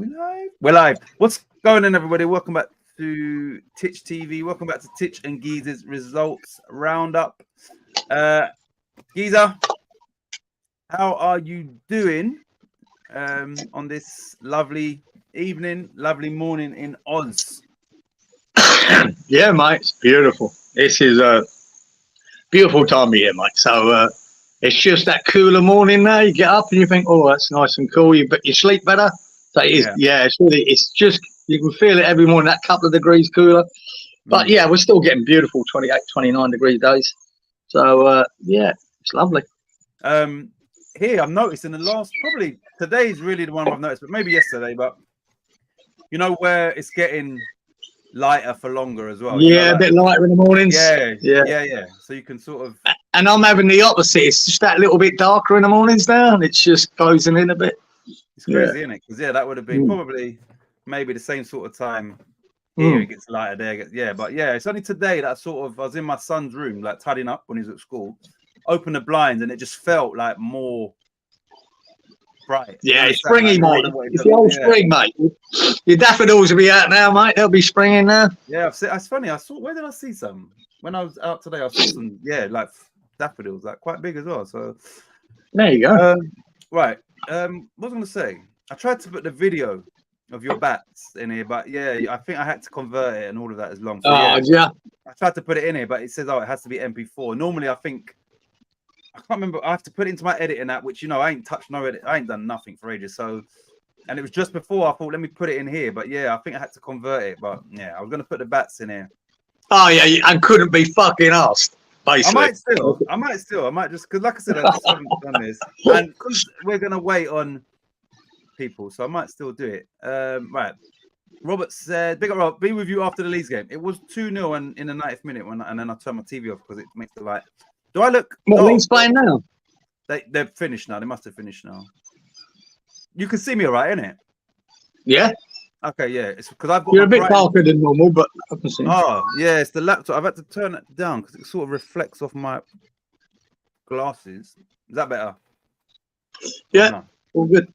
we live? We're live. What's going on, everybody? Welcome back to Titch TV. Welcome back to Titch and Geezer's results roundup. Geezer, how are you doing on this lovely evening, lovely morning in Oz? Yeah, mate, it's beautiful. This is a beautiful time of year, mate. So it's just that cooler morning now. You get up and you think, oh, that's nice and cool. You sleep better. So it is, it's just, you can feel it every morning, that couple of degrees cooler. But yeah, we're still getting beautiful 28, 29 degree days. So yeah, it's lovely. Here, I've noticed in the last, probably today's really the one I've noticed, but maybe yesterday, but you know where it's getting lighter for longer as well. Yeah, you know, like, a bit lighter in the mornings. Yeah. So you can sort of. And I'm having the opposite. It's just that little bit darker in the mornings now, and it's just closing in a bit. It's crazy, isn't it? Because that would have been probably maybe the same sort of time. Here it gets lighter, there. But yeah, it's only today that I was in my son's room, like tidying up when he was at school, opened the blinds, and it just felt like more bright. Yeah, it's springy, mate. It's the old spring, mate. Your daffodils will be out now, mate. They'll be springing now. Yeah, it's funny. Where did I see some? When I was out today, I saw some, like daffodils, like quite big as well. So there you go. Right. What was I going to say? I tried to put the video of your bats in here, but I think I had to convert it, and all of that is long. So, I tried to put it in here, but it says, it has to be MP4. Normally, I think I can't remember. I have to put it into my editing app, which I ain't touched no edit. I ain't done nothing for ages. So, and it was just before I thought, let me put it in here. But I think I had to convert it. But I was going to put the bats in here. Oh yeah, and couldn't be fucking asked. Basically. I might just because, like I said, I just haven't done this, and because we're gonna wait on people, so I might still do it. Right. Robert said, "Big up, Rob. Be with you after the Leeds game. It was 2-0 and in the 90th minute and then I turned my TV off because it makes the light. Do I look? What Leeds playing now? They're finished now. They must have finished now. You can see me, all right, innit? Yeah. Okay, yeah. It's because I've got. You're a bit darker than normal, but I can see. Oh, yeah. It's the laptop. I've had to turn it down because it sort of reflects off my glasses. Is that better? Yeah. All good.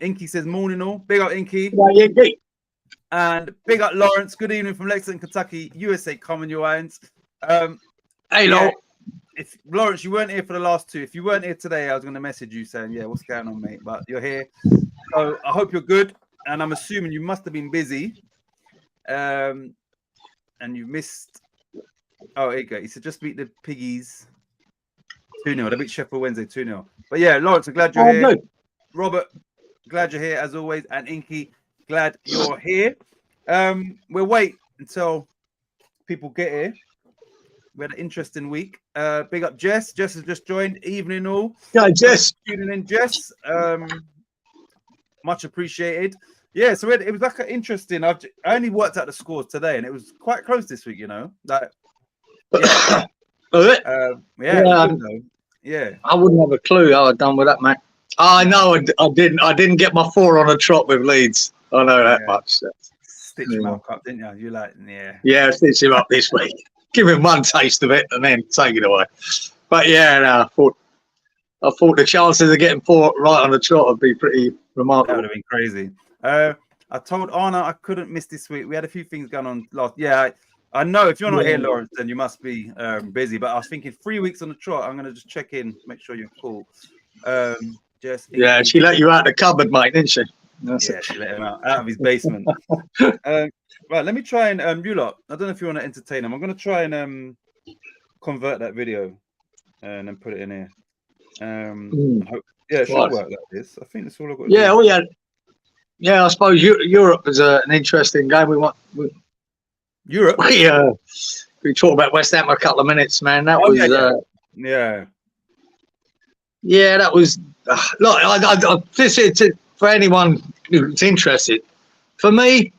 Inky says morning all. Big up Inky. Yeah, Inky. And big up Lawrence. Good evening from Lexington, Kentucky, USA. Common your irons. Hey, Lawrence. If Lawrence, you weren't here for the last two. If you weren't here today, I was going to message you saying, what's going on, mate? But you're here. So I hope you're good. And I'm assuming you must have been busy. And you missed. Oh, here you go. He said, just beat the Piggies 2-0. They beat Sheffield Wednesday 2-0. But Lawrence, I'm glad you're here. Good. Robert, glad you're here as always. And Inky, glad you're here. We'll wait until people get here. We had an interesting week. Big up Jess. Jess has just joined. Evening all. Yeah, Jess. Tuning in, Jess. Much appreciated. Yeah, so it was like an interesting. I only worked out the scores today, and it was quite close this week. Like yeah. Yeah. I wouldn't have a clue how I'd done with that, mate. I know I didn't get my 4 on a trot with Leeds. I know that much. Stitch him up, didn't you? You're like, Yeah, stitch him up this week. Give him one taste of it and then take it away. But I thought the chances of getting 4 right on the trot would be pretty remarkable. That would have been crazy. I told Anna I couldn't miss this week. We had a few things going on last. Yeah, I know if you're not here, Lawrence, then you must be busy. But I was thinking 3 weeks on the trot. I'm gonna just check in, make sure you're cool. She let you out the cupboard, mate, didn't she? She let him out of his basement. Right, let me try and you lot. I don't know if you want to entertain them. I'm gonna try and convert that video and then put it in here. It should work like this. I think that's all I've got to do. Yeah, I suppose Europe is an interesting game. Europe. We talked about West Ham for a couple of minutes, man. That was that was. Look, this is for anyone who's interested. For me,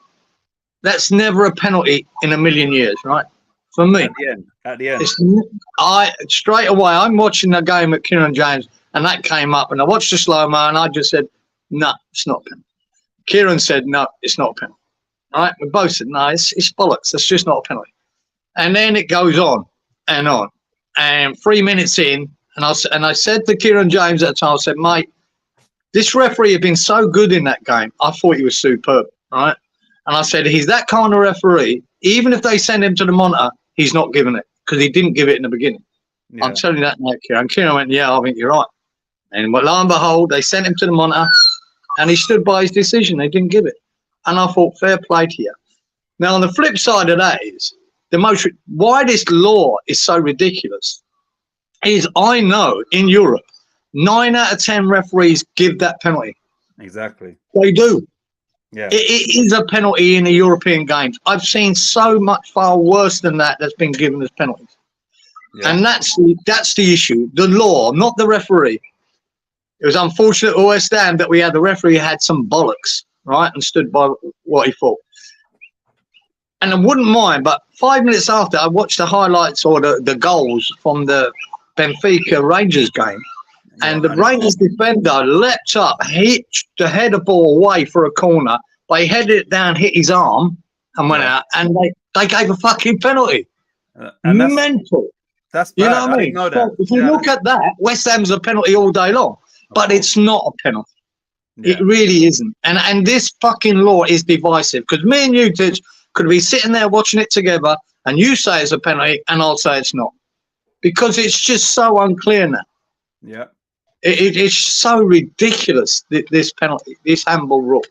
that's never a penalty in a million years, right? For me, at the end, straight away. I'm watching the game at Kieran James, and that came up, and I watched the slow mo, and I just said, "No, it's not a penalty." Kieran said, "No, it's not a penalty." All right, we both said, "No, it's bollocks. That's just not a penalty." And then it goes on and on, and 3 minutes in, and I said to Kieran James at the time, I said, "Mate, This referee had been so good in that game. I thought he was superb, right? And I said, he's that kind of referee. Even if they send him to the monitor, he's not giving it because he didn't give it in the beginning. Yeah. I'm telling you that now, Kieran. And Kieran went, yeah, I think you're right. And lo and behold, they sent him to the monitor and he stood by his decision. They didn't give it. And I thought, fair play to you. Now, on the flip side of that is, why this law is so ridiculous is I know in Europe, 9 out of 10 referees give that penalty. Exactly. They do. Yeah. It is a penalty in the European games. I've seen so much far worse than that's been given as penalties. Yeah. And that's the issue. The law, not the referee. It was unfortunate at West Ham that we had the referee had some bollocks, right, and stood by what he thought. And I wouldn't mind, but 5 minutes after, I watched the highlights or the goals from the Benfica Rangers game. And the Rangers defender leapt up, hit the header ball away for a corner. They headed it down, hit his arm, and went out. And they gave a fucking penalty. Mental. That's bad. You know what I mean? Know that. If you look at that, West Ham's a penalty all day long. But it's not a penalty. Yeah. It really isn't. And this fucking law is divisive. Because me and you, Titch, could be sitting there watching it together, and you say it's a penalty, and I'll say it's not. Because it's just so unclear now. Yeah. It's so ridiculous, this penalty, this handball rule.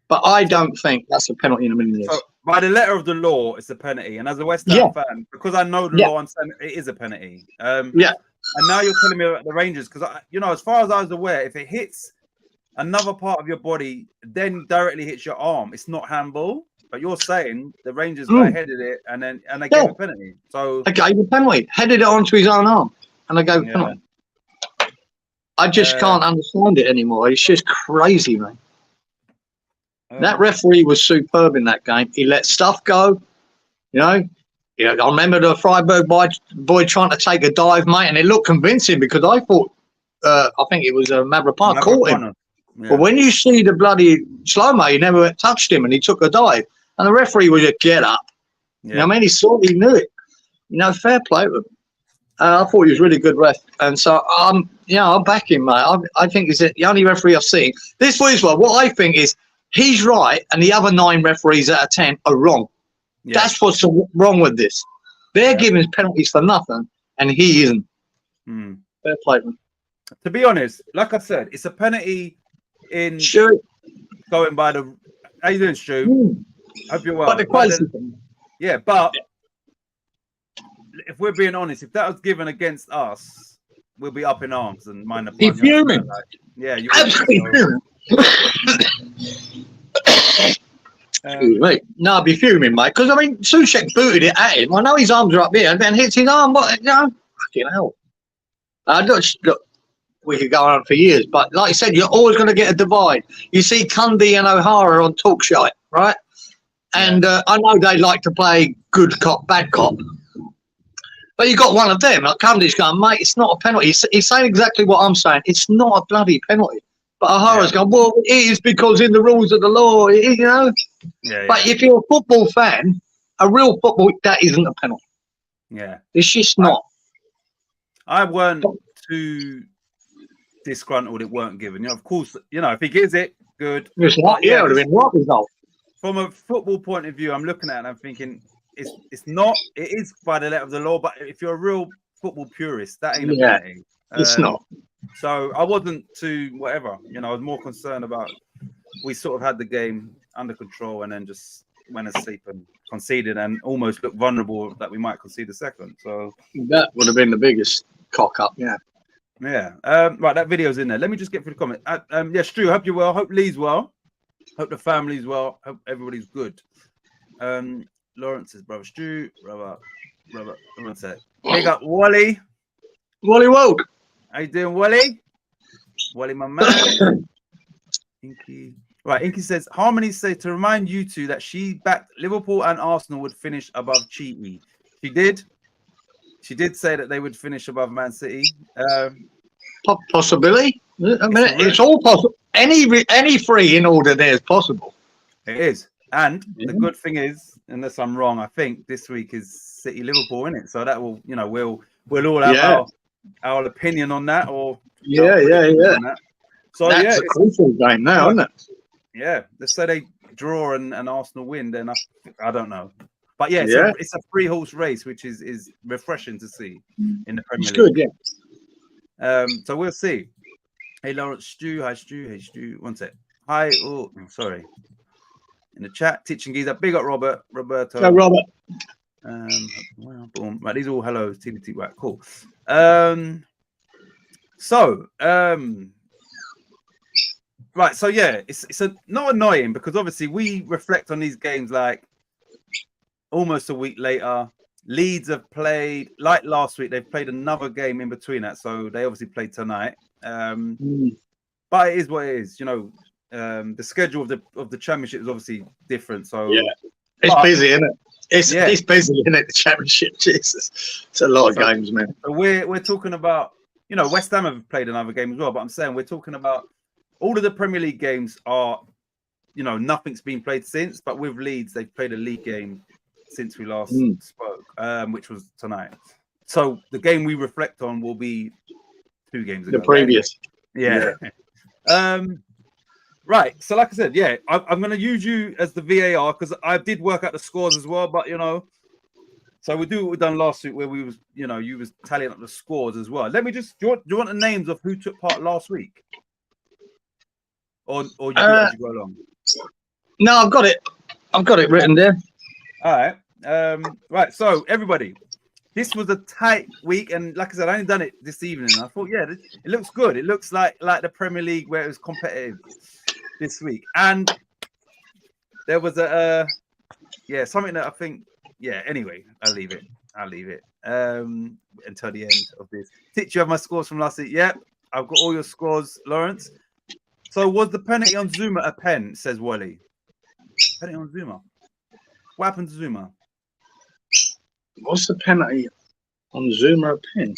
But I don't think that's a penalty in a million years. So, by the letter of the law, it's a penalty. And as a West Ham fan, because I know the law, I'm saying it is a penalty. And now you're telling me about the Rangers, because, as far as I was aware, if it hits another part of your body, then directly hits your arm, it's not handball. But you're saying the Rangers guy headed it and they gave a penalty. So they gave a penalty, headed it onto his own arm, and they gave a penalty. I just can't understand it anymore. It's just crazy, man. That referee was superb in that game. He let stuff go, I remember the Freiburg boy trying to take a dive, mate, and it looked convincing because I thought, I think it was Mavropanos caught him. Yeah. But when you see the bloody slow-mo, he never touched him and he took a dive. And the referee was just get up. Yeah. You know what I mean? He knew it. Fair play with him. I thought he was really good ref. And so, I'll back him, mate. I think he's the only referee I've seen. This was what I think is he's right and the other 9 referees out of 10 are wrong. Yeah. That's what's wrong with this. They're giving penalties for nothing and he isn't. Fair play with him. To be honest, like I said, it's a penalty in going by the... How you doing, Stu? Hope you're well. But but if we're being honest, if that was given against us, we'll be up in arms and mind the pun. Fuming. You're absolutely fuming. No, I'd be fuming, mate. Because Souček booted it at him. I know his arms are up here and then hits his arm. Fucking hell. Look, we could go on for years, but like I said, you're always going to get a divide. You see Cundy and O'Hara on talk shite, right? And I know they like to play good cop, bad cop. But you got one of them, like Cundy's going, mate, it's not a penalty. He's saying exactly what I'm saying. It's not a bloody penalty. But O'Hara's going, well, it is because in the rules of the law, But if you're a football fan, a real football, that isn't a penalty. Yeah. It's just not. I weren't too disgruntled it weren't given. Of course, if he gives it, good. It's not, it would have been right result. From a football point of view, I'm looking at it and I'm thinking it's not. It is by the letter of the law, but if you're a real football purist, that ain't a penalty. It's not. So I wasn't too whatever. I was more concerned about we sort of had the game under control and then just went asleep and conceded and almost looked vulnerable that we might concede a second. So that would have been the biggest cock up. Yeah. Right, that video's in there. Let me just get through the comment. Stu, hope you're well. Hope Lee's well. Hope the family's well. Hope everybody's good. Lawrence's brother Stu, brother. One sec. Big up Wally. Wally Woke. How you doing, Wally? Wally, my man. Inky. Right, Inky says, Harmony said to remind you two that she backed Liverpool and Arsenal would finish above Chelsea. She did. She did say that they would finish above Man City. Possibility. It's all possible. Any three in order there is possible. It is. And the good thing is, unless I'm wrong, I think this week is City Liverpool, isn't it? So that will, we'll all have our opinion on that, or yeah. So that's a crucial game now, isn't it? Yeah, let's say they draw and Arsenal win, then I don't know. But yeah, it's a 3-horse race, which is refreshing to see in the Premier League. Good, yeah. So we'll see. Hey, Lawrence, Stu. Hi, Stu. Hey, Stu. One sec. Hi. Oh, sorry. In the chat, Titch and Giza. Big up, Roberto. So, Robert. Boom. Right, these are all hellos. TBT. Right, cool. Right, so yeah, it's not annoying because obviously we reflect on these games like almost a week later. Leeds have played like last week. They've played another game in between that, so they obviously played tonight. But it is what it is. You know, the schedule of the championship is obviously different. So yeah, it's busy, isn't it? It's busy, isn't it? The championship, Jesus, it's a lot of games, man. So we're talking about, you know, West Ham have played another game as well. But I'm saying we're talking about all of the Premier League games are, you know, nothing's been played since. But with Leeds, they've played a league game since we last spoke, which was tonight. So the game we reflect on will be 2 games ago. The previous. Yeah. Right. So like I said, yeah, I'm going to use you as the VAR because I did work out the scores as well. But, you know, so we do what we done last week where we was, you know, you was tallying up the scores as well. Let me just, do you want the names of who took part last week? Or you do it as you go along? No, I've got it. I've got it written there. All right. Right. So everybody, this was a tight week, and like I said, I only done it this evening. I thought, yeah, it looks good. It looks like the Premier League where it was competitive this week, and there was something that I think, yeah. Anyway, I'll leave it until the end of this. Titch, you have my scores from last week. Yep, I've got all your scores, Lawrence. So was the penalty on Zuma a pen? Says Wally. Penalty on Zuma. What happened to Zuma? What's the penalty on Zuma a pen?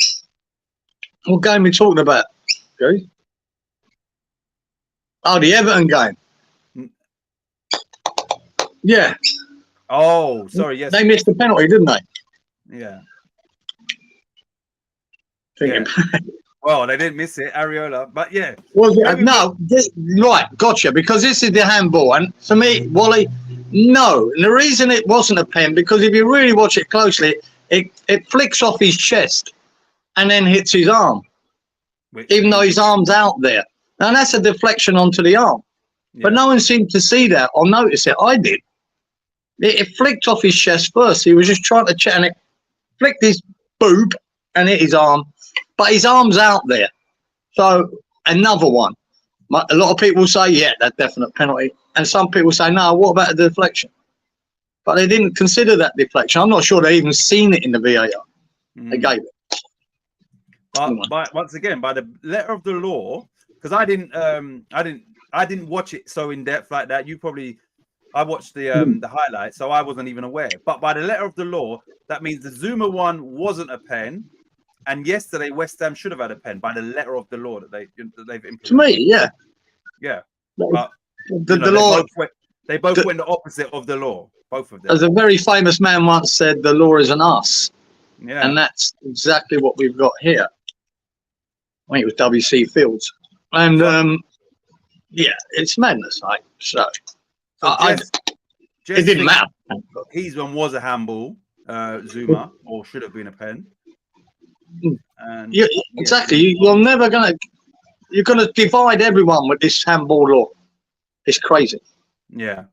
What game are we talking about, Gary? Oh, the Everton game. Yeah. Oh, sorry. Yes. They missed the penalty, didn't they? Yeah. Thinking. Yeah. Well, they didn't miss it, Areola. But yeah. Was it? No. Right. Gotcha. Because this is the handball, and for me, Wally, no. And the reason it wasn't a pen, because if you really watch it closely, it flicks off his chest and then hits his arm, even though his arm's out there. And that's a deflection onto the arm. Yeah. But no one seemed to see that or notice it. I did. It flicked off his chest first. He was just trying to check, and it flicked his boob and hit his arm. But his arm's out there. So another one. A lot of people say, yeah, that's definite penalty. And some people say, no, what about the deflection? But they didn't consider that deflection. I'm not sure they even seen it in the VAR. They gave it. But once again, by the letter of the law, because I didn't watch it so in depth like that. I watched the highlights, so I wasn't even aware. But by the letter of the law, that means the Zuma one wasn't a pen, and yesterday West Ham should have had a pen by the letter of the law that they've implemented. To me, yeah. But the law. They both went the opposite of the law. Both of them. As a very famous man once said, the law is an us. Yeah. And that's exactly what we've got here. I think it was W.C. Fields. And, yeah, it's madness, right? So it didn't matter. His one was a handball, Zuma, or should have been a pen. And, exactly. You're never going to... You're going to divide everyone with this handball law. It's crazy. Yeah.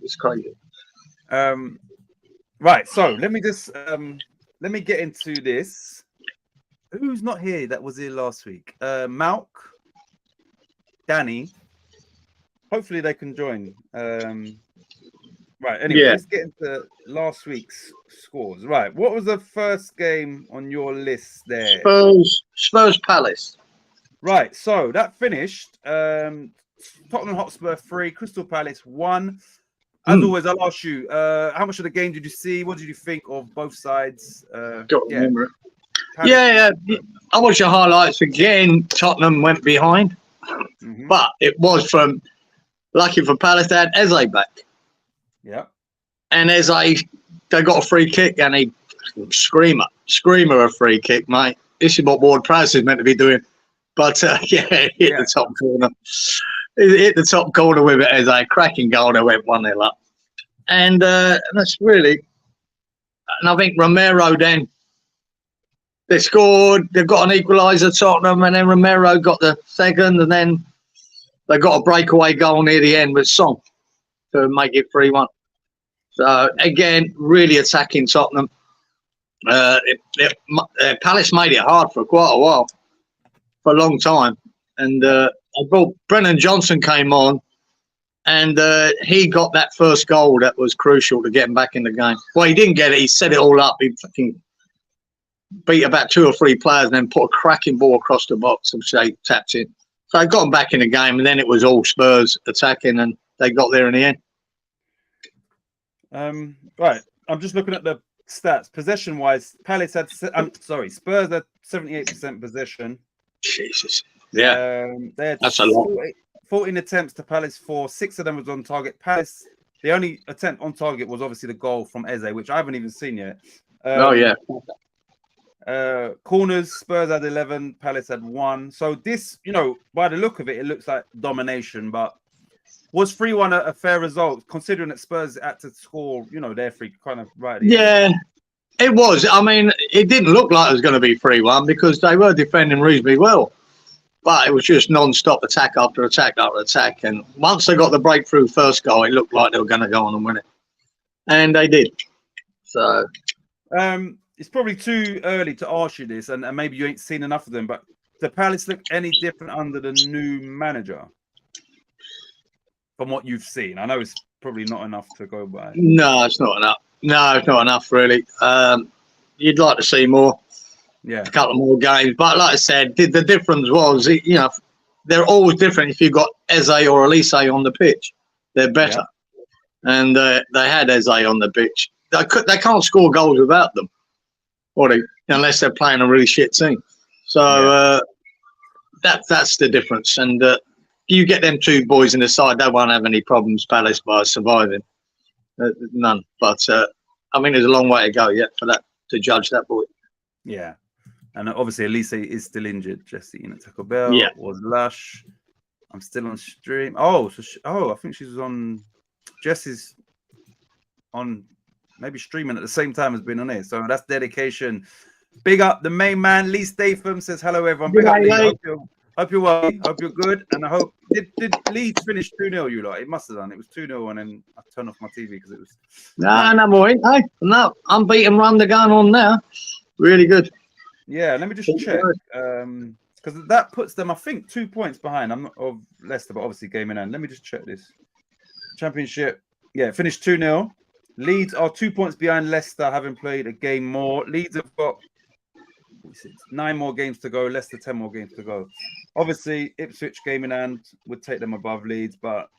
It's crazy. Right, so let me just let me get into this. Who's not here that was here last week? Malk, Danny. Hopefully they can join. Right, anyway, let's get into last week's scores. Right, what was the first game on your list there? Spurs Palace. Right, so that finished Tottenham Hotspur 3, Crystal Palace 1. As always, I'll ask you, how much of the game did you see? What did you think of both sides? Remember it. Yeah. I watched the highlights again. Tottenham went behind, but it was from lucky for Palace. They had Eze back. Yeah. And Eze, they got a free kick, and screamer a free kick, mate. This is what Ward Prowse is meant to be doing. But yeah, it hit the top corner. It hit the top corner with it as a cracking goal that went 1-0 up. And that's really, and I think Romero then, they scored, they've got an equaliser, Tottenham, and then Romero got the second, and then they got a breakaway goal near the end with Song to make it 3-1. So, again, really attacking Tottenham. Palace made it hard for quite a while, for a long time. And I thought Brennan Johnson came on, and he got that first goal that was crucial to get him back in the game. Well, he didn't get it. He set it all up. He fucking beat about 2 or 3 players and then put a cracking ball across the box and tapped in. So I got him back in the game, and then it was all Spurs attacking, and they got there in the end. Right. I'm just looking at the stats. Possession-wise, Spurs had 78% possession. Jesus. Yeah. They had that's a lot. 14 attempts to Palace 4. 6 of them was on target. Palace, the only attempt on target was obviously the goal from Eze, which I haven't even seen yet. Corners, Spurs had 11, Palace had 1. So this, by the look of it, it looks like domination. But was 3-1 a fair result, considering that Spurs had to score, their free kind of right? Yeah, it was. I mean, it didn't look like it was going to be 3-1 because they were defending reasonably well. But it was just non-stop attack after attack after attack. And once they got the breakthrough first goal, it looked like they were going to go on and win it. And they did. So... it's probably too early to ask you this, and maybe you ain't seen enough of them, but the Palace look any different under the new manager from what you've seen? I know it's probably not enough to go by. No, it's not enough. No, it's not enough, really. You'd like to see more. Yeah. A couple more games. But like I said, the difference was, they're always different if you've got Eze or Elise on the pitch. They're better. Yeah. And they had Eze on the pitch. They can't score goals without them. Unless they're playing a really shit team. So that's the difference. And you get them 2 boys in the side, they won't have any problems, Palace, by surviving. None. But, there's a long way to go yet for that to judge that boy. Yeah. And obviously, Elise is still injured. Jesse Taco Bell was lush. I'm still on stream. I think she was on... Jesse's on... maybe streaming at the same time as being on it. So that's dedication. Big up the main man, Lee Statham says hello everyone. Big up, Lee. Hope you're well. Hope you're good. And I hope did Leeds finish 2-0 you lot? It must have done. It was 2-0 and then I turned off my TV because it was no more. No, unbeaten run they're going on now. Really good. Yeah, let me just check. Because that puts them, I think, 2 points behind. I'm not of Leicester, but obviously game in hand. Let me just check this. Championship. Yeah, finished 2-0. Leeds are 2 points behind Leicester, having played a game more. Leeds have got 9 more games to go. Leicester 10 more games to go. Obviously, Ipswich game in hand would take them above Leeds, but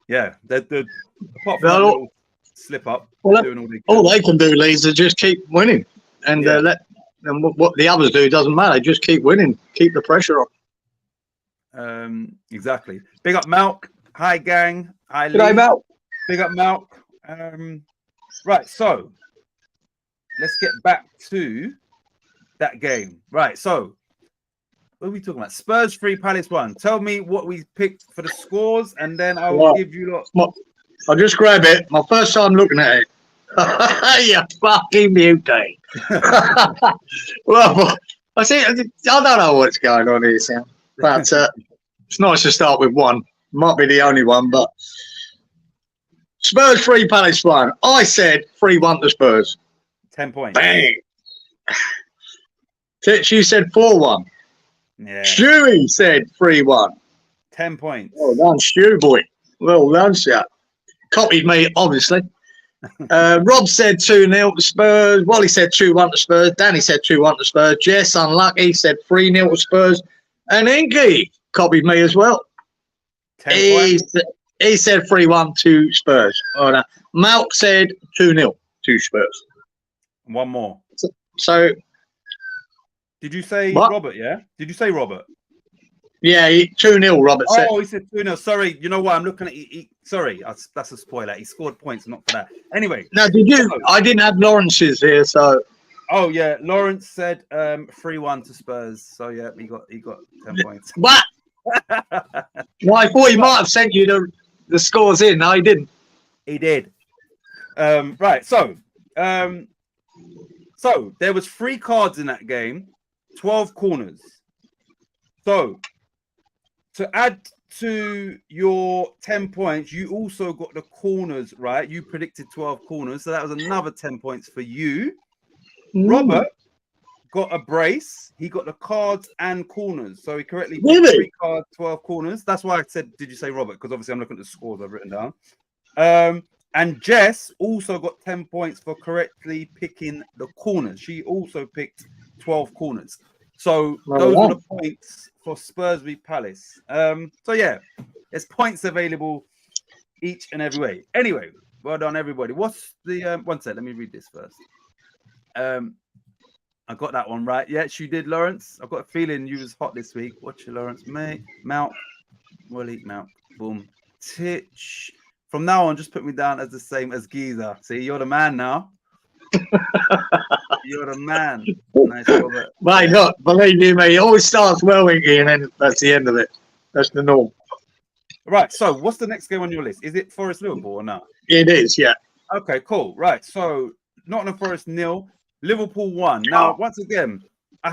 yeah, they're apart from that slip up, doing all they can do, Leeds, is just keep winning, and what the others do doesn't matter. Just keep winning, keep the pressure on. Exactly. Big up Malk. Hi gang. Hi Lee. G'day, Malk. Big up Malk. Right, so let's get back to that game. Right, so what are we talking about? Spurs 3, Palace 1. Tell me what we picked for the scores, and then I will give you lot. I'll just grab it. My first time looking at it. You fucking beauty. Well, I don't know what's going on here, Sam. But it's nice to start with 1. Might be the only one, but Spurs 3, Palace 1. I said 3-1 to Spurs. 10 points. Bang. Titch, you said 4-1. Yeah. Stewie said 3-1. 10 points. Well done, Stew boy. Well done, sir. Copied me, obviously. Rob said 2-0 to Spurs. Wally said 2-1 to Spurs. Danny said 2-1 to Spurs. Jess, unlucky, said 3-0 to Spurs. And Inky copied me as well. He said 3-1 to Spurs. Malk said 2-0 to Spurs. One more. So did you say Robert, yeah? Did you say Robert? Yeah, 2-0, Robert said. Oh, he said 2-0. Sorry, you know what? I'm looking at... sorry, that's a spoiler. He scored points, not for that. Anyway. No, did you? I didn't have Lawrence's here, so... Oh yeah, Lawrence said 3-1 to Spurs. So yeah, he got 10 points. What? Well, I thought he might have sent you the scores in. No, he didn't. He did. Right. So there was 3 cards in that game, 12 corners. So to add to your 10 points, you also got the corners right. You predicted 12 corners, so that was another 10 points for you. Robert got a brace. He got the cards and corners, so he correctly picked 3 cards, 12 corners. That's why I said, "Did you say Robert?" Because obviously I'm looking at the scores I've written down. And Jess also got 10 points for correctly picking the corners. She also picked 12 corners. So those are the points for Spurs v Palace. So yeah, there's points available each and every way. Anyway, well done everybody. What's the one sec? Let me read this first. I got that one right. Yes, you did, Lawrence. I've got a feeling you was hot this week. Watch you, Lawrence. Mate, Mount, Willie, Mount, boom, Titch. From now on, just put me down as the same as Giza. See, you're the man now. You're the man. Nice, Robert. Mate, look, believe you me, it always starts well, Winky, and then that's the end of it. That's the norm. Right, so what's the next game on your list? Is it Forest Liverpool or not? It is, yeah. Okay, cool. Right, so Nottingham Forest 0, Liverpool 1. Now, once again, I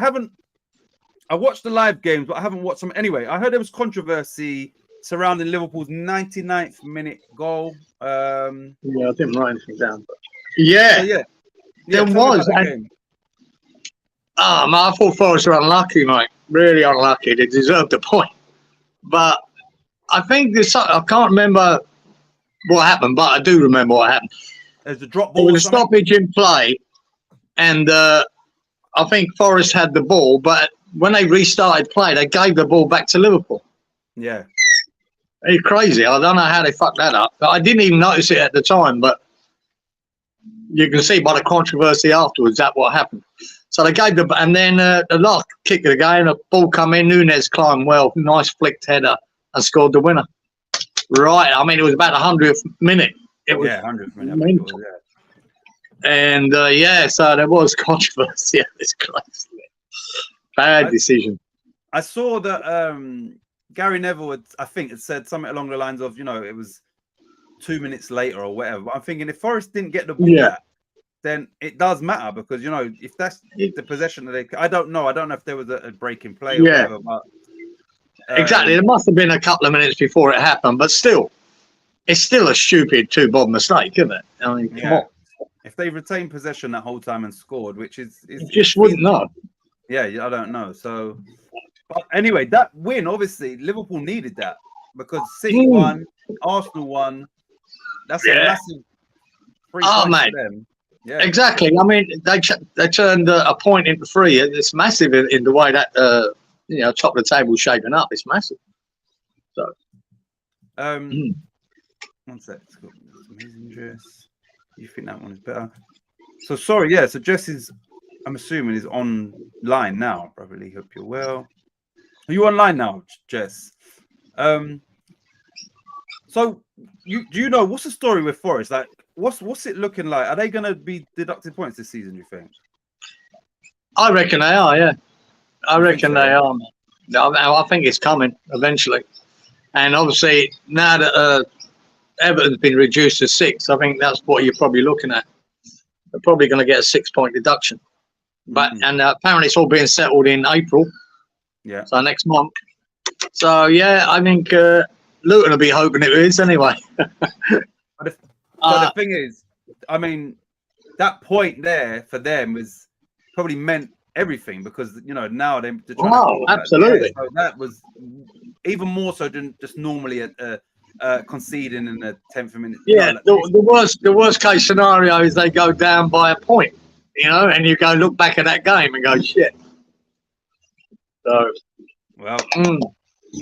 watched the live games, but I haven't watched them anyway. I heard there was controversy surrounding Liverpool's 99th minute goal. Yeah, I didn't write anything down. But... Yeah, so yeah, there was. I thought Forest were unlucky, mate. Really unlucky. They deserved the point. But I think I can't remember what happened, but I do remember what happened. There's a drop ball. There was a stoppage in play, and I think Forest had the ball, but when they restarted play, they gave the ball back to Liverpool. Yeah. It's crazy. I don't know how they fucked that up. I didn't even notice it at the time, but you can see by the controversy afterwards that what happened. So they gave and then the last kick of the game, the ball come in, Nunes climbed well, nice flicked header and scored the winner. Right. I mean, it was about 100th minute. It was 100th minute. And so there was controversy. Yeah, it's crazy. Bad decision. I saw that Gary Neville had said something along the lines of, it was 2 minutes later or whatever. But I'm thinking if Forest didn't get the ball back, then it does matter because if that's the possession that I don't know if there was a break in play or whatever. But exactly, there must have been a couple of minutes before it happened, but still, it's still a stupid 2-bob mistake, isn't it? I mean, come on. If they retained possession that whole time and scored, which is just wouldn't know. Yeah, I don't know. So, but anyway, that win obviously Liverpool needed that because City won, Arsenal won. That's a massive 3 points for them. Yeah, exactly. I mean, they turned a point into 3. It's massive in the way that top of the table shaping up. It's massive. So, one sec. It's got amazing dress. You think that one is better? So sorry, so Jess is, I'm assuming, is online now. Probably. Hope you're well. Are you online now, Jess? So do you know what's the story with Forest? Like, what's it looking like? Are they going to be deducting points this season? Do you think? I reckon they are. Yeah, I reckon they are. I think it's coming eventually, and obviously now that Everton's been reduced to 6, I think that's what you're probably looking at. They're probably going to get a 6-point deduction, but and apparently it's all being settled in April. Yeah. So next month. So I think Luton will be hoping it is anyway. But the thing is, I mean, that point there for them was probably meant everything because now they're trying to absolutely. So that was even more so than just normally conceding in the 10th minute. Yeah, the worst case scenario is they go down by a point, and you go look back at that game and go shit. So, well,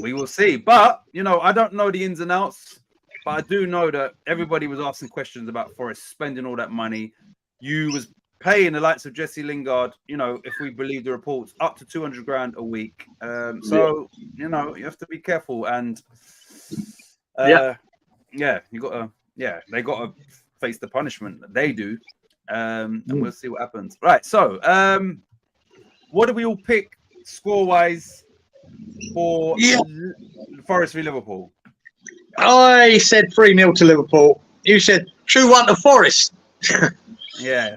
we will see. But I don't know the ins and outs, but I do know that everybody was asking questions about Forest spending all that money. You was paying the likes of Jesse Lingard, if we believe the reports, up to 200 grand a week. So you have to be careful and. They got to face the punishment that they do. and we'll see what happens. Right. So, what do we all pick score-wise for Forest v Liverpool? I said 3-0 to Liverpool. You said 2-1 to Forest. Yeah.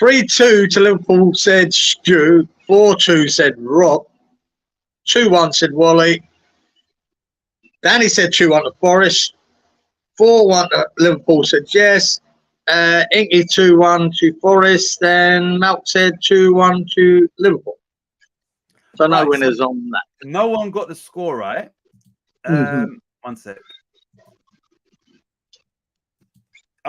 3-2 to Liverpool said Stu. 4-2 said Rob. 2-1 said Wally. Danny said 2-1 to Forest. 4-1 to Liverpool said Jess. Inky 2-1 to Forest. And Malk said 2-1 to Liverpool. So no winners on that. No one got the score right. 1 sec.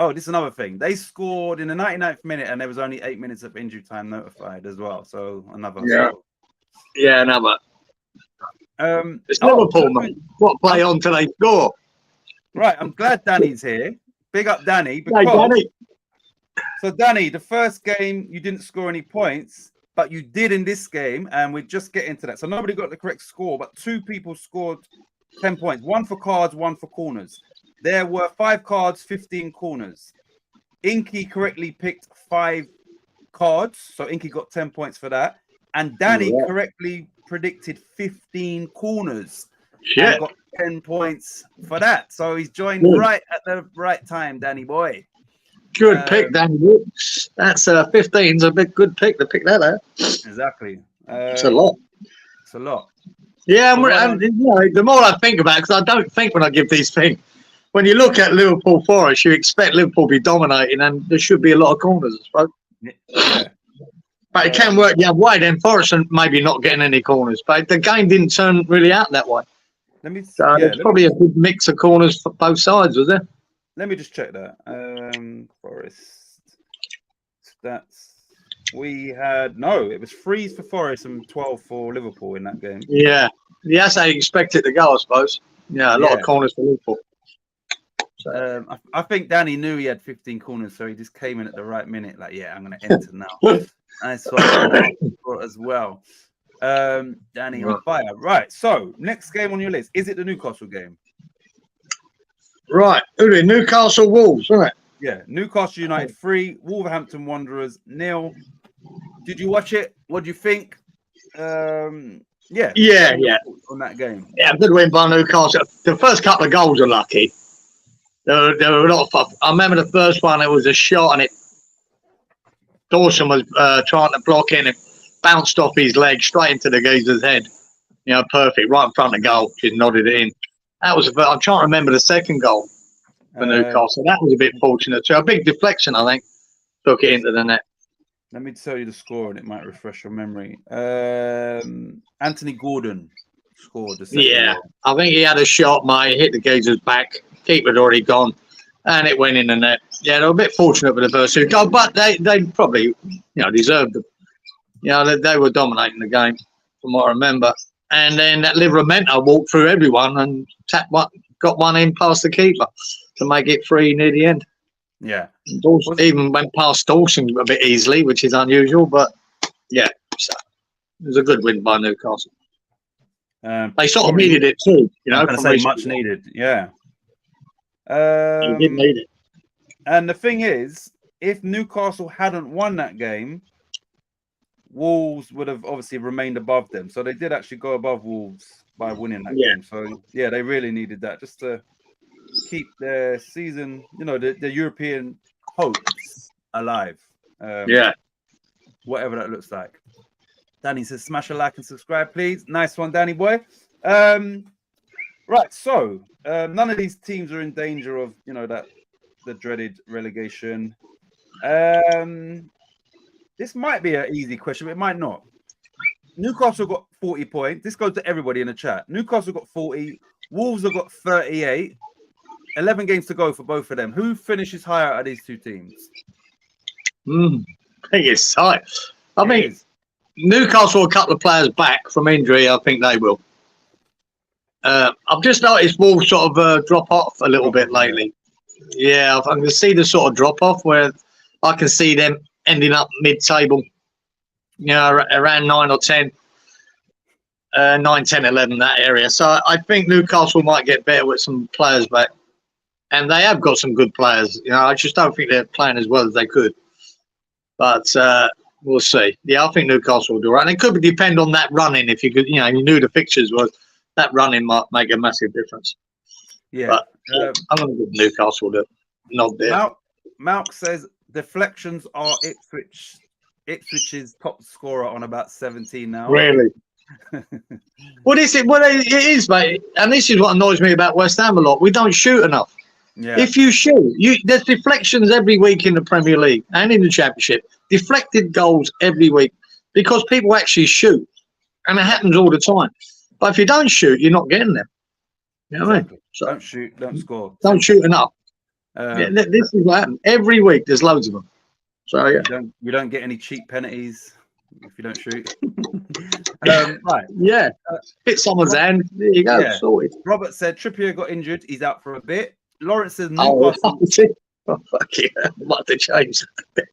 Oh, this is another thing. They scored in the 99th minute, and there was only 8 minutes of injury time notified as well. So another. Score. Yeah, another. It's Liverpool, man. What play on till they score? Right. I'm glad Danny's here. Big up Danny. Because, hey, Danny. So Danny, the first game you didn't score any points, but you did in this game, and we just get into that. So nobody got the correct score, but 2 people scored 10 points. 1 for cards, 1 for corners. There were 5 cards, 15 corners. Inky correctly picked 5 cards, so Inky got 10 points for that. And Danny correctly predicted 15 corners and got 10 points for that. So he's joined right at the right time, Danny boy. Good pick, Danny. That's 15's a big good pick to pick that out. Exactly. It's a lot. It's a lot. Yeah, and you know, the more I think about it, because I don't think when I give these things, when you look at Liverpool Forest, you expect Liverpool to be dominating, and there should be a lot of corners, I suppose. Yeah. But it can work the other way. Then Forest and maybe not getting any corners, but the game didn't turn really out that way. There's probably a good mix of corners for both sides, was there? Let me just check that. Forest stats. We had it was 3 for Forest and 12 for Liverpool in that game. Yeah, that's how you expect it to go, I suppose. Yeah, a lot of corners for Liverpool. So. I think Danny knew he had 15 corners, so he just came in at the right minute. Like, I'm going to enter now. I saw that as well. Danny on fire. Right. So next game on your list, is it the Newcastle game? Right. Newcastle Wolves, isn't it? Yeah. Newcastle United 3, Wolverhampton Wanderers 0. Did you watch it? What do you think? Yeah. On that game. Yeah, good win by Newcastle. The first couple of goals are lucky. There were a lot of fun. I remember the first one, it was a shot and Dawson was trying to block in and bounced off his leg straight into the geezer's head. You know, perfect, right in front of the goal. Just nodded it in. That was I'm trying to remember the second goal for Newcastle. That was a bit fortunate too. A big deflection, I think, took it into the net. Let me tell you the score and it might refresh your memory. Anthony Gordon scored the second goal. I think he had a shot, mate, hit the geezer's back. Keeper had already gone, and it went in the net. Yeah, they were a bit fortunate with the first 2 goals, but they probably, deserved them. They were dominating the game, from what I remember. And then that Livramento walked through everyone and got one in past the keeper to make it 3 near the end. Yeah. Dawson even went past Dawson a bit easily, which is unusual, but yeah, so it was a good win by Newcastle. They sort of needed it too, I'm going to say much needed, yeah. They did need it. And the thing is, if Newcastle hadn't won that game, Wolves would have obviously remained above them. So they did actually go above Wolves by winning that game. So yeah, they really needed that just to keep their season, the European hopes alive. Whatever that looks like. Danny says, smash a like and subscribe, please. Nice one, Danny boy. Right, so none of these teams are in danger of, the dreaded relegation. This might be an easy question, but it might not. Newcastle got 40 points. This goes to everybody in the chat. Newcastle got 40. Wolves have got 38. 11 games to go for both of them. Who finishes higher out of these 2 teams? I think it's tight. I mean, Newcastle a couple of players back from injury. I think they will. I've just noticed Wolves sort of drop off a little bit lately. Yeah, I can see the sort of drop off where I can see them ending up mid-table, around 9 or 10, 9, 10, 11, that area. So I think Newcastle might get better with some players back. And they have got some good players. I just don't think they're playing as well as they could. But we'll see. Yeah, I think Newcastle will do right. And it could depend on that running. If you could, you knew the fixtures was that running might make a massive difference. Yeah. But I'm going to give Newcastle the nod there. Malk says deflections are Ipswich's top scorer on about 17 now. Really? Well, it is, mate. And this is what annoys me about West Ham a lot. We don't shoot enough. Yeah. If you shoot, there's deflections every week in the Premier League and in the Championship. Deflected goals every week because people actually shoot. And it happens all the time. But if you don't shoot, you're not getting them. You know what I mean? So, don't shoot, don't score. Don't shoot enough. This is what happens. Every week there's loads of them. So, yeah. You don't get any cheap penalties if you don't shoot. Right. Yeah. Hit someone's hand. There you go. Yeah. Sorted. Robert said Trippier got injured. He's out for a bit. Lawrence says Newcastle. Fuck yeah. I might have to change that.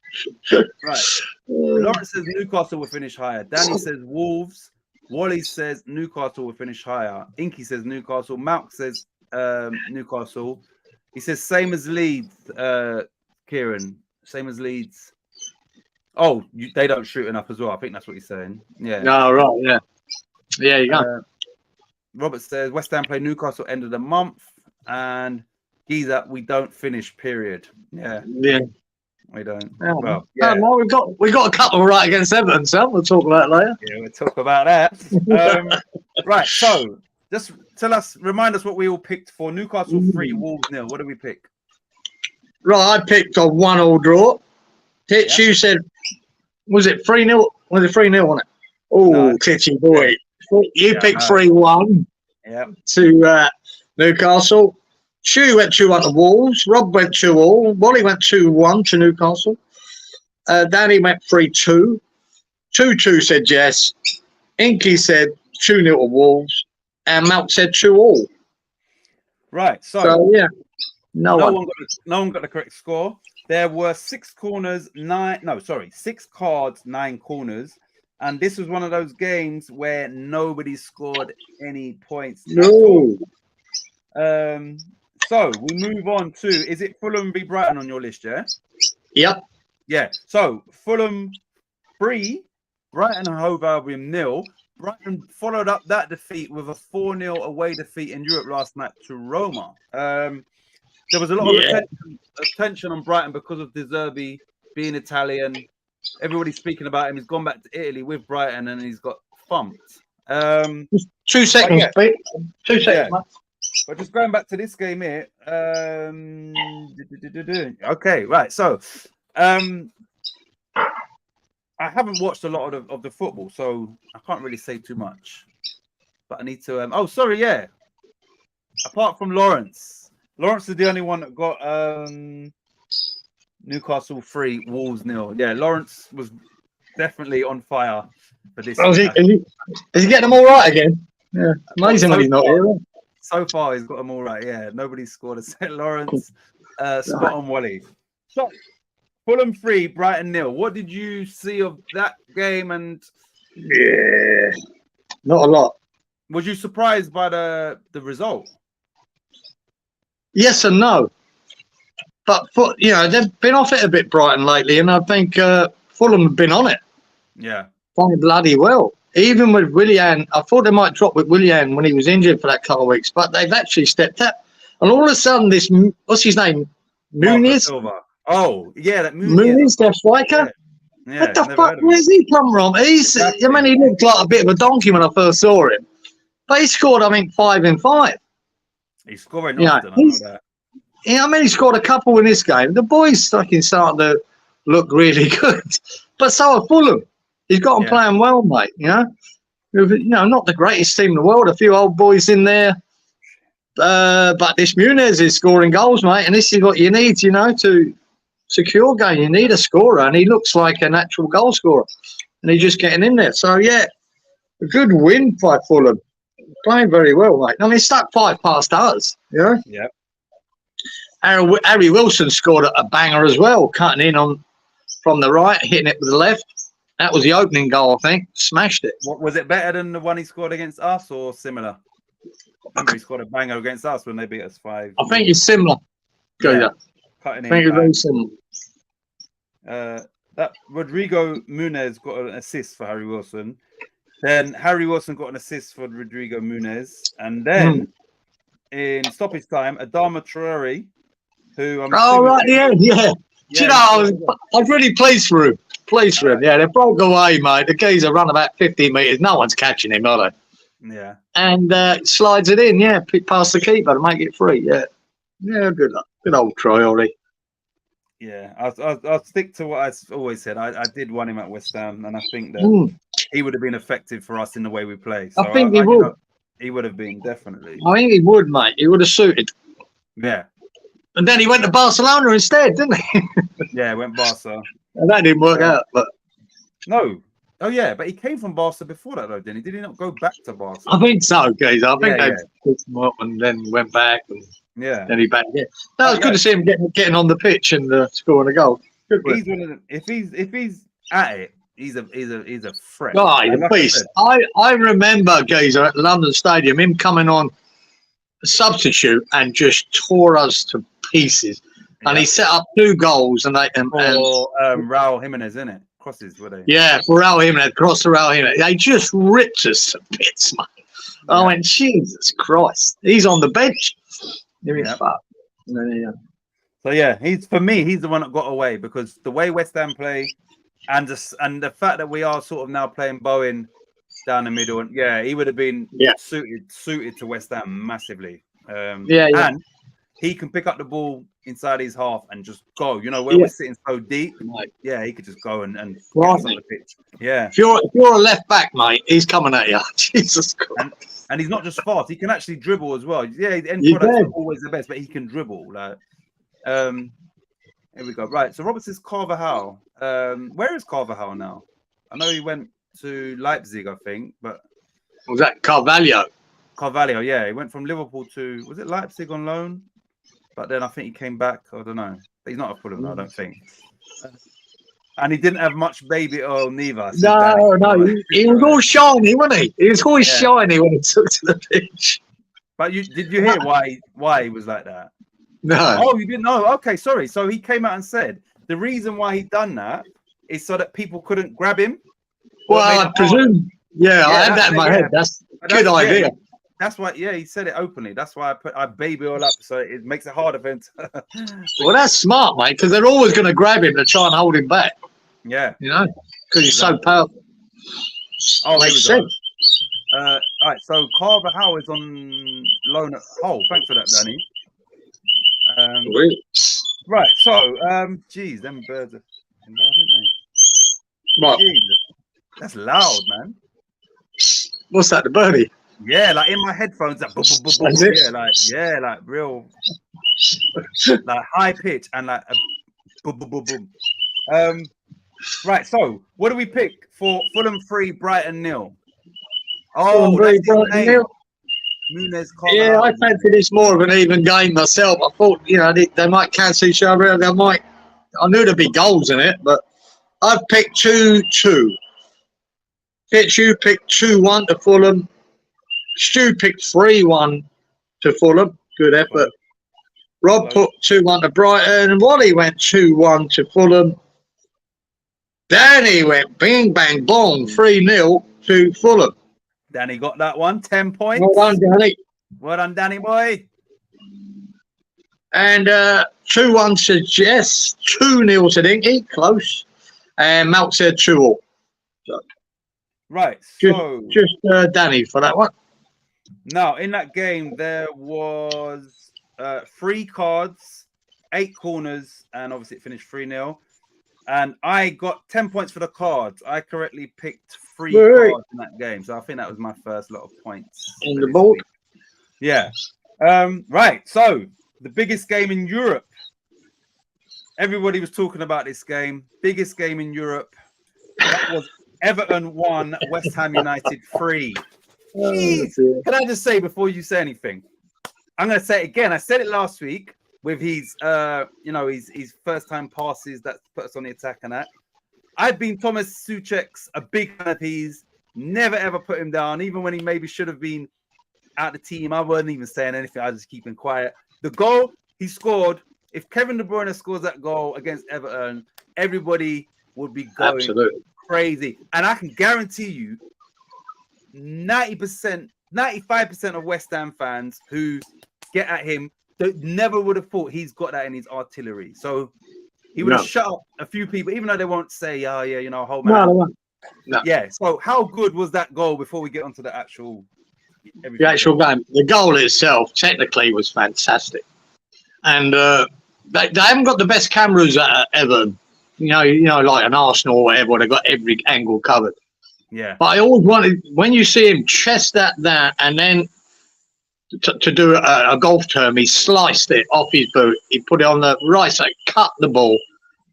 Right. Lawrence says Newcastle will finish higher. Danny says Wolves. Wally says Newcastle will finish higher. Inky says Newcastle. Malk says Newcastle. He says same as Leeds, Kieran. Same as Leeds. Oh, they don't shoot enough as well. I think that's what he's saying. Yeah. No, right. Yeah. Yeah, you go. Robert says West Ham play Newcastle end of the month. And Giza, we don't finish, period. Yeah. Yeah. We don't. Yeah. Well, yeah. Well, we got a couple right against Everton, so we'll talk about that later. Yeah, we'll talk about that. Right, so just remind us what we all picked for Newcastle 3, Wolves 0. What did we pick? Right, I picked a 1-1 draw. Titch, you said, was it 3-0? Was it 3-0 on it? Oh, no. Titchy boy. You picked 3-1 to Newcastle. Chu went 2-1 to Wolves. Rob went 2-2. Wally went 2-1 to Newcastle. Danny went 3-2. 2-2 said Jess. Inky said 2-0 to Wolves. And Malk said 2-2. Right. So yeah. No one got the correct score. There were 6 cards, 9 corners. And this was one of those games where nobody scored any points. No. So we move on to, is it Fulham v Brighton on your list, yeah? Yep. Yeah. So Fulham 3, Brighton and Hove Albion 0. Brighton followed up that defeat with a 4-0 away defeat in Europe last night to Roma. There was a lot of attention on Brighton because of De Zerbi being Italian. Everybody's speaking about him. He's gone back to Italy with Brighton and he's got thumped. 2 seconds, Pete. 2 seconds, mate. But just going back to this game here. Okay, right. So I haven't watched a lot of the football, so I can't really say too much. But I need to. Apart from Lawrence is the only one that got Newcastle 3, Wolves 0. Yeah, Lawrence was definitely on fire for this. Is he getting them all right again? Yeah, amazing when he's not here. So far, he's got them all right. Yeah, nobody's scored a set. Lawrence, spot on Wally. So, Fulham 3, Brighton 0. What did you see of that game? And yeah, not a lot. Was you surprised by the result? Yes and no. But they've been off it a bit, Brighton, lately, and I think Fulham have been on it. Yeah, playing bloody well. Even with Willian, I thought they might drop with Willian when he was injured for that couple of weeks, but they've actually stepped up. And all of a sudden, this, what's his name? Muniz? Oh, yeah, that Muniz, their striker? Yeah, what the fuck? Where's he come from? He looked like a bit of a donkey when I first saw him. But he scored, 5 in 5. He's scoring often, I know that. Yeah, he scored a couple in this game. The boys fucking starting to look really good. But so are Fulham. He's got them playing well, mate. Not the greatest team in the world. A few old boys in there, but this Muniz is scoring goals, mate. And this is what you need, to secure game. You need a scorer, and he looks like a natural goal scorer, and he's just getting in there. So yeah, a good win by Fulham. Playing very well, mate. Stuck 5 past us. Yeah. Harry Wilson scored a banger as well, cutting in from the right, hitting it with the left. That was the opening goal, I think. Smashed it. What, was it better than the one he scored against us or similar? Remember he scored a banger against us when they beat us 5. I think it's similar. Yeah. Cutting in. I think it's very similar. that Rodrigo Muniz got an assist for Harry Wilson. Then Harry Wilson got an assist for Rodrigo Muniz, and then in stoppage time, Adama Traore, who I'm right, yeah. Do you know, I was really pleased for him. Yeah, they broke away, mate. The geezer run about 50 metres. No one's catching him, are they? Yeah. And slides it in, past the keeper to make it free, yeah. Yeah, good luck. Good old Traore. Yeah, I'll stick to what I always said. I did want him at West Ham, and I think that he would have been effective for us in the way we play. So I think he would. He would have been, definitely. I think he would, mate. He would have suited. Yeah. And then he went to Barcelona instead, didn't he? Yeah, went Barca. And that didn't work out, but... No. Oh, yeah, but he came from Barca before that, though, didn't he? Did he not go back to Barca? I think so, guys. I think they picked him up and then went back. And then he back again. That was good to see him getting on the pitch and scoring a goal. He's one of them. If he's at it, he's a threat. Oh, he's a beast. I remember, Gazer, at London Stadium, him coming on a substitute and just tore us to pieces. And he set up 2 goals and Raul Jimenez, isn't it? Crosses, were they? Yeah, for Raul Jimenez, cross to Raul Jimenez. They just ripped us to bits, mate. I went, Jesus Christ. He's on the bench. Fuck. So he's the one that got away, because the way West Ham play and the fact that we are sort of now playing Bowen down the middle, and he would have been suited to West Ham massively. And he can pick up the ball inside his half and just go. You know, where we're sitting so deep, he could just go and cross on the pitch. Yeah. If you're a left back, mate, he's coming at you. Jesus Christ. And he's not just fast; he can actually dribble as well. Yeah, the end product's not always the best, but he can dribble. Like, here we go. Right. So Robert says Carvajal. Where is Carvajal now? I know he went to Leipzig, I think, but was that Carvalho? Carvalho, yeah, he went from Liverpool to, was it Leipzig on loan? But then I think he came back. I don't know. He's not a Fulham, I don't think. And he didn't have much baby oil neither. No, he was all shiny, wasn't he? He was always shiny when he took to the pitch. But did you hear why he was like that? No. Oh, you didn't know? Okay, sorry. So he came out and said the reason why he done that is so that people couldn't grab him. Well, I presume. Yeah, I had that in my head. That's a good idea. That's why, he said it openly. That's why I baby all up, so it makes it harder for him to... Well, that's smart, mate, because they're always going to grab him to try and hold him back. Yeah. You know, because he's so powerful. Oh, makes sense. All right, so Carvajal is on loan at Hull. Thanks for that, Danny. Right, so, geez, them birds are loud, aren't they? What? Jesus. That's loud, man. What's that, the birdie? Yeah, like in my headphones, like, like real, like high pitch and like a boom, boom, boom, boom. Right. So, what do we pick for Fulham 3, Brighton 0? Oh, that's his name. Muniz, yeah, I fancied this more of an even game myself. I thought, they might cancel each other. I knew there'd be goals in it, but I've picked 2-2. Titch, you picked 2-1 to Fulham. Stu picked 3-1 to Fulham. Good effort. Rob put 2-1 to Brighton. Wally went 2-1 to Fulham. Danny went bing, bang, bong, 3-0 to Fulham. Danny got that one. 10 points. Well done, Danny. Well done, Danny boy. And 2-1 to Jess. 2-0 to Dinky. Close. And Malk said 2-all. So, right. So just Danny for that one. Now, in that game, there was 3 cards, 8 corners, and obviously it finished 3-0. And I got 10 points for the cards. I correctly picked 3 cards in that game. So I think that was my first lot of points. In the board? Yeah. Right. So, the biggest game in Europe. Everybody was talking about this game. Biggest game in Europe. That was Everton 1, West Ham United 3. Jeez. Can I just say before you say anything? I'm going to say it again. I said it last week with his, his first-time passes that put us on the attack and that. I've been Thomas Souček's a big fan of his. Never ever put him down, even when he maybe should have been out the team. I wasn't even saying anything. I was just keeping quiet. The goal he scored. If Kevin De Bruyne scores that goal against Everton, everybody would be going Absolutely. crazy. And I can guarantee you 90%, 95% of West Ham fans who get at him never would have thought he's got that in his artillery. So he would have shut up a few people, even though they won't say, oh, yeah, you know, hold man. No. Yeah. So how good was that goal before we get onto the actual game? The goal itself technically was fantastic. And they haven't got the best cameras ever, you know, like an Arsenal or whatever, where they've got every angle covered. Yeah. But I always wanted, when you see him chest that and then to do a golf term, he sliced it off his boot. He put it on the right side, cut the ball,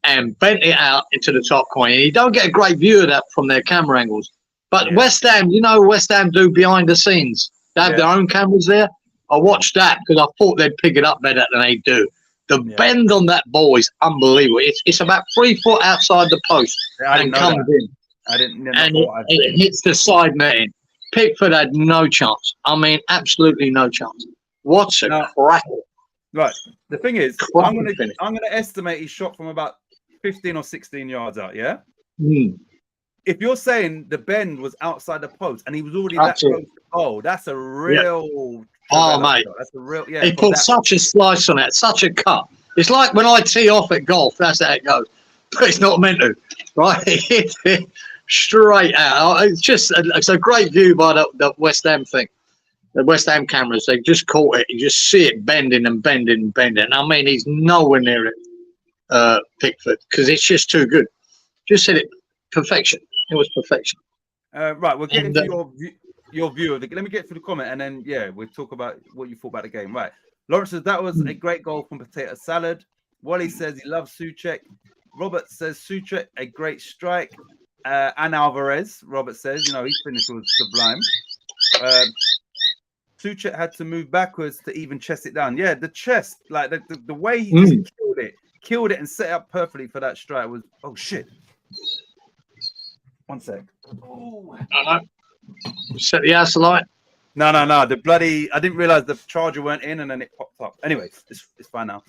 and bent it out into the top corner. You don't get a great view of that from their camera angles. But West Ham, you know, West Ham do behind the scenes. They have their own cameras there. I watched that because I thought they'd pick it up better than they do. The bend on that ball is unbelievable. It's about 3 foot outside the post and comes in. I didn't know. And it hits the side netting. Pickford had no chance. I mean, absolutely no chance. What a crackle. Right. The thing is, I'm gonna estimate he shot from about 15 or 16 yards out, yeah? If you're saying the bend was outside the post and he was already that close to goal, that's a real... Oh, mate. That's a real... Yeah, he put such a slice on it, such a cut. It's like when I tee off at golf, that's how it goes. But it's not meant to, right? He hit it straight out. It's a great view by the West Ham thing. The West Ham cameras, they just caught it. You just see it bending and bending and bending. I mean, he's nowhere near it, Pickford, because it's just too good. Just said it, perfection. It was perfection. Right, we'll get into your view of the. Let me get through the comment, and then we'll talk about what you thought about the game. Right, Lawrence says that was a great goal from Potato Salad. Wally says he loves Souček. Robert says Souček a great strike. And Alvarez, Robert says, you know, his finish was sublime. Souček had to move backwards to even chest it down. Yeah, the chest, like the way he just killed it and set it up perfectly for that strike was, oh shit. One sec. Oh. Set the ass alight. No. The bloody, I didn't realize the charger weren't in and then it popped up. Anyway, it's fine now.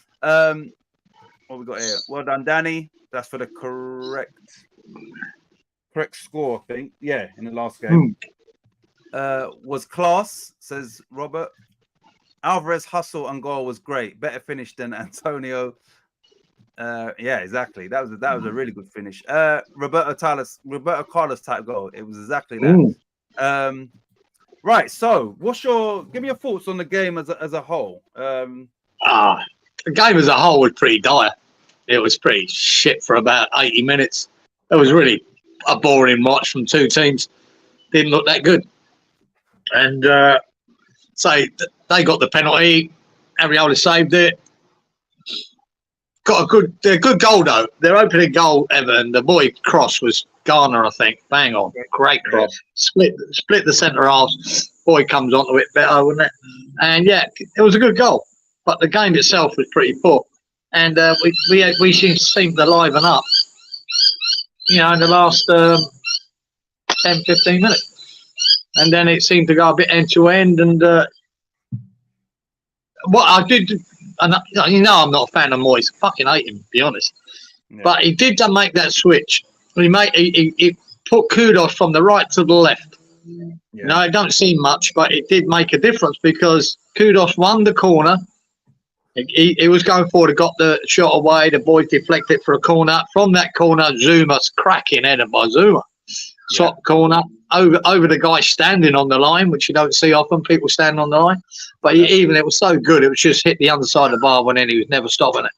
What we got here? Well done, Danny. That's for the correct score, I think. Yeah, in the last game. Was class, says Robert. Alvarez hustle and goal was great. Better finish than Antonio. Yeah, exactly. That was a really good finish. Roberto Carlos type goal. It was exactly that. Right. So, give me your thoughts on the game as a whole? The game as a whole was pretty dire. It was pretty shit for about 80 minutes. It was really a boring watch from two teams. Didn't look that good. And so they got the penalty. Areola saved it. Got a good goal though. Their opening goal, Everton. The boy cross was Garner, I think. Bang on, great cross. Split the centre half. Boy comes onto it better, wouldn't it? And yeah, it was a good goal. But the game itself was pretty poor. And we seemed to liven up, you know, in the last 10, 15 minutes. And then it seemed to go a bit end to end. And what I did, and you know, I'm not a fan of Moyes. I fucking hate him, to be honest. Yeah. But he did make that switch. He put Kudos from the right to the left. Yeah. No, it don't seem much, but it did make a difference because Kudos won the corner. He was going forward, he got the shot away, the boy deflected for a corner. From that corner, Zuma's cracking header by Zuma. Top corner, over the guy standing on the line, which you don't see often, people standing on the line. But it was so good, it was just hit the underside of the bar when he was never stopping it.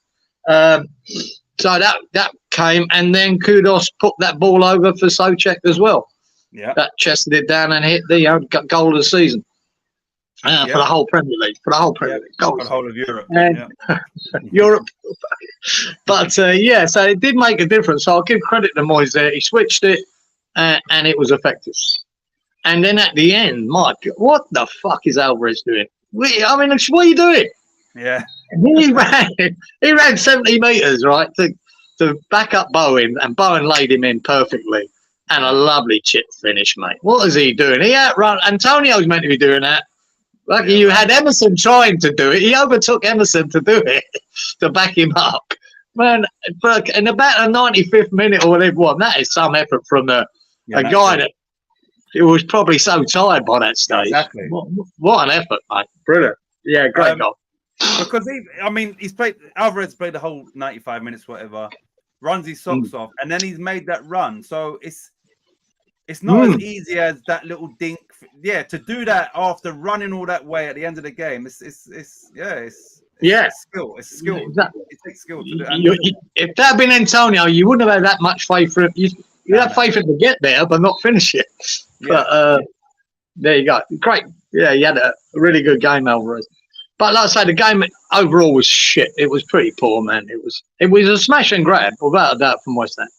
So that came, and then Kudos put that ball over for Souček as well. Yeah, that chested it down and hit the goal of the season. For the whole Premier League, for the whole Premier League, for the whole of Europe, Europe. But so it did make a difference. So I'll give credit to Moyes there. He switched it, and it was effective. And then at the end, my God, what the fuck is Alvarez doing? What are you doing? Yeah, he ran 70 meters right to back up Bowen, and Bowen laid him in perfectly, and a lovely chip finish, mate. What is he doing? He outrun Antonio's meant to be doing that. Like you had Emerson trying to do it. He overtook Emerson to do it, to back him up. Man, but in about the 95th minute or whatever, well, that is some effort from a guy that it was probably so tired by that stage. Exactly. What an effort, mate. Brilliant. Yeah, great goal. Because he's played. Alvarez played the whole 95 minutes, whatever. Runs his socks off, and then he's made that run. So it's not as easy as that little dink. Yeah, to do that after running all that way at the end of the game, it's skill. It's skill. Exactly. It takes skill to do. If that had been Antonio, you wouldn't have had that much faith for him. You have faith in him to get there, but not finish it. Yeah. But there you go. Great. Yeah, he had a really good game, Alvarez. But like I say, the game overall was shit. It was pretty poor, man. It was a smash and grab, without a doubt, from West Ham.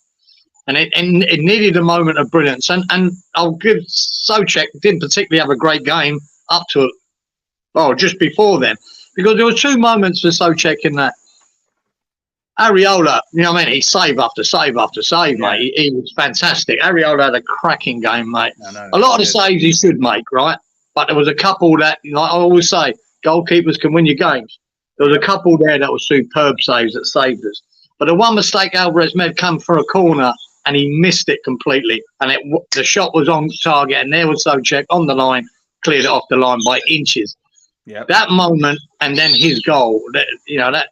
And it needed a moment of brilliance. And I'll give Souček didn't particularly have a great game up to, just before then. Because there were two moments for Souček in that. Areola, you know what I mean? He save after save after save, mate. He was fantastic. Areola had a cracking game, mate. A lot of the saves he should make, right? But there was a couple that, like I always say, goalkeepers can win your games. There was a couple there that were superb saves that saved us. But the one mistake Alvarez made come for a corner and he missed it completely. And the shot was on target and there was Souček on the line, cleared it off the line by inches. Yep. That moment and then his goal, that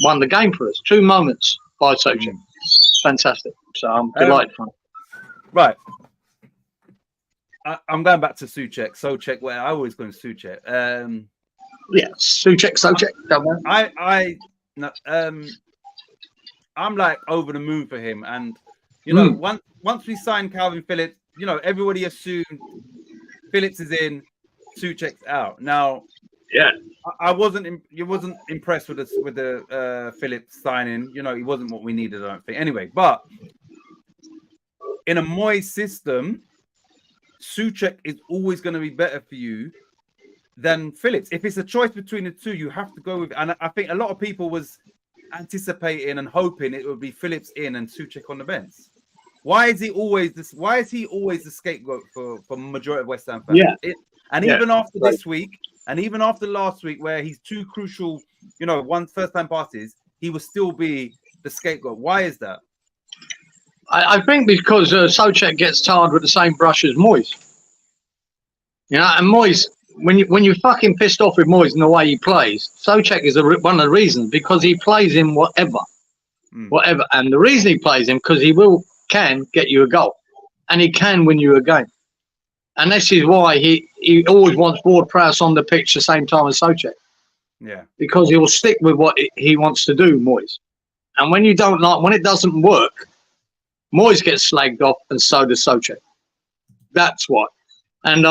won the game for us. Two moments by Souček. Fantastic. So I'm delighted for him. Right. I'm going back to Souček, where I always go to Souček. Souček. I'm like over the moon for him, and once we signed Calvin Phillips, everybody assumed Phillips is in, Souček's out. Now, I wasn't impressed with the Phillips signing. He wasn't what we needed, I don't think. Anyway, but in a Moyes system, Souček is always going to be better for you than Phillips. If it's a choice between the two, you have to go with. And I think a lot of people was anticipating and hoping it would be Phillips in and Souček on the bench. Why is he always this? Why is he always the scapegoat for majority of West Ham fans? Even after this week, and even after last week, where he's too crucial, one first-time passes, he will still be the scapegoat. Why is that? I think because Souček gets tarred with the same brush as Moyes. And Moyes, when you're fucking pissed off with Moyes and the way he plays, Souček is one of the reasons, because he plays him whatever. And the reason he plays him, because he can get you a goal, and he can win you a game. And this is why he always wants Ward-Prowse on the pitch the same time as Souček. Yeah. Because he will stick with what he wants to do, Moyes. And when it doesn't work, Moyes gets slagged off, and so does Souček. That's why. And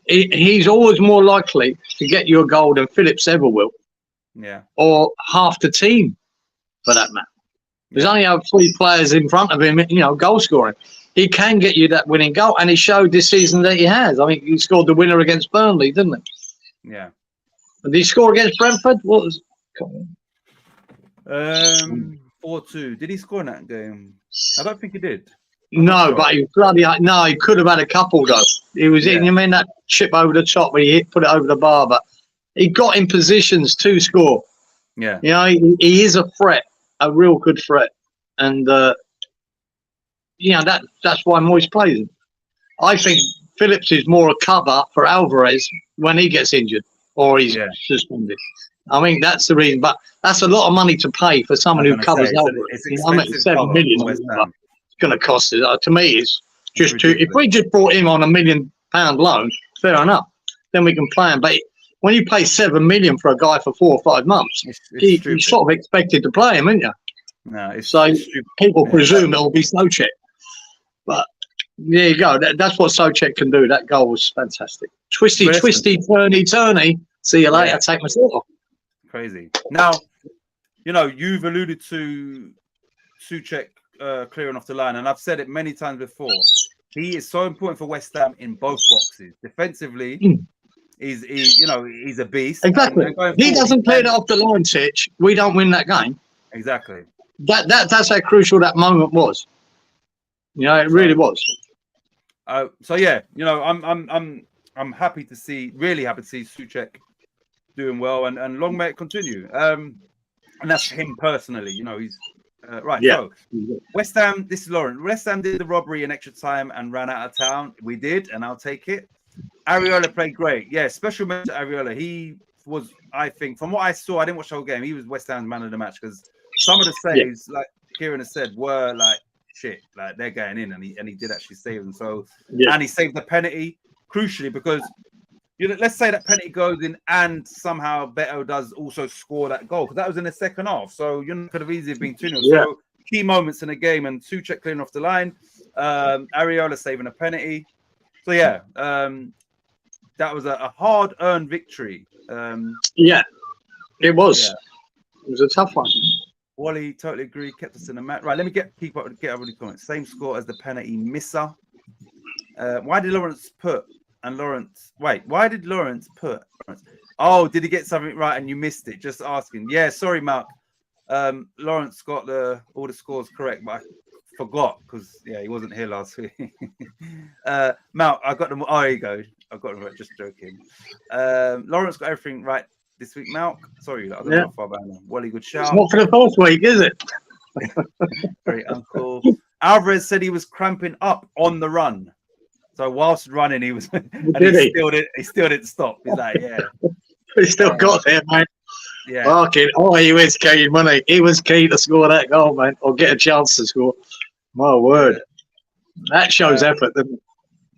he's always more likely to get you a goal than Phillips ever will. Yeah. Or half the team, for that matter. There's only 3 players in front of him, goal scoring. He can get you that winning goal, and he showed this season that he has. I mean, he scored the winner against Burnley, didn't he? Yeah. And did he score against Brentford? What was? 4-2. Did he score in that game? I don't think he did. No, but he he could have had a couple though. He was in. You mean that chip over the top where he put it over the bar, but he got in positions to score. Yeah. He is a threat, a real good threat, and that's why Moyes plays him. I think Phillips is more a cover for Alvarez when he gets injured or he's suspended. I mean, that's the reason. But that's a lot of money to pay for someone who covers Alvarez. I mean, 7 million. It's going to cost us. To me, it's just too. If we just brought him on £1 million loan, fair enough. Then we can play him. But when you pay 7 million for a guy for 4 or 5 months, you sort of expected to play him, isn't you? No, it's people presume it'll be Souček. But there you go. That's what Souček can do. That goal was fantastic. Twisty, turny. See you later. Take myself off. Crazy. Now, you've alluded to Souček clearing off the line, and I've said it many times before. He is so important for West Ham in both boxes. Defensively, he's a beast. Exactly. He doesn't clear it off the line, Titch. We don't win that game. Exactly. That's how crucial that moment was. It really was. I'm happy to see, really happy to see Souček doing well, and long may it continue. and that's him personally. You know, he's right. Yeah. So West Ham. This is Lauren. West Ham did the robbery in extra time and ran out of town. We did, and I'll take it. Areola played great. Yeah, special mention to Areola. He was, I think, from what I saw, I didn't watch the whole game. He was West Ham's man of the match because some of the saves, like Kieran has said, were like shit. Like they're going in, and he did actually save them. So and he saved the penalty crucially because let's say that penalty goes in and somehow Beto does also score that goal because that was in the second half. So you could have easily been 2-0. Yeah. So key moments in the game and Suchek clearing off the line, Areola saving a penalty. So yeah, that was a hard-earned victory. Yeah, it was. Yeah. It was a tough one. Wally, totally agree. Kept us in the match. Right, let me get everybody comments. Same score as the penalty misser. Why did Lawrence put? And Lawrence, wait, why did Lawrence put? Oh, did he get something right and you missed it? Just asking. Yeah, sorry, Mark. Lawrence got all the scores correct, but I forgot because he wasn't here last week. Mal, I got them. Oh, there you go. I got them right. Just joking. Lawrence got everything right this week. Mal, sorry, I don't know how far back now. Wally, good shout. It's not for the fourth week, is it? Great uncle. Alvarez said he was cramping up on the run. So whilst running, he was, and he still didn't stop. He's like, he still got there, mate. Yeah. Fucking, he was keen, wasn't he? He was keen to score that goal, man, or get a chance to score. My word. That shows effort, doesn't it?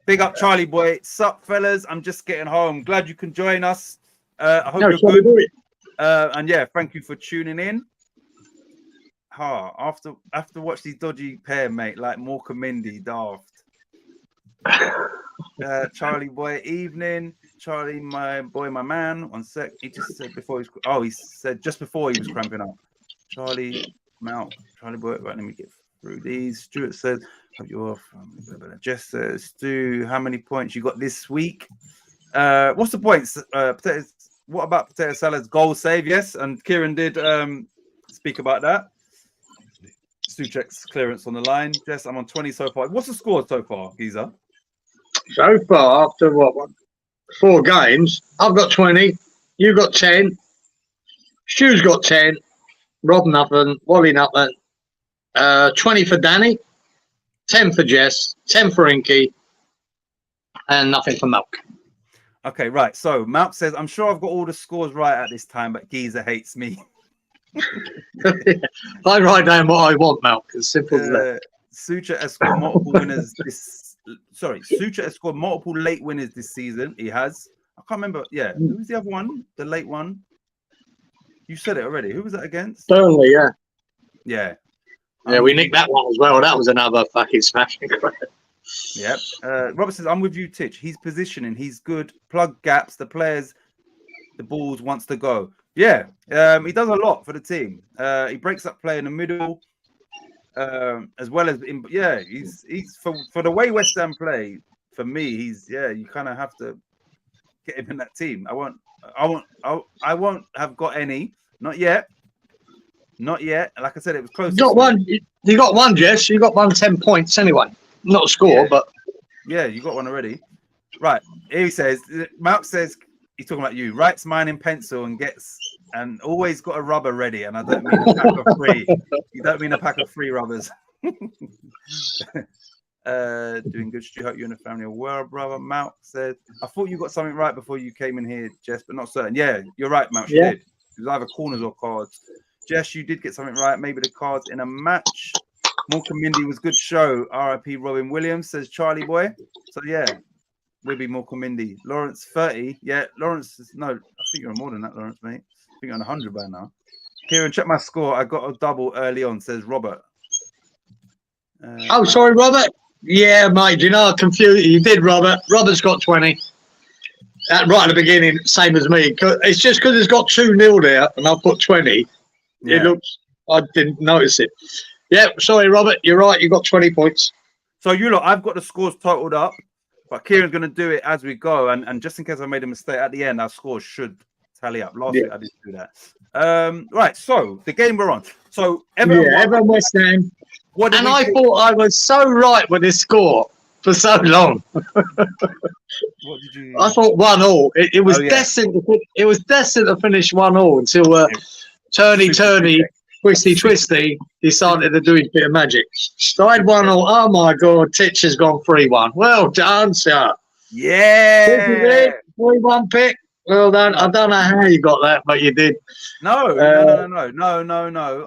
Big up, Charlie boy. Sup, fellas? I'm just getting home. Glad you can join us. I hope you're good. And yeah, thank you for tuning in. After watch these dodgy pair, mate, like Morka Mindy, daft. Charlie boy, evening. Charlie, my boy, my man. 1 sec. He just said he said just before he was cramping up. Charlie Mount, Charlie boy. Right, let me get through these. Stuart says, "Hope you're off." Jess says, "Stu, how many points you got this week?" What's the points? Potatoes. What about Potato Salad's goal save? Yes, and Kieran did speak about that. Stu checks clearance on the line. Jess, I'm on 20 so far. What's the score so far, Geezer? So far, after 4 games, I've got 20. You got 10. Stu's got 10. Rob nothing. Wally nothing. 20 for Danny. 10 for Jess. 10 for Inky. And nothing for Malk. Okay, right. So Malk says, I'm sure I've got all the scores right at this time, but Geezer hates me. I write down what I want, Malk. As simple as that. Sucha has scored multiple winners Sucha has scored multiple late winners this season. He has. I can't remember. Yeah. Who was the other one? The late one? You said it already. Who was that against? Burnley, yeah. Yeah. Yeah, we nicked that one as well. That was another fucking smashing. Yep. Robert says, I'm with you, Titch. He's positioning. He's good. Plug gaps. The players, the balls wants to go. Yeah. He does a lot for the team. He breaks up play in the middle. As well as he's for the way West Ham play, for me, you kind of have to get him in that team. I won't have got any, not yet. Like I said, it was close. You got one, Jess. You got 10 points anyway. Not a score, but yeah, you got one already. Right. Here he says, Mark says he's talking about you. Writes mine in pencil and always got a rubber ready. And I don't mean a pack of 3. You don't mean a pack of 3 rubbers. Doing good. Stu, hope you and the family are well, brother. Mount said, I thought you got something right before you came in here, Jess, but not certain. Yeah, you're right, Mount. She did. It was either corners or cards. Jess, you did get something right. Maybe the cards in a match. Morka Mindy was good show. RIP Robin Williams, says Charlie boy. So yeah, we'll be Morka Mindy. Lawrence 30. Yeah, Lawrence is I think you're on more than that, Lawrence, mate. I think you're on 100 by now. Kieran, check my score. I got a double early on, says Robert. Sorry, Robert. Yeah, mate. Do you know I confused you? Did Robert? Robert's got 20. Right at the beginning, same as me. It's just because it's got 2-0 there, and I'll put 20. Yeah. It looks. I didn't notice it. Yeah, sorry, Robert. You're right. You got 20 points. So I've got the scores totaled up, but Kieran's going to do it as we go, and just in case I made a mistake at the end, our scores should tally up. Last week I didn't do that. Right. So the game we're on. So Everton West Ham. I thought I was so right with this score for so long. What did you? I thought 1-1. It was destined. It was destined to finish 1-1 until turny, twisty, decided to do his bit of magic. Side 1-0. Oh my God, Titch has gone 3-1. Well done, sir. Yeah. 3-1 pick. Well done. I don't know how you got that, but you did. No.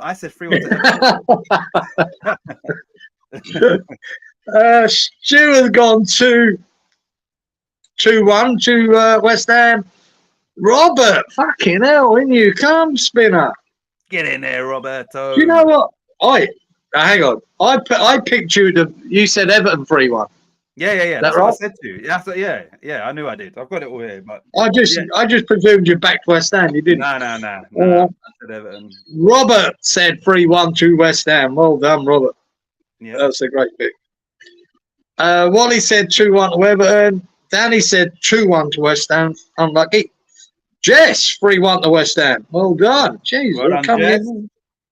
I said 3-1 to Everton. Stu has gone 2-1 to West Ham. Robert, fucking hell, in you come, spinner. Get in there, Roberto. Do you know what? Hang on. I picked you to. You said Everton 3-1. Yeah. That's right? what I said to you. Yeah. I knew I did. I've got it all here, but I just presumed you backed West Ham. You didn't. No. I said Everton. Robert said 3-1 to West Ham. Well done, Robert. Yeah, that's a great pick. Wally said 2-1 to Everton. Danny said 2-1 to West Ham. Unlucky. Jess 3-1 to West Ham. Well done. Jeez, well done, coming Jess. in.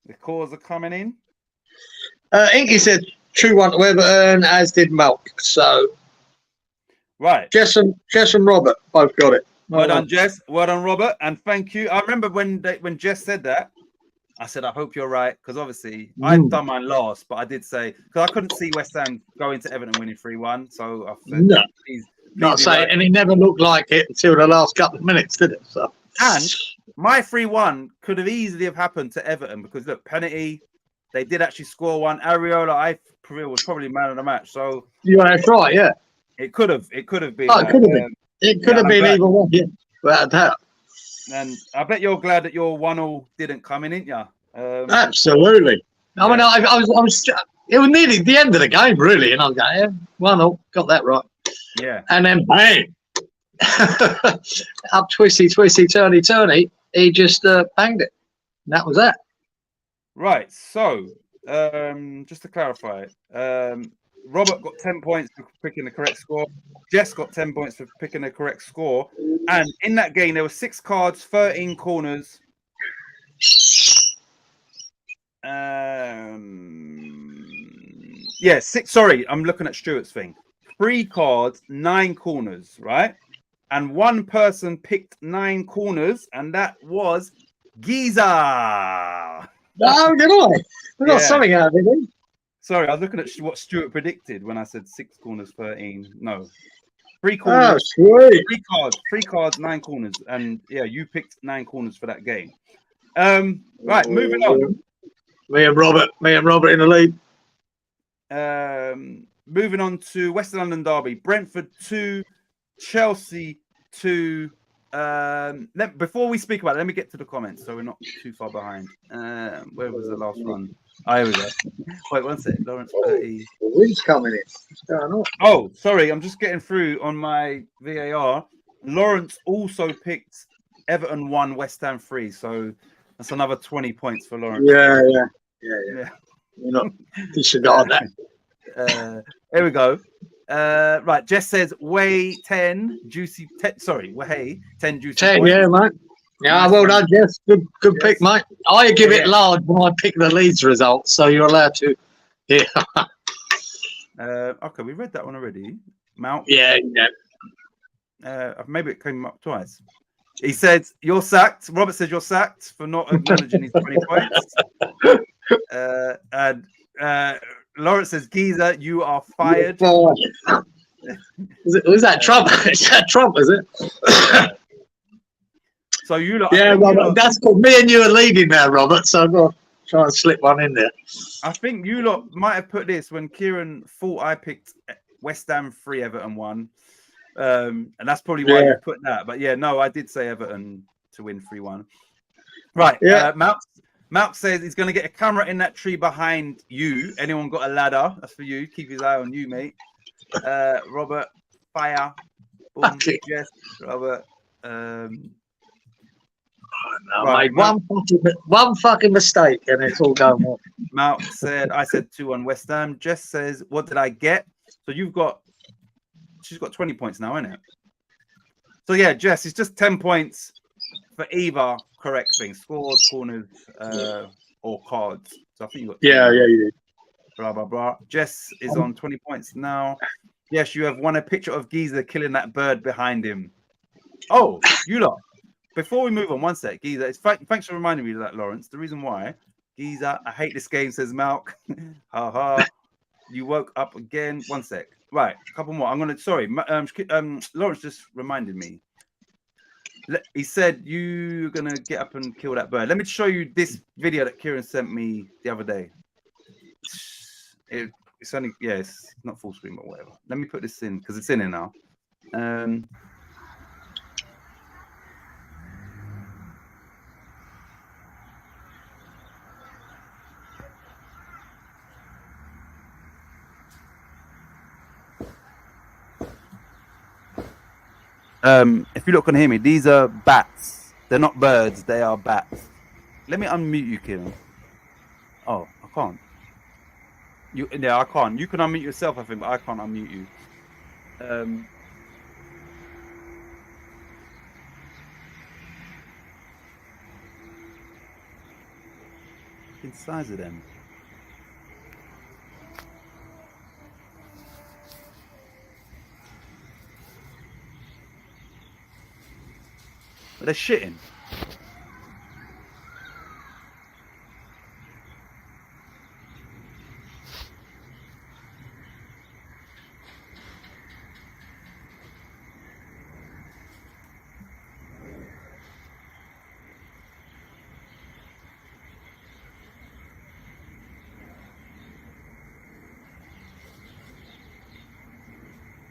The calls are coming in. Inky said 2-1 to Everton, as did Malk. So, right. Jess and Robert both got it. Well done, Jess. Well done, Robert. And thank you. I remember when Jess said that, I said, I hope you're right. Because obviously, I'd done mine last, but I did say, because I couldn't see West Ham going to Everton winning 3-1. So I said, no. Please Not say, right. And he never looked like it until the last couple of minutes, did it? So. And my 3-1 could have easily have happened to Everton because look, penalty, they did actually score one. Areola, I feel, was probably man of the match. So yeah, that's right. Yeah, it could have been. Oh, it could have been. It could have been either one. Yeah, without a doubt. And I bet you're glad that your 1-0 didn't come in, ain't you? Absolutely. I mean, I was. It was nearly the end of the game, really, and I was going, yeah, 1-0, got that right. Yeah. And then bang, up twisty, turny. He just banged it. And that was that. Right. So, just to clarify, Robert got 10 points for picking the correct score. Jess got 10 points for picking the correct score. And in that game, there were 6 cards, 13 corners. Yeah, 6. Sorry, I'm looking at Stuart's thing. 3 cards, 9 corners, right? And one person picked 9 corners, and that was Giza. Oh, did I? I got something out of it. Sorry, I was looking at what Stuart predicted when I said 6 corners, 13. No, 3 corners. Oh, sweet. 3 cards, 9 corners, and yeah, you picked 9 corners for that game. Right, moving on. Me and Robert in the lead. Moving on to Western London derby. Brentford 2, Chelsea 2. Before we speak about it, let me get to the comments so we're not too far behind. Where was the last one? Oh, here we go. Wait, one sec. Lawrence 30. The wind's coming in. What's going on? Oh, sorry. I'm just getting through on my VAR. Lawrence also picked Everton 1, West Ham 3. So that's another 20 points for Lawrence. Yeah. You're not disregard that. Here we go. Right, Jess says Way 10 juicy. Way 10 juicy. 10, points. yeah, mate. Yeah, well done, Jess. Good pick, mate. I give it large when I pick the Leeds results, so you're allowed to. Yeah. Okay, we read that one already. Mount. Yeah. Maybe it came up twice. He said you're sacked. Robert says you're sacked for not acknowledging his 20 points. And Lawrence says, Giza, you are fired. Was that Trump? Is that Trump, is it? So you lot. Yeah, Robert, that's cool. Me and you are leading now, Robert, so I'm going to try and slip one in there. I think you lot might have put this when Kieran thought I picked West Ham 3, Everton 1. And that's probably why you put that. But yeah, no, I did say Everton to win 3-1. Right. Yeah. Malk says he's going to get a camera in that tree behind you. Anyone got a ladder? That's for you. Keep his eye on you, mate. Robert, fire. Boom. Okay. Yes, Robert. Right, mate, one fucking mistake and it's all going wrong. Malk said, I said 2 on West Ham. Jess says, what did I get? So she's got 20 points now, isn't it? So yeah, Jess, it's just 10 points for either correct thing. Scores, corners, or cards. So I think you got you did. Blah blah blah. Jess is on 20 points now. Yes, you have won a picture of Giza killing that bird behind him. Oh, you lot. before we move on, one sec, Geezer. Thanks for reminding me of that, Lawrence. The reason why, Geezer, I hate this game, says Malk. Ha ha. You woke up again. One sec. Right, a couple more. I'm gonna. Sorry, Lawrence just reminded me. He said you're gonna get up and kill that bird. Let me show you this video that Kieran sent me the other day. It's only it's not full screen but whatever. Let me put this in because it's in here now. If you look and hear me, these are bats. They're not birds, they are bats. Let me unmute you, Kieran. Oh, I can't. Yeah, I can't. You can unmute yourself, I think, but I can't unmute you. The size of them. But they're shitting.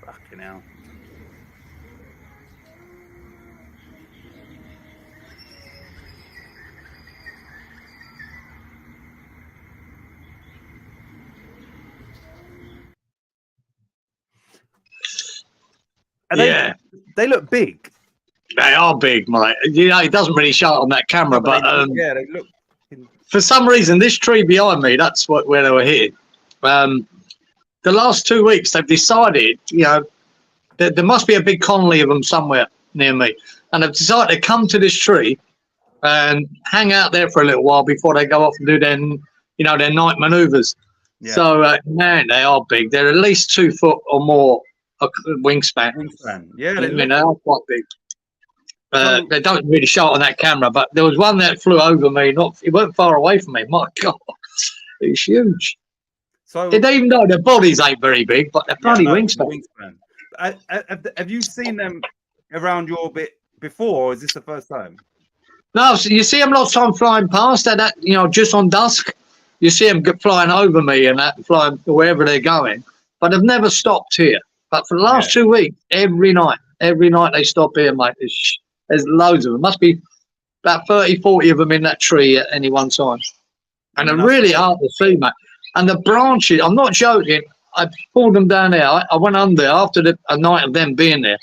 Fucking hell. Yeah, they look big. They are big, mate. You know, it doesn't really show on that camera, but they look. For some reason, this tree behind me, that's where they were hitting. The last 2 weeks, they've decided, you know, there must be a big colony of them somewhere near me, and they've decided to come to this tree and hang out there for a little while before they go off and do their, you know, their night manoeuvres. Yeah. So, man, they are big. They're at least 2 foot or more wingspan. Yeah, they are quite big. They don't really show it on that camera, but there was one that flew over me. It weren't far away from me. My God, it's huge. So even though their bodies ain't very big, but they're bloody wingspan. Have you seen them around your bit before, or is this the first time? No, so you see them lots of time flying past that, you know, just on dusk. You see them flying over me and that, flying wherever they're going, but they've never stopped here. But for the last 2 weeks, every night they stop here, mate. There's loads of them. Must be about 30, 40 of them in that tree at any one time. And they're really hard to see, mate. And the branches, I'm not joking, I pulled them down there. I went under after a night of them being there.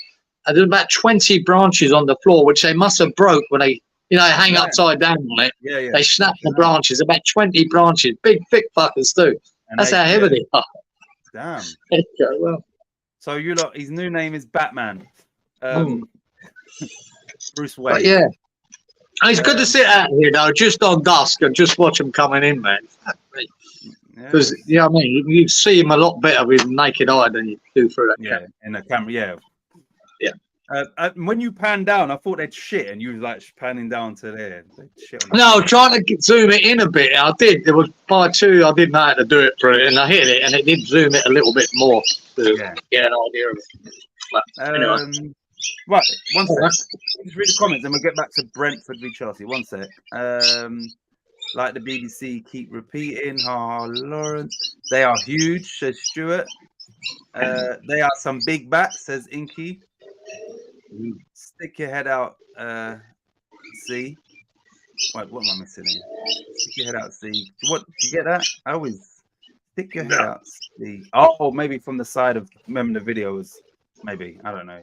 And there's about 20 branches on the floor, which they must have broke when they, you know, hang upside down on it. Yeah. They snap the branches, about 20 branches, big, thick fuckers too. And that's how heavy they are. Damn. Okay, well. So you lot, his new name is Batman. Bruce Wayne. But yeah. And it's good to sit out here, though, just on dusk and just watch them coming in, man. Because, you know what I mean? You see him a lot better with naked eye than you do through that camera. In the camera, yeah. When you pan down, I thought they'd shit, and you was like panning down to there. No, trying to zoom it in a bit. I did. There was by 2. I didn't know how to do it for it, and I hit it, and it did zoom it a little bit more to get an idea of it. But anyway. Right, one sec. Just read the comments, and we'll get back to Brentford v Chelsea. One sec. Like the BBC keep repeating, Lawrence. They are huge, says Stuart. They are some big bats, says Inky. Stick your head out, see. Wait, what am I missing here? Stick your head out, see. What, did you get that? I always stick your head out, see. Oh, maybe from the side of, remember the video was, maybe, I don't know.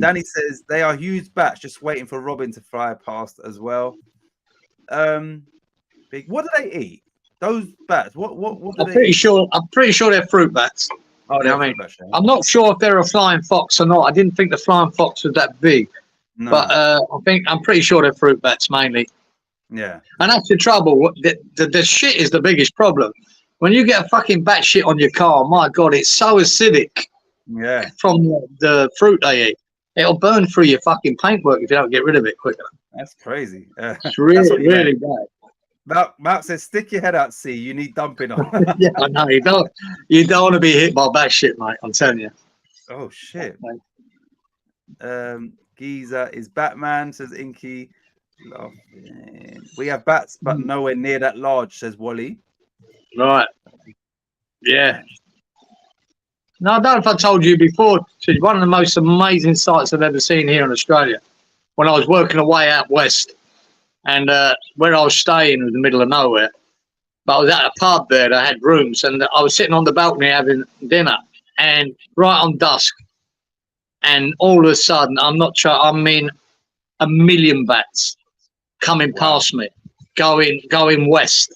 Danny says, they are huge bats, just waiting for Robin to fly past as well. Big. What do they eat? Those bats, what do I'm pretty sure they're fruit bats. Oh, you know what I mean? I'm not sure if they're a flying fox or not. I didn't think the flying fox was that big. No. But I'm pretty sure they're fruit bats mainly. Yeah. And that's the trouble. The shit is the biggest problem. When you get a fucking bat shit on your car, my God, it's so acidic. Yeah. From the fruit they eat. It'll burn through your fucking paintwork if you don't get rid of it quicker. That's crazy. It's That's really, what you really meant. bad. Mark says, stick your head out, see. You need dumping on. Yeah, I know. You don't want to be hit by that shit, mate. I'm telling you. Oh, shit. Giza is Batman, says Inky. We have bats, but nowhere near that large, says Wally. Right. Yeah. No, I don't know if I told you before. One of the most amazing sights I've ever seen here in Australia. When I was working away out west, and where I was staying was the middle of nowhere. But I was at a pub there that had rooms, and I was sitting on the balcony having dinner, and right on dusk, and all of a sudden, I'm not sure, I mean, a million bats coming past me, going west.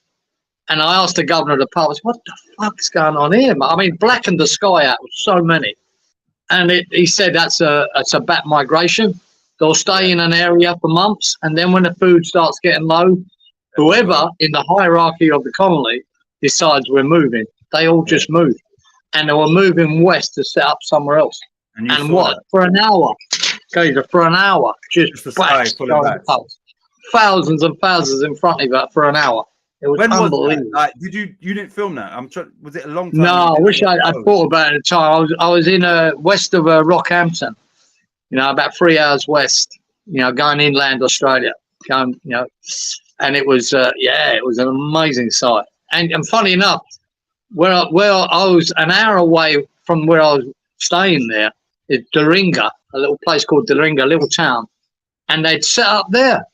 And I asked the governor of the pub, I said, what the fuck's going on here, mate? I mean, blackened the sky out with so many. And he said it's a bat migration. They'll stay in an area for months, and then when the food starts getting low, whoever in the hierarchy of the colony decides we're moving, they all just move. And they were moving west to set up somewhere else. And what? For an hour. For an hour. Just bats going past. Thousands and thousands in front of it for an hour. It was unbelievable. You didn't film that? Was it a long time? No, I wish I'd thought about it at the time. I was in west of Rockhampton, about 3 hours west, going inland Australia. And it was, it was an amazing sight. And funny enough, where I was an hour away from where I was staying there, is Doringa, a little place called Doringa, a little town. And they'd set up there.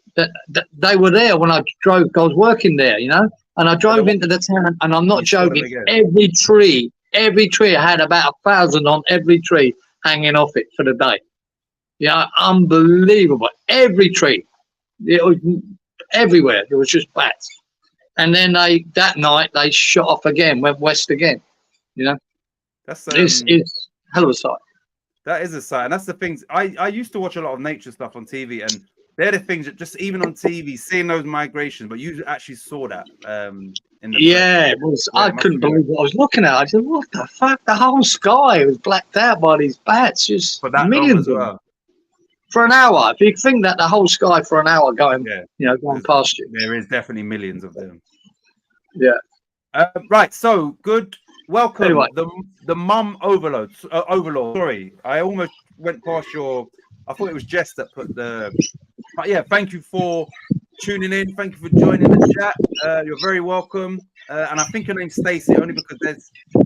They were there when I was working there, and I drove into the town, and I'm not joking, every tree had about 1,000 on every tree hanging off it for the day. Unbelievable. Every tree. It was everywhere. It was just bats. And then that night they shot off again, went west again. That's it's hell of a sight. That is a sight, and that's the things. I used to watch a lot of nature stuff on TV, and they're the things that just even on TV, seeing those migrations, but you actually saw that. In the it was. I couldn't believe what I was looking at. I said, "What the fuck?" The whole sky was blacked out by these bats, just millions of them. For an hour. If you think that the whole sky for an hour going past you, there is definitely millions of them. Yeah. Right. So good. Welcome, anyway. The mum overlord. Sorry, I almost went past your. I thought it was Jess that put the. But yeah, thank you for tuning in. Thank you for joining the chat. You're very welcome. And I think her name's Stacey, only because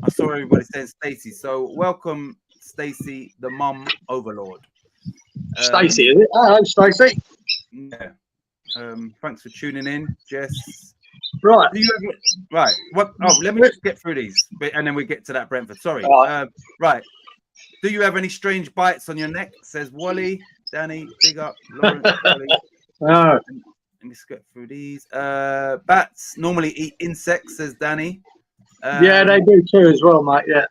I saw everybody saying Stacey. So welcome, Stacey, the mum overlord. Stacey, is it? Hello, Stacey. Yeah. Thanks for tuning in, Jess. Right. Right. What? Oh, let me just get through these, and then we get to that, Brentford. Sorry. Right. Do you have any strange bites on your neck? Says Wally. Danny, big up. Lawrence, Wally. Let me just get through these. Bats normally eat insects, says Danny. Yeah, they do too as well, mate. Yeah.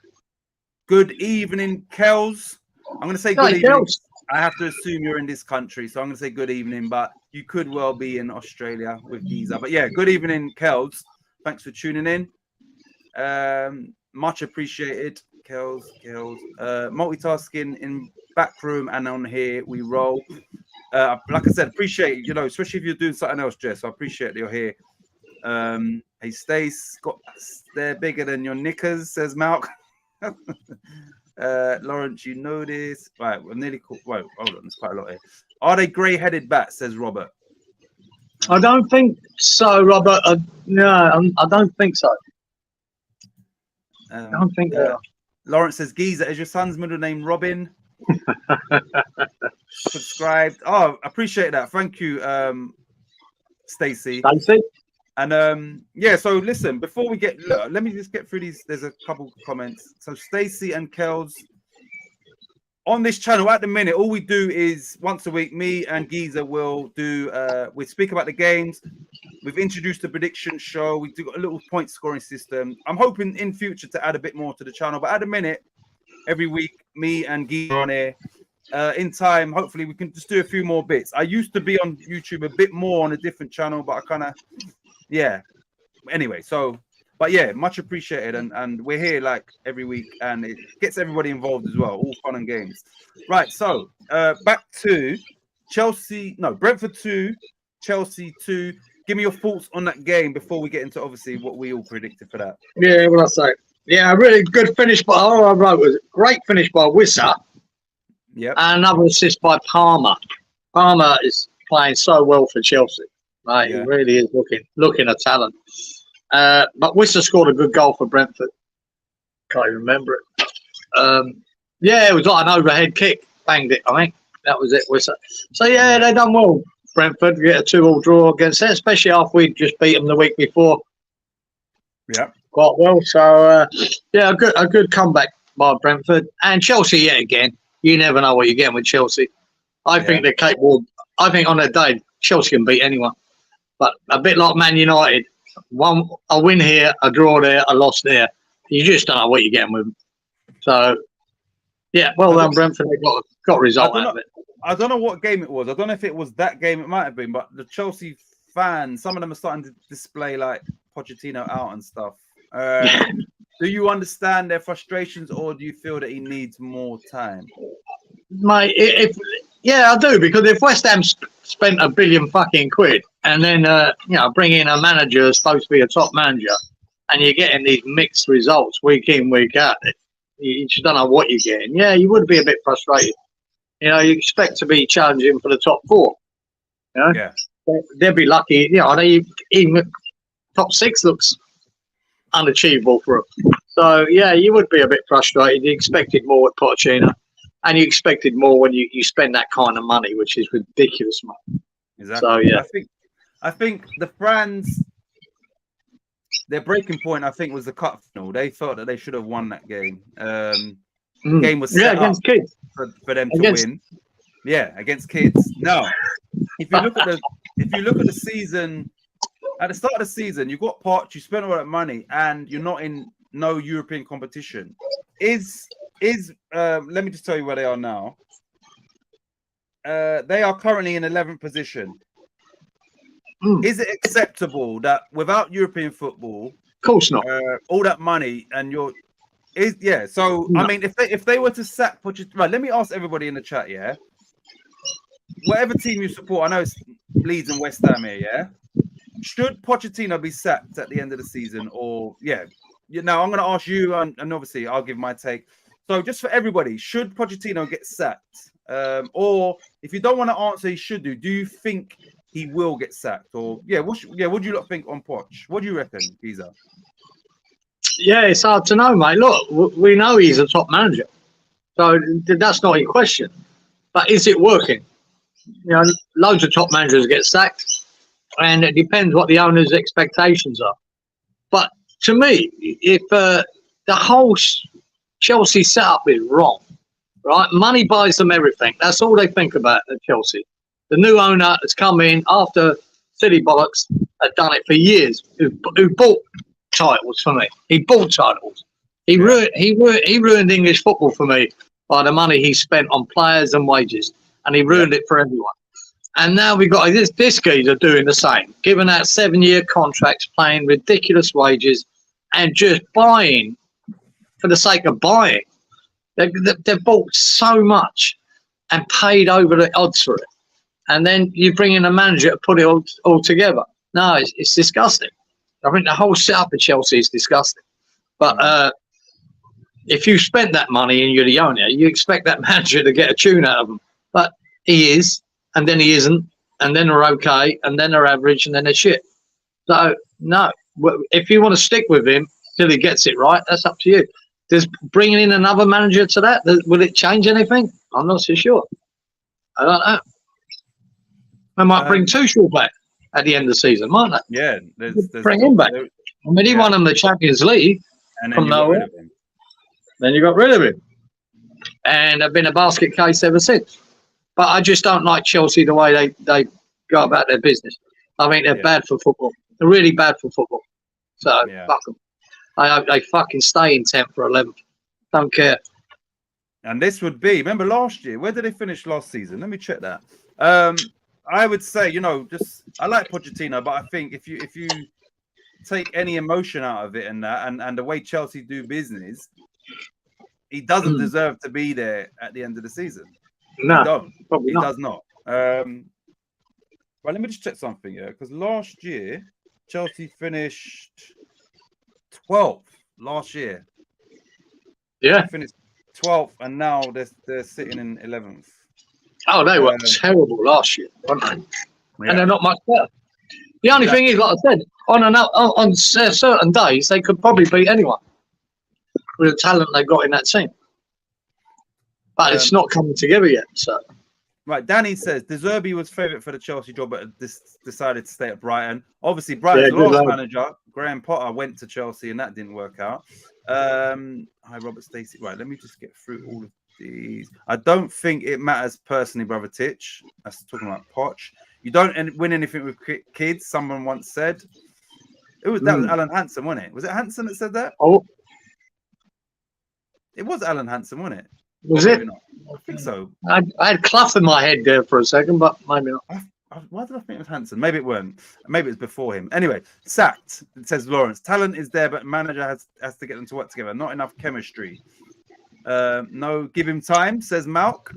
Good evening, Kels. I'm going to say good evening. Kels. I have to assume you're in this country, so I'm going to say good evening, but you could well be in Australia with Giza. But yeah, good evening, Kels. Thanks for tuning in. Much appreciated, Kels. Multitasking in back room and on here we roll. Like I said, appreciate it, especially if you're doing something else, Jess. I appreciate that you're here. Hey, Stace, they're bigger than your knickers, says Malk. Lawrence, you know this. Right, we're nearly caught. Wait, hold on, there's quite a lot here. Are they grey-headed bats, says Robert? I don't think so, Robert. No, I don't think so. I don't think they are. Lawrence says, Giza, is your son's middle name Robin? Subscribed. Oh, appreciate that. Thank you, Stacey. And yeah, so listen, before we let me just get through these. There's a couple comments. So Stacey and Kels on this channel at the minute, all we do is once a week, me and Giza will do we speak about the games. We've introduced a prediction show. We do a little point scoring system. I'm hoping in future to add a bit more to the channel, but at the minute, every week, me and Giza are on here. In time, hopefully we can just do a few more bits. I used to be on YouTube a bit more on a different channel, but I kind of, yeah. Anyway, so But yeah, much appreciated, and we're here like every week, and it gets everybody involved as well. All fun and games. Right, so back to Brentford 2, Chelsea 2. Give me your thoughts on that game before we get into obviously what we all predicted for that. Yeah, what I say. Yeah, a really good finish by. All I wrote was great finish by Wissa. Yep. And another assist by Palmer. Palmer is playing so well for Chelsea. Right, Yeah. he really is looking a talent. But Wissa scored a good goal for Brentford. Can't even remember it. Yeah, it was like an overhead kick. Banged it, I think. That was it, Wissa. So, yeah, they done well. Brentford get a 2-2 draw against them, especially after we just beat them the week before. Yeah. Quite well. So, yeah, a good comeback by Brentford. And Chelsea yet again. You never know what you're getting with Chelsea. I think they're capable. I think on their day, Chelsea can beat anyone. But a bit like Man United, a win here, a draw there, a loss there. You just don't know what you're getting with them. So, yeah, well done, Brentford. They got a result out of it. I don't know what game it was. I don't know if it was that game. It might have been. But the Chelsea fans, some of them are starting to display like Pochettino out and stuff. Do you understand their frustrations, or do you feel that he needs more time? Mate, yeah, I do, because if West Ham spent £1 billion fucking quid and then bring in a manager who's supposed to be a top manager, and you're getting these mixed results week in, week out, you just don't know what you're getting. Yeah, you would be a bit frustrated. You know, you expect to be challenging for the top 4. You know, yeah, they'll be lucky. You know, even top 6 looks unachievable for them. So yeah, you would be a bit frustrated. You expected more with Pochettino. And you expected more when you spend that kind of money, which is ridiculous, mate. Exactly. So yeah, I think the fans, their breaking point, I think, was the cup final. They felt that they should have won that game. The game was set against up kids for them to win. Yeah, against kids. No, if you look at the season, at the start of the season, you got Poch, you spent all that money, and you're not in no European competition. Let me just tell you where they are now. They are currently in 11th position. Is it acceptable that without European football, of course not, all that money and so no. I mean, if they were to sack Pochettino, right, let me ask everybody in the chat, yeah, whatever team you support, I know it's Leeds and West Ham here, yeah, should Pochettino be sacked at the end of the season, or now I'm going to ask you, and obviously I'll give my take. So just for everybody, should Pochettino get sacked? Or if you don't want to answer, he should do you think he will get sacked? Or what do you lot think on Poch? What do you reckon, Giza? Yeah, it's hard to know, mate. Look, we know he's a top manager, so that's not in question. But is it working? You know, loads of top managers get sacked, and it depends what the owner's expectations are. But to me, if the whole Chelsea setup is wrong, right? Money buys them everything. That's all they think about at Chelsea. The new owner has come in after City Bollocks had done it for years. Who bought titles for me? He bought titles. He ruined English football for me by the money he spent on players and wages, and he ruined it for everyone. And now we've got this geezer doing the same, giving out 7-year contracts, paying ridiculous wages, and just buying for the sake of buying. They've bought so much and paid over the odds for it. And then you bring in a manager to put it all together. No, it's disgusting. I think the whole setup of Chelsea is disgusting. But if you spent that money and you're the owner, you expect that manager to get a tune out of them. But he is, and then he isn't, and then they're okay, and then they're average, and then they're shit. So, no. If you want to stick with him till he gets it right, that's up to you. Does bringing in another manager to that, will it change anything? I'm not so sure. I don't know. They might bring Tuchel back at the end of the season, might they? Yeah. There's bring him back. I mean, he won them the Champions League and then from nowhere. Then you got rid of him. And they've been a basket case ever since. But I just don't like Chelsea the way they go about their business. I think they're bad for football. They're really bad for football. So, fuck them. I hope they fucking stay in 10th or 11th. Don't care. And this would be, remember last year, where did they finish last season? Let me check that. I would say, I like Pochettino, but I think if you take any emotion out of it and that, and the way Chelsea do business, he doesn't deserve to be there at the end of the season. No, he does not. Right, let me just check something here, because last year Chelsea finished 12th last year. Yeah, they finished 12th, and now they're sitting in 11th. Oh, they were terrible last year, weren't they? Yeah. And they're not much better. The only thing is, like I said, on certain days they could probably beat anyone with the talent they got in that team, but it's not coming together yet. So. Right, Danny says De Zerbi was favourite for the Chelsea job, but decided to stay at Brighton. Obviously, Brighton's last manager, Graham Potter, went to Chelsea, and that didn't work out. Hi, Robert Stacey. Right, let me just get through all of these. I don't think it matters personally, brother Titch. That's talking about Poch. You don't win anything with kids. Someone once said. That was Alan Hansen, wasn't it? Was it Hansen that said that? Oh, it was Alan Hansen, wasn't it? Was it? Not? I think so. I had Clough in my head there for a second, but maybe not. Why did I think it was Hansen? Maybe it weren't. Maybe it's before him. Anyway, sacked. It says Lawrence. Talent is there, but manager has to get them to work together. Not enough chemistry. No, give him time, says Malk.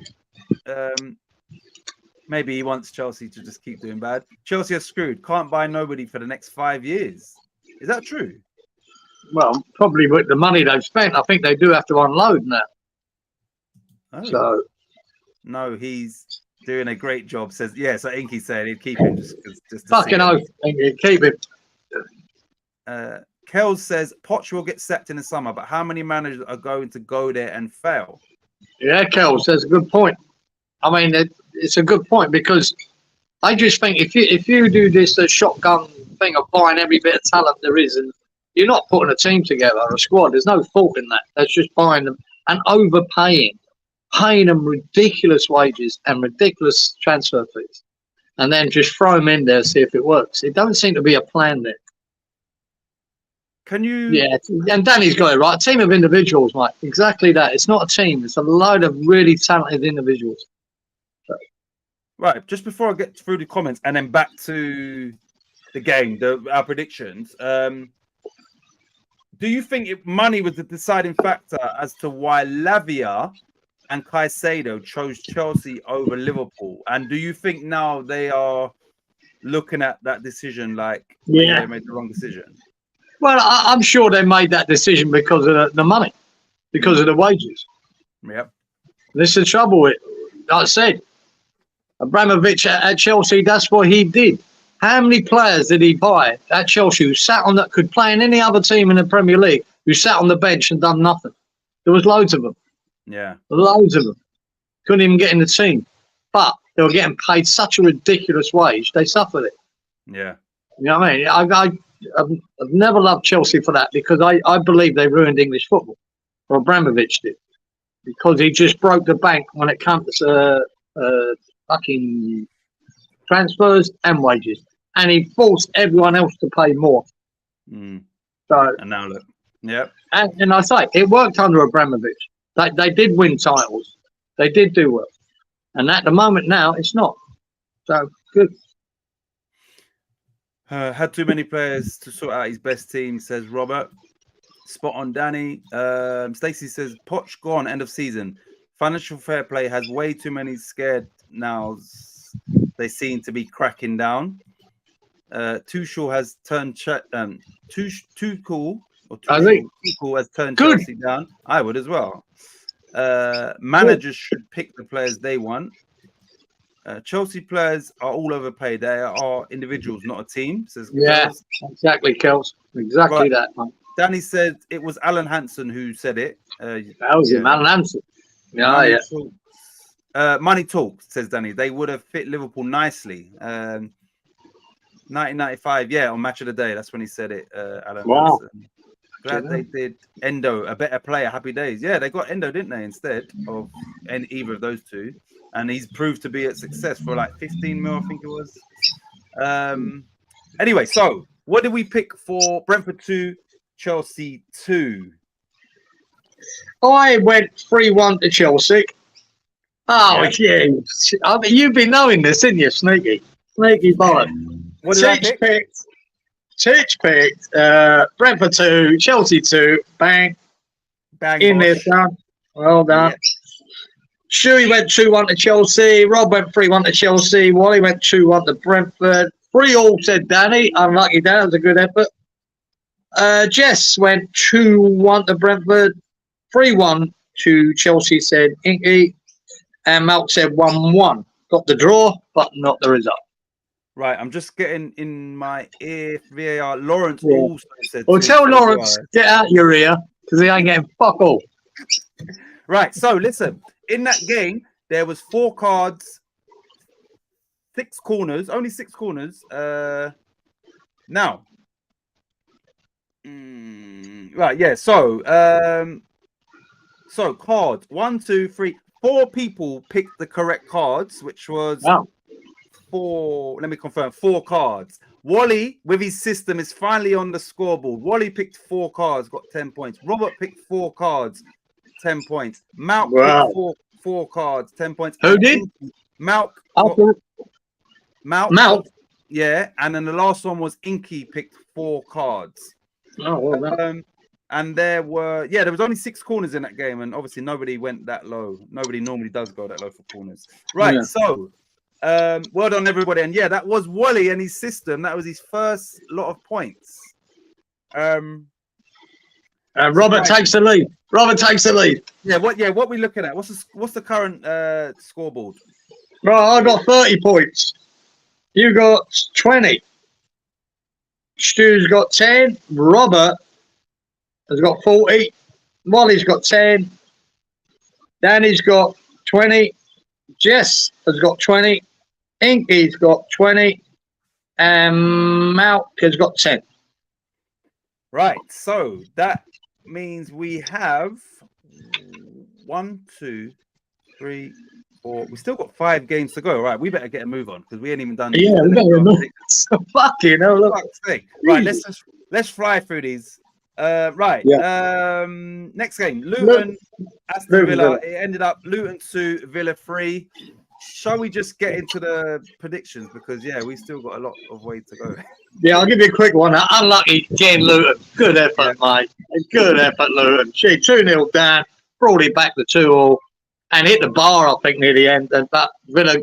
Maybe he wants Chelsea to just keep doing bad. Chelsea are screwed. Can't buy nobody for the next 5 years. Is that true? Well, probably with the money they've spent, I think they do have to unload now. Oh. So, no, he's doing a great job. Says, yeah. So Inky said he'd keep him just fucking oath, keep him. Kells says Poch will get sacked in the summer, but how many managers are going to go there and fail? Yeah, Kells, that's a good point. I mean, it's a good point, because I just think if you do this shotgun thing of buying every bit of talent there is, and you're not putting a team together, a squad, there's no fault in that. That's just buying them and overpaying. Paying them ridiculous wages and ridiculous transfer fees, and then just throw them in there, see if it works. It don't seem to be a plan there. Can you? Yeah, and Danny's got it right. A team of individuals, mate. Exactly that. It's not a team. It's a load of really talented individuals. So. Right. Just before I get through the comments and then back to the game, our predictions. Do you think money was the deciding factor as to why Lavia and Caicedo chose Chelsea over Liverpool? And do you think now they are looking at that decision like they made the wrong decision? Well, I'm sure they made that decision because of the money, because of the wages. Yep. This is the trouble with, like I said, Abramovich at Chelsea, that's what he did. How many players did he buy at Chelsea who sat on that, could play in any other team in the Premier League, who sat on the bench and done nothing? There was loads of them. Yeah. Loads of them. Couldn't even get in the team. But they were getting paid such a ridiculous wage, they suffered it. Yeah. You know what I mean? I've never loved Chelsea for that, because I believe they ruined English football. Or Abramovich did. Because he just broke the bank when it comes to fucking transfers and wages. And he forced everyone else to pay more. So, and now look. Yep. And I say, it worked under Abramovich. They did win titles. They did do well. And at the moment now, it's not. So, good. Had too many players to sort out his best team, says Robert. Spot on, Danny. Stacey says, Poch gone, end of season. Financial fair play has way too many scared nows. They seem to be cracking down. Tuchel has turned Tuchel has turned Chelsea down. I would as well. Managers should pick the players they want. Chelsea players are all overpaid. They are individuals, not a team. Says Kels. Exactly, Kels. Exactly that, man. Danny said it was Alan Hansen who said it. That was him, Alan Hansen. Yeah, Money talk, says Danny. They would have fit Liverpool nicely. 1995, on Match of the Day. That's when he said it, Alan Hansen. Glad they did Endo, a better player, happy days. Yeah, they got Endo, didn't they, instead of either of those two. And he's proved to be a success for like 15 mil, I think it was. Anyway, so what did we pick for Brentford 2, Chelsea 2? I went 3-1 to Chelsea. Oh, yeah. I mean, you've been knowing this, didn't you, Sneaky? Sneaky bollocks. What did I pick? Titch picked Brentford 2, Chelsea 2. Bang. Bang, In there, bosh. son. Well done. Yep. Shuey went 2-1 to Chelsea. Rob went 3-1 to Chelsea. Wally went 2-1 to Brentford. 3-all said Danny. Unlucky Dan. That was a good effort. Jess went 2-1 to Brentford. 3-1 to Chelsea, said Inky. And Malk said 1-1. Got the draw, but not the result. Right, I'm just getting in my ear VAR. Lawrence Yeah. also said. Well, tell Titch as Lawrence, well. get out your ear, because he ain't getting fuck all. Right, so listen. In that game, there was 4 cards, 6 corners, only 6 corners. Now, right, yeah. So cards 1, 2, 3, 4 people picked the correct cards, which was Wow. 4. Let me confirm 4 cards. Wally, with his system, is finally on the scoreboard. Wally picked 4 cards, got 10 points. Robert picked 4 cards, 10 points. Malk Wow. picked 4 cards, 10 points. Who did? Malk. Malk. Malk. Yeah, and then the last one was Inky picked 4 cards. Oh, well done. And there was only 6 corners in that game, and obviously nobody went that low. Nobody normally does go that low for corners. Right, Yeah. so well done everybody. And yeah, that was Wally and his system. That was his first lot of points. Robert takes the lead. Robert takes the lead. Yeah, what we looking at? What's the current scoreboard? Right, I got 30 points. You got 20. Stu's got 10. Robert has got 40. Wally's got 10. Danny's got 20. Jess has got 20. Inky's got 20. And Malk has got 10. Right, so that means we have 1, 2, 3, 4. We still got 5 games to go. Right, we better get a move on because we ain't even done. Yeah, we better move. Fucking hell, look. Right, let's fly through these. Right. Yeah. Next game, Luton, Aston Villa. It ended up Luton 2, Villa 3. Shall we just get into the predictions? Because yeah, we still got a lot of way to go. Yeah, I'll give you a quick one. Unlucky again, Luton. Good effort, mate. Good effort, Luton. 2-0 down, brought it back to 2-2, and hit the bar, I think, near the end. But Villa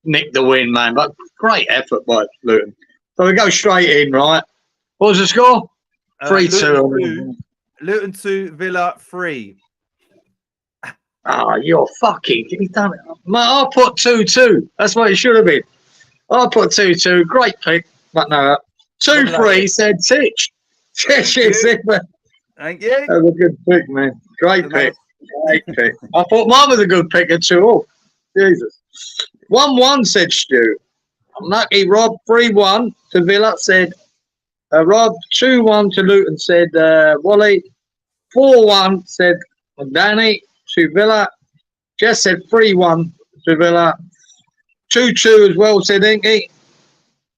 nicked the win, man. But great effort by Luton. So we go straight in, right? What was the score? 3-2. Luton 2, Villa 3. Oh, you're fucking. You done it. Mate, I put 2-2. That's what it should have been. I put 2-2. Great pick. But no. 2-3 said Titch. Titch is it. Thank you. That was a good pick, man. Great pick. Great pick. I thought mine was a good pick at 2-2. Jesus. 1-1 said Stu. Lucky Rob 3-1 to Villa said Rob. 2-1 to Luton said Wally. 4-1 said Danny to Villa. Jess said 3-1 to Villa. 2-2 as well said Inky.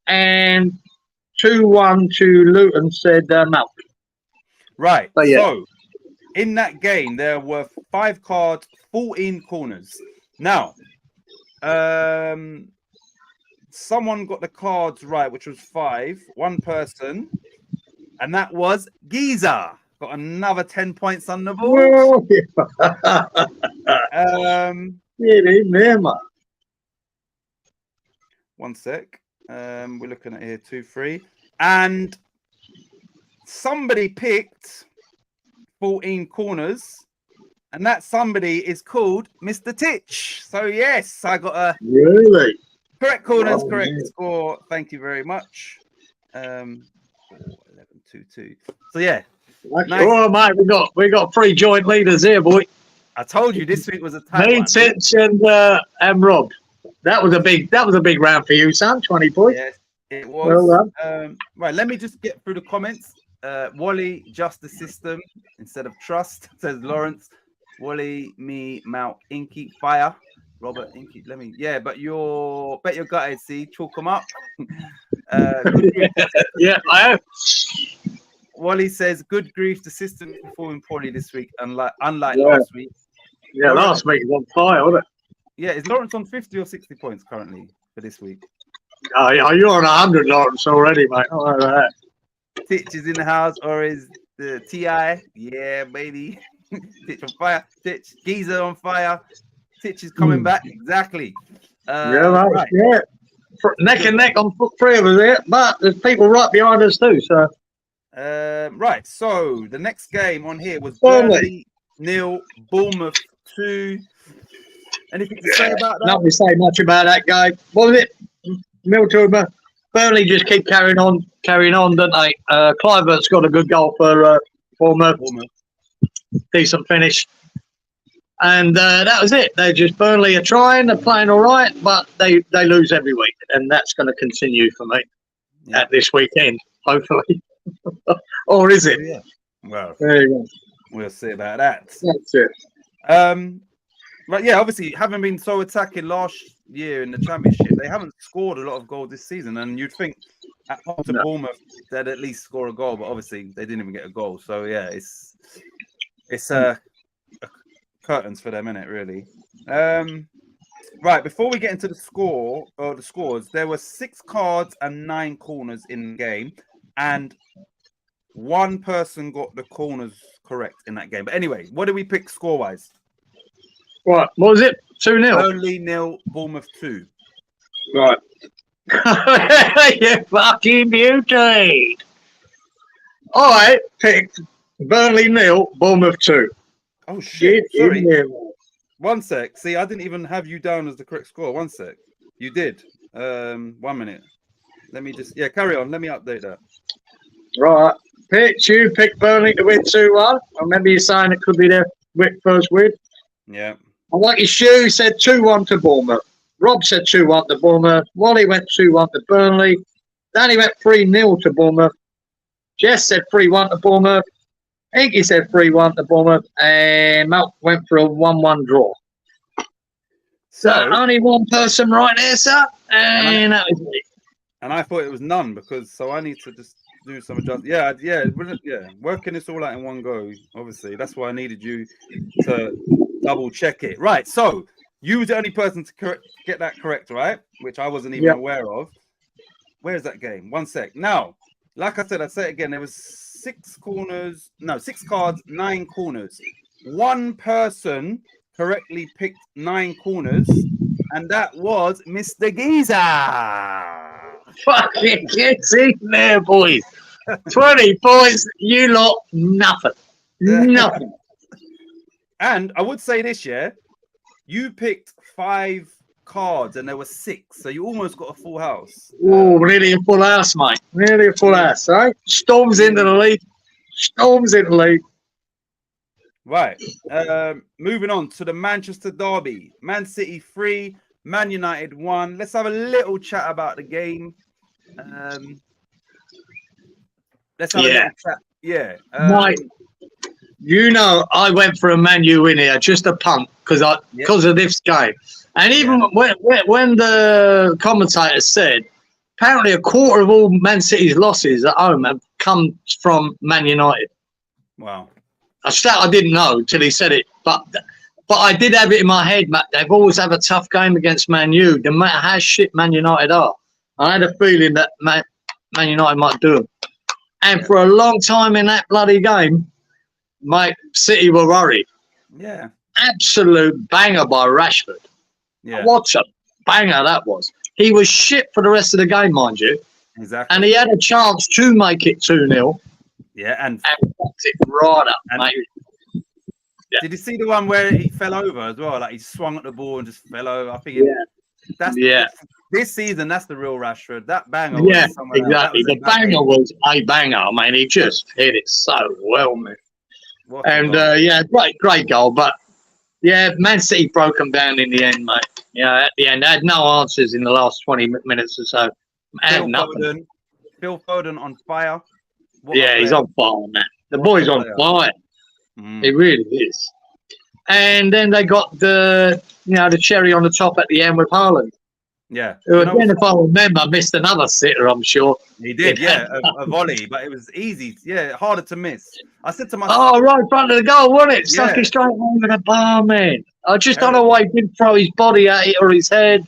And 2-1 to Luton said Malk. Right. Yeah. So in that game, there were 5 cards, 14 corners. Now, someone got the cards right, which was 5. One person, and that was Giza. Got another 10 points on the board. Get in there, man. One sec. We're looking at here 2, 3, and somebody picked 14 corners, and that somebody is called Mr. Titch. So yes, I got a really correct corners, correct score. Thank you very much. 11, 2, 2. So yeah. Nice. Oh mate, we got 3 joint leaders here, boy. I told you this week was a tight Me, one. Titch, and Rob. That was a big round for you, son. 20 points. Yes, it was. Well done. Right, let me just get through the comments. Wally, just the system instead of trust, says Lawrence. Wally, me, Mount, Inky, fire. Robert, Inky, let me. Yeah, but bet your gutted, see, chalk them up. Yeah, I have. Wally says, good grief, the system is performing poorly this week, unlike last week. Yeah, last week was on fire, wasn't it? Yeah, is Lawrence on 50 or 60 points currently for this week? Oh, yeah, you're on 100, Lawrence, already, mate. Oh, that. Titch is in the house, or is the TI? Yeah, baby. Titch on fire. Titch, Geezer on fire. Titch is coming back. Exactly. Yeah, Right. yeah. Neck and neck on three of us here, but there's people right behind us too. So right. So the next game on here was Burnley. Burnley 0, Bournemouth 2. Anything to say about that? Not to say much about that guy. What was it? Milton. Burnley just keep carrying on, don't they? Clivert's got a good goal for Bournemouth. Decent finish. And that was it. Burnley are trying, they're playing all right, but they lose every week. And that's going to continue for me at this weekend, hopefully. Or is it? Yeah. Well, there you go. We'll see about that. That's it. But yeah, obviously, having been so attacking last year in the Championship, they haven't scored a lot of goals this season. And you'd think at home to Bournemouth, they'd at least score a goal, but obviously they didn't even get a goal. So yeah, it's curtains for them, innit, really. Right, before we get into the scores, there were 6 cards and 9 corners in the game, and one person got the corners correct in that game. But anyway, what did we pick score-wise? What was it? 2-0. Burnley 0, Bournemouth 2. Right. You fucking beauty. I picked Burnley 0, Bournemouth 2. Oh shit! Get Sorry. in there. 1 sec. See, I didn't even have you down as the correct score. 1 sec. You did. 1 minute. Let me just carry on. Let me update that. Right. Pitch, you picked Burnley to win 2-1. I remember you saying it could be their first win. Yeah. And Lucky Shoe said 2-1 to Bournemouth. Rob said 2-1 to Bournemouth. Wally went 2-1 to Burnley. Danny went 3-0 to Bournemouth. Jess said 3-1 to Bournemouth. Inky said 3-1 to Bournemouth. And Malk went for a 1-1 draw. So only one person right there, sir. And that was me. And I thought it was none so I need to just do some adjustments. Yeah. Working this all out in one go, obviously. That's why I needed you to double check it. Right. So you were the only person to get that correct, right? Which I wasn't even aware of. Where's that game? 1 sec. Now, like I said, I say it again. There was 6 cards, 9 corners. One person correctly picked 9 corners, and that was Mr. Geezer. Fucking get in there, boys. 20 points, you lot, nothing. Nothing. And I would say this, you picked 5 cards and there were 6, so you almost got a full house. Oh, really a full house, mate. Really a full house, right? Storms into the league. Right. Moving on to the Manchester Derby. Man City 3, Man United 1. Let's have a little chat about the game. Let's have a little chat. Yeah. Mate, you know, I went for a Man U win here, just a punt, because of this game. And even when the commentator said, apparently a quarter of all Man City's losses at home have come from Man United. Wow. I didn't know until he said it, but I did have it in my head, Matt. They've always had a tough game against Man U, no matter how shit Man United are. I had a feeling that Man United might do them. And for a long time in that bloody game, mate, City were worried. Yeah. Absolute banger by Rashford. Yeah. What a banger that was. He was shit for the rest of the game, mind you. Exactly. And he had a chance to make it 2-0. Yeah, and fucked it right up, mate. Yeah. Did you see the one where he fell over as well? Like he swung at the ball and just fell over. I think this season, that's the real Rashford. That banger was exactly. The banger was a banger. I mean, he just hit it so well, man. And great goal. But Man City broke them down in the end, mate. At the end, they had no answers in the last 20 minutes or so. Phil Foden on fire. He's on fire, man. The boy's on fire. He really is. And then they got the cherry on the top at the end with Haaland. Yeah. Who, again, if I remember, missed another sitter, I'm sure. He did, a volley, but it was easy. Yeah, harder to miss. I said to myself... Oh, right in front of the goal, wasn't it? Stuck it straight over the bar, man. I just don't know why he didn't throw his body at it or his head.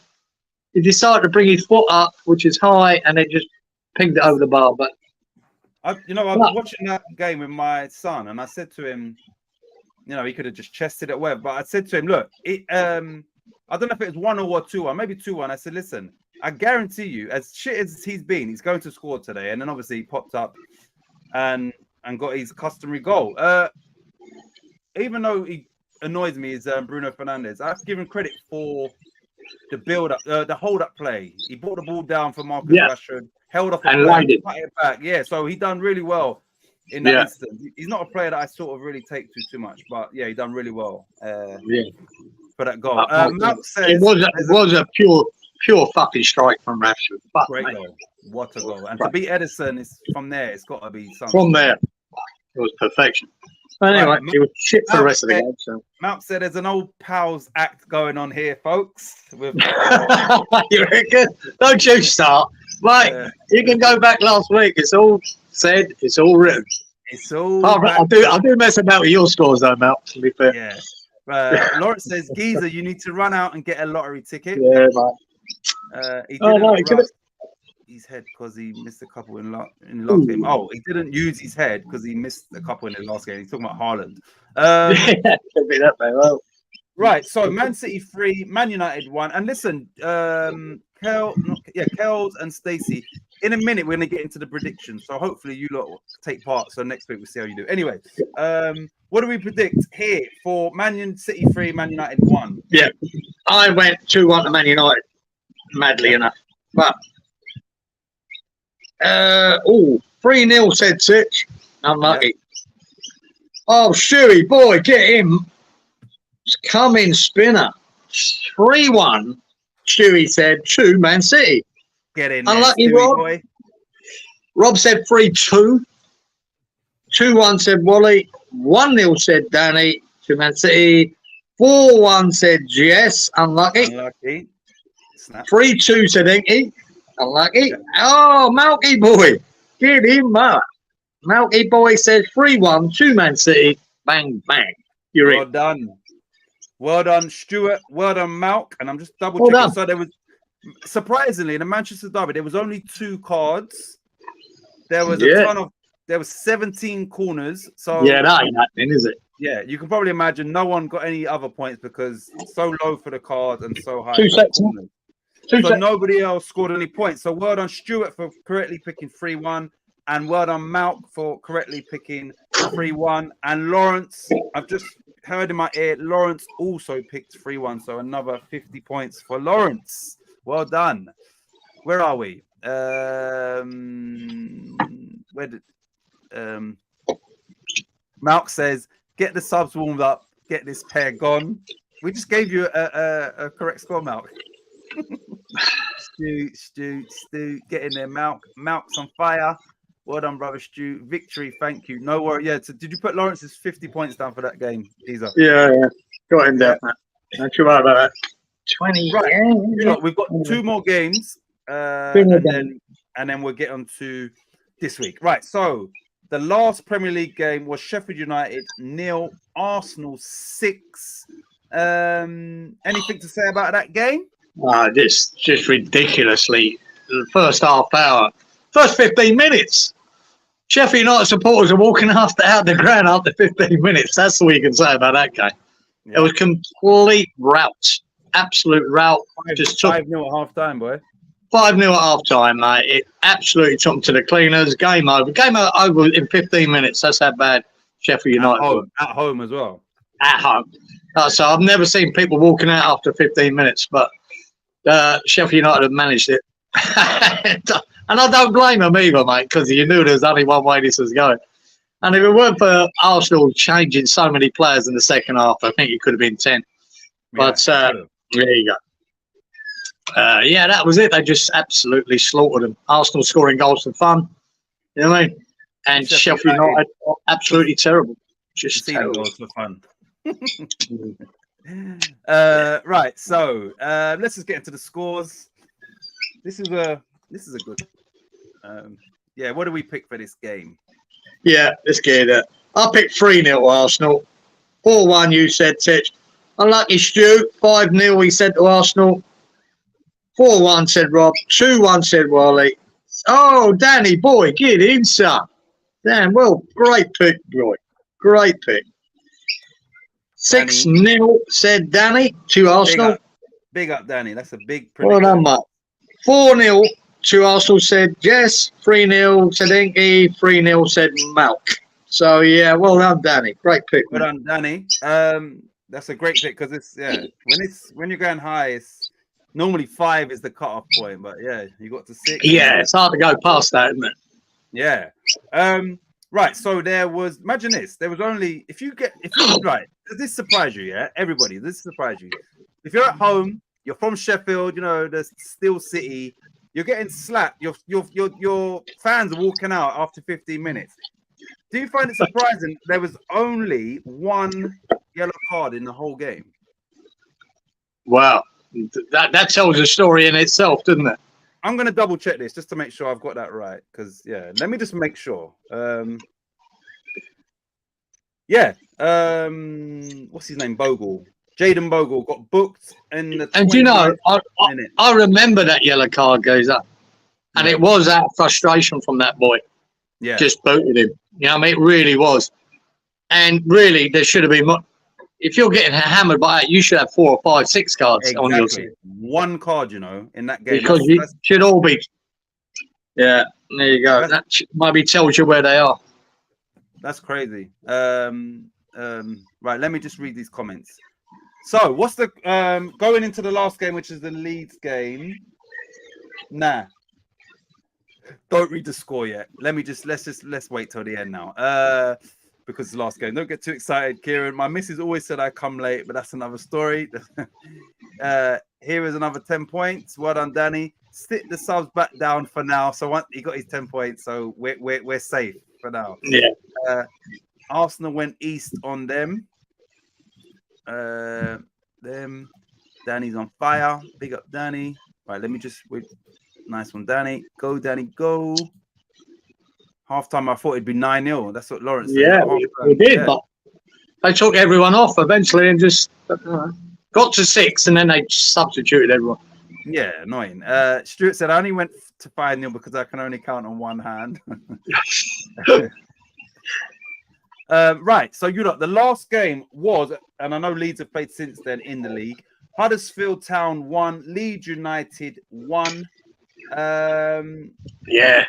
He decided to bring his foot up, which is high, and then just pinged it over the bar. But I was watching that game with my son, and I said to him, he could have just chested it, whatever. But I said to him, look, I don't know if it was 1-0 or 2-1, maybe 2-1. I said, listen, I guarantee you, as shit as he's been, he's going to score today. And then obviously he popped up and got his customary goal. Even though he annoys me, is Bruno Fernandes. I have to give him credit for the build-up, the hold-up play. He brought the ball down for Marcus Rashford, held off and cut it back. Yeah, so he done really well in that instance. He's not a player that I sort of really take to too much, but yeah, he done really well for that goal. Malk says it was a pure fucking strike from Rashford. Great goal. What a goal. And to beat Edison is from there, it's got to be something. From there, it was perfection. But anyway, it was shit for the rest of the game. So. Malk said there's an old pals act going on here, folks. With, you reckon? Don't you start. Mate, you can go back last week. It's all said. It's all written. It's all. I do mess about with your scores though, Malk, to be fair. Yeah. Lawrence says, Geezer, you need to run out and get a lottery ticket. Yeah, mate. He didn't his head because he missed a couple in the last game. Oh, he didn't use his head because he missed a couple in the last game. He's talking about Haaland. Could be that way. Well. Right, so Man City 3, Man United 1. And listen, Kels and Stacey, in a minute we're going to get into the predictions. So hopefully you lot take part. So next week we'll see how you do. Anyway, what do we predict here for Man City 3, Man United 1? Yeah, I went 2-1 to Man United, madly enough. But 3-0 said Titch. Unlucky. Oh, Stewie, boy, get him. It's coming spinner. 3-1, Stewie said, to Man City. Get in there, unlucky, Stewie, Rob. boy. Rob said 3-2. 2-1 said Wally. 1-0 said Danny to Man City. 4-1 said Jess. Unlucky. 3-2 said Inky. Unlucky. Oh, Malky boy. Get him up. Malky boy says 3-1 to Man City. Bang, bang. You're in. Well done. Well done, Stuart. Well done, Malk. And I'm just double checking. So there was, surprisingly, in the Manchester derby, there was only 2 cards. There was a ton of, there was 17 corners. So yeah, that ain't happening, is it? Yeah, you can probably imagine no one got any other points because it's so low for the cards and so high. 2 sets. So nobody else scored any points. So well done, Stuart, for correctly picking 3-1. And well done, Malk, for correctly picking 3-1. And Lawrence, I've just heard in my ear, Lawrence also picked 3-1. So another 50 points for Lawrence. Well done. Where are we? Where did Malk says, get the subs warmed up, get this pair gone. We just gave you a correct score, Malk. Stu, get in there, Malk. Malk's on fire. Well done, brother Stu. Victory, thank you. No worry. Yeah, so did you put Lawrence's 50 points down for that game, Geezer? Yeah. Got him down. Don't you worry about that. 20. Right. Yeah. Look, we've got 2 more games. And then we'll get on to this week. Right. So the last Premier League game was Sheffield United 0, Arsenal 6. Anything to say about that game? This just ridiculously. The first half hour, first 15 minutes. Sheffield United supporters are walking out the ground after 15 minutes. That's all you can say about that game. Yeah. It was complete rout. Absolute rout. Just 5-0 at half time, boy. 5-0 at half time, mate. It absolutely took them to the cleaners. Game over. Game over in 15 minutes. That's how bad Sheffield United were. At home as well. At home. So I've never seen people walking out after 15 minutes, but Sheffield United have managed it. And I don't blame them either, mate, because you knew there was only one way this was going. And if it weren't for Arsenal changing so many players in the second half, I think it could have been 10. But there you go. That was it. They just absolutely slaughtered them. Arsenal scoring goals for fun. You know what I mean? And Sheffield United absolutely terrible. Just terrible. Goals for fun. Right, so let's just get into the scores. This is a good what do we pick for this game? Yeah, let's get it. I picked 3-0 Arsenal. 4-1 you said, Titch. Unlucky Stu. 5-0 he said to Arsenal. 4-1 said Rob. 2-1 said Wally. Oh, Danny boy, get in, son. Damn, well, great pick, boy. Great pick. 6-0, said Danny, to Arsenal. Big up, Danny. That's a big Well prediction. done, mate. 4-0 to Arsenal, said Jess. 3-0, said Inky. 3-0, said Malk. So, yeah, well done, Danny. Great pick, Well man. done, Danny. That's a great pick because it's when you're going high, it's normally 5 is the cutoff point, but yeah, you got to 6. Yeah, it's hard to go past that, isn't it? Yeah. Right. So there was. Imagine this. There was only if you right. Does this surprise you? Yeah. Everybody. This surprise you. If you're at home, you're from Sheffield. You know the Steel City. You're getting slapped. Your fans are walking out after 15 minutes. Do you find it surprising there was only 1 yellow card in the whole game? Wow. That tells a story in itself, doesn't it? I'm going to double check this just to make sure I've got that right. Because, let me just make sure. What's his name? Bogle. Jaden Bogle got booked in the. And you know, I remember that yellow card goes up. And it was that frustration from that boy. Yeah. Just booted him. You know what I mean? It really was. And really, there should have been more. If you're getting hammered by that, you should have 4 or 5, 6 cards on your team. 1 card, in that game. Because you should all be. Yeah, there you go. That maybe tells you where they are. That's crazy. Right, let me just read these comments. So, what's the going into the last game, which is the Leeds game? Nah. Don't read the score yet. Let's wait till the end now. Because the last game. Don't get too excited, Kieran. My missus always said I come late, but that's another story. Here is another 10 points. Well done, Danny. Sit the subs back down for now. So he got his 10 points, so we're safe for now. Yeah. Arsenal went east on them. Danny's on fire. Big up, Danny. Right, let me just wait. Nice one, Danny. Go, Danny, go. Halftime, I thought it'd be 9-0. That's what Lawrence said. Yeah, we did, but they took everyone off eventually and just got to 6, and then they substituted everyone. Yeah, annoying. Stuart said, I only went to 5-0 because I can only count on one hand. Right, so the last game was, and I know Leeds have played since then in the league. Huddersfield Town 1, Leeds United 1. Yeah.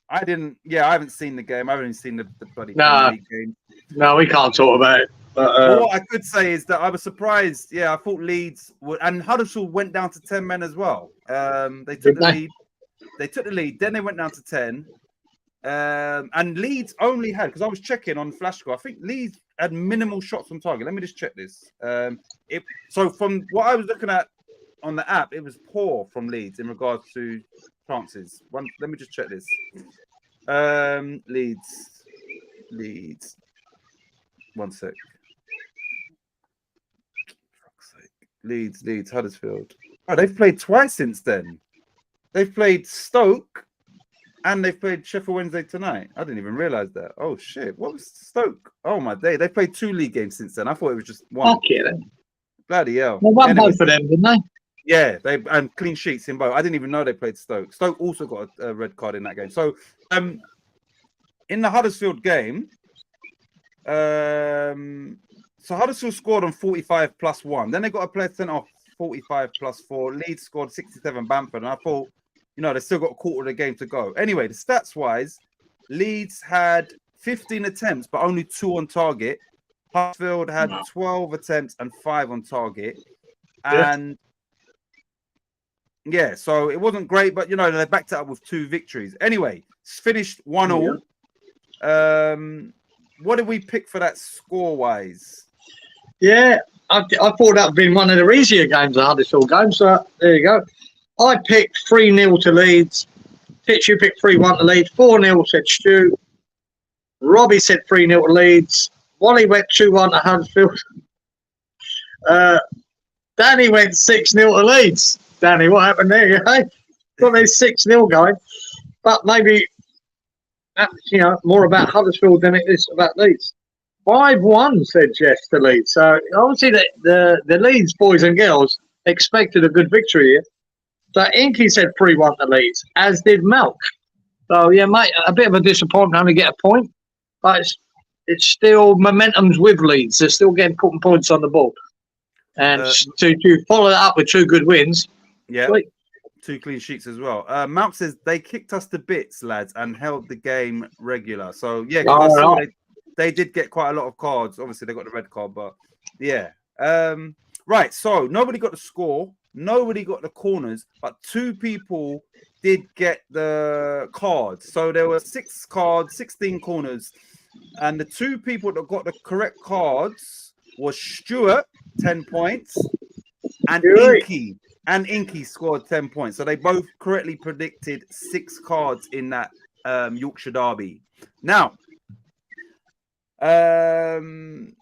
I haven't seen the game. I haven't seen the bloody league game. No, we can't talk about it. But what I could say is that I was surprised. Yeah, I thought Leeds would, and Huddersfield went down to 10 men as well. They took the lead. They took the lead. Then they went down to 10. And Leeds only had, because I was checking on FlashScore, I think Leeds had minimal shots on target. Let me just check this. So from what I was looking at on the app, it was poor from Leeds in regards to chances. Let me just check this. Leeds. One sec. Leeds, Huddersfield. Oh, they've played twice since then. They've played Stoke and they've played Sheffield Wednesday tonight. I didn't even realize that. Oh shit! What was Stoke? Oh my day! They played 2 league games since then. I thought it was just 1. Fuck it, then. Bloody hell! Well, one both for them, didn't they? Yeah, and clean sheets in both. I didn't even know they played Stoke. Stoke also got a red card in that game. So, in the Huddersfield game, so Huddersfield scored on 45 plus 1. Then they got a player sent off 45 plus 4. Leeds scored 67. Bamford, and I thought, they still got a quarter of the game to go. Anyway, the stats wise, Leeds had 15 attempts, but only 2 on target. Huddersfield had 12 attempts and 5 on target, and yeah, so it wasn't great, but they backed it up with 2 victories. Anyway, finished 1-1. What did we pick for that score-wise? Yeah, I thought that would been one of the easier games, the Huddersfield game. So there you go. I picked 3-0 to Leeds. Titch, you picked 3-1 to Leeds. 4-0 said Stu. Robbie said 3-0 to Leeds. Wally went 2-1 to Huddersfield. Danny went 6-0 to Leeds. Danny, what happened there? Hey, got these 6-0 going, but maybe that's more about Huddersfield than it is about Leeds. 5-1 said Jess to Leeds. So obviously the Leeds boys and girls expected a good victory here. So Inky said 3-1 to Leeds, as did Malk. So yeah, mate, a bit of a disappointment only get a point, but it's still momentum's with Leeds. They're still putting points on the board, and to follow that up with 2 good wins, yeah, sweet. 2 clean sheets as well. Mount says they kicked us to bits, lads, and held the game regular. So yeah, because I saw they did get quite a lot of cards. Obviously, they got the red card, but yeah. Right. So nobody got the score. Nobody got the corners, but 2 people did get the cards. So there were 6 cards, 16 corners, and the 2 people that got the correct cards was Stuart, 10 points, and Inky. And Inky scored 10 points. So they both correctly predicted 6 cards in that Yorkshire Derby. Now, I'm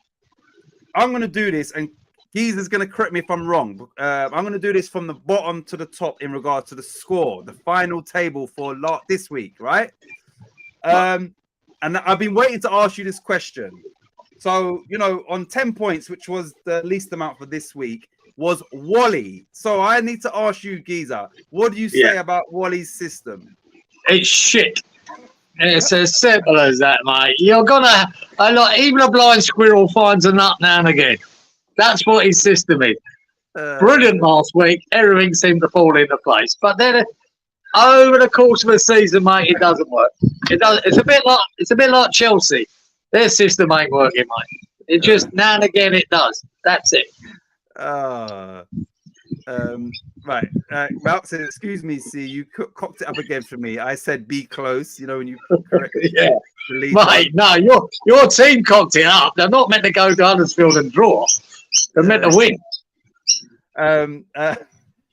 going to do this, and Geezer's going to correct me if I'm wrong. I'm going to do this from the bottom to the top in regard to the score, the final table for this week, right? And I've been waiting to ask you this question. So, you know, on 10 points, which was the least amount for this week, was Wally. So I need to ask you, Geezer, what do you say about Wally's system? It's shit. It's as simple as that, mate. You're gonna even a blind squirrel finds a nut now and again. That's what his system is. Brilliant last week. Everything seemed to fall into place, but then over the course of a season, mate, it doesn't work. It does. It's a bit like Chelsea. Their system ain't working, mate. It just now and again it does. That's it. Right. Malk said, "Excuse me, see, you cocked it up again for me. I said be close. You know when you correct yeah, mate. No, your team cocked it up. They're not meant to go to Huddersfield and draw. They're meant to win."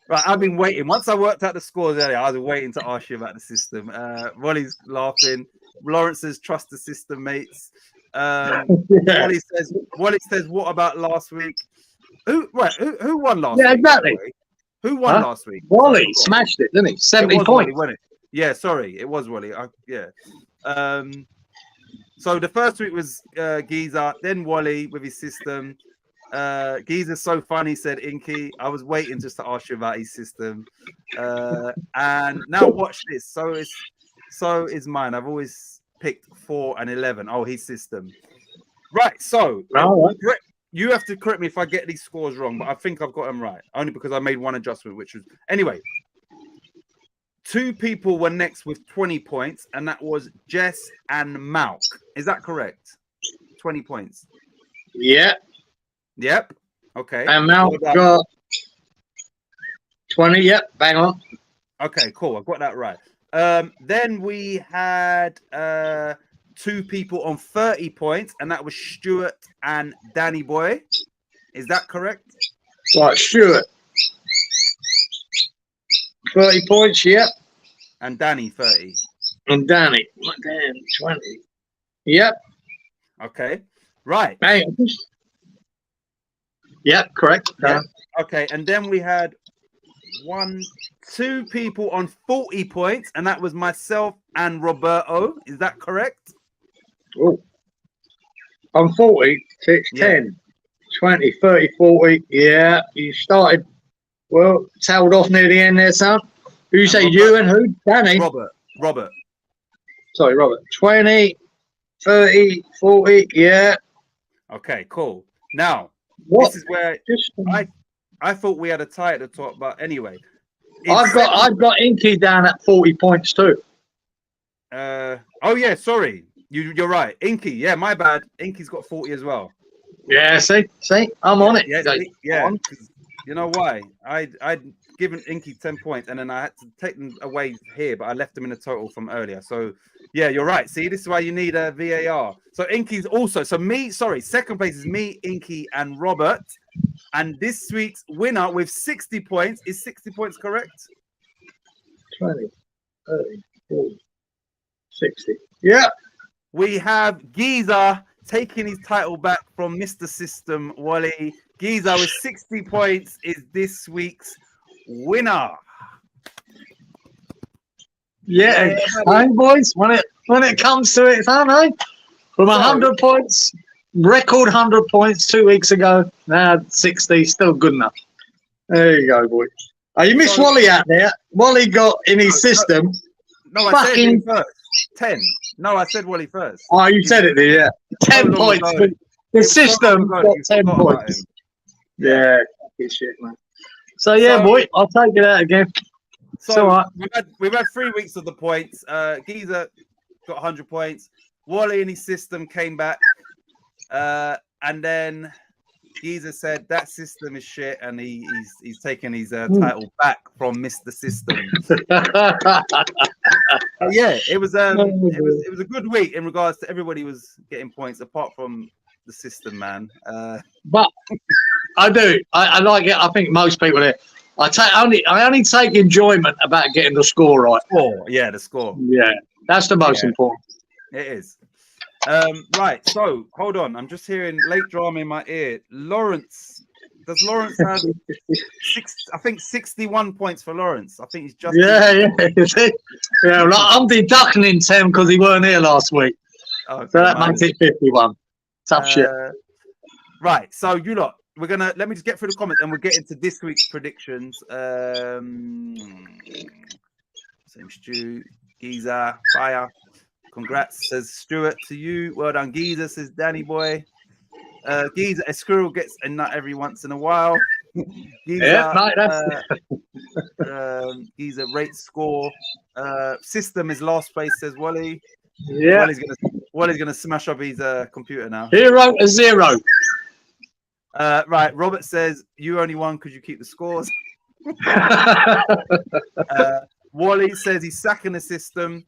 Right, I've been waiting. Once I worked out the scores earlier, I was waiting to ask you about the system. Wally's laughing. Lawrence says, "Trust the system, mates." Wally says, "What about last week?" Who won last week? Yeah, exactly. Who won last week? Wally smashed it, didn't he? 70 points. Wally, wasn't it? Yeah, sorry, it was Wally. Yeah. So the first week was Geezer, then Wally with his system. Geezer's so funny, said Inky. I was waiting just to ask you about his system. And now watch this. So is mine. I've always picked 4 and 11. Oh, his system. Right. So you have to correct me if I get these scores wrong, but I think I've got them right. Only because I made one adjustment, which was anyway. 2 people were next with 20 points, and that was Jess and Malk. Is that correct? 20 points. Yeah. Yep. Okay. And Malk got 20. Yep. Bang on. Okay. Cool. I've got that right. Then we had 2 people on 30 points, and that was Stuart and Danny Boy. Is that correct? Right, Stuart. 30 points, yep. And Danny, 30. And Danny, damn, 20. Yep. Okay. Right. Hey. Yep, correct. Yeah. Okay, and then we had 2 people on 40 points, and that was myself and Roberto. Is that correct? Oh. On 40, 6, 10, 20, 30, 40. Yeah, you started, well, tailed off near the end there, son. Who you say, Robert, you and who? Danny? Robert. Sorry, Robert. 20, 30, 40, yeah. Okay, cool. Now, this is where I thought we had a tie at the top, but anyway. I've got Inky down at 40 points too. Oh yeah, sorry. You're right. Inky, yeah, my bad. Inky's got 40 as well. Yeah, see, I'm on it. Yeah. You know why? I'd given Inky 10 points, and then I had to take them away here, but I left them in the total from earlier. So yeah, you're right. See, this is why you need a VAR. So Inky's also second place is me, Inky, and Robert. And this week's winner with 60 points is 60 points correct? 20, 30, 40, 60. Yeah. We have Geezer taking his title back from Mr. System, Wally. Geezer with 60 points is this week's winner. Yeah, boys. When it comes to it, I know. From 100 points, record 100 points 2 weeks ago. Now 60, still good enough. There you go, boys. Oh, you missed Wally out there. Wally got in his system. No, I said him first. 10. No, I said Wally first. Oh, you said it, yeah. 10 points. The system got 10 points. Yeah, fucking shit, man. So, yeah, boy, I'll take it out again. So, right. we've had 3 weeks of the points. Geezer got 100 points. Wally and his system came back. And then Geezer said that system is shit, and he's taken his title back from Mr. System. Yeah, it was a good week in regards to everybody was getting points apart from the system, man. But I do. I like it. I think most people do. I only take enjoyment about getting the score right. The score. Yeah, that's the most important. It is. Right, so hold on. I'm just hearing late drama in my ear. Lawrence. Does Lawrence have I think 61 points for Lawrence? I think he's just yeah. Like, I'm deducting in 10 because he weren't here last week. Okay, so that makes it 51. Tough shit. Right, so you lot, let me just get through the comments and we'll get into this week's predictions. Same Stu, Geezer, Fire. Congrats, says Stuart to you. Well done, Geezer, says Danny boy. Geezer, a squirrel gets a nut every once in a while. Geezer, Geezer rate score. System is last place, says Wally. Yeah. Wally's gonna smash up his computer now. 0-0. Right, Robert says you only won because you keep the scores. Wally says he's sacking the system.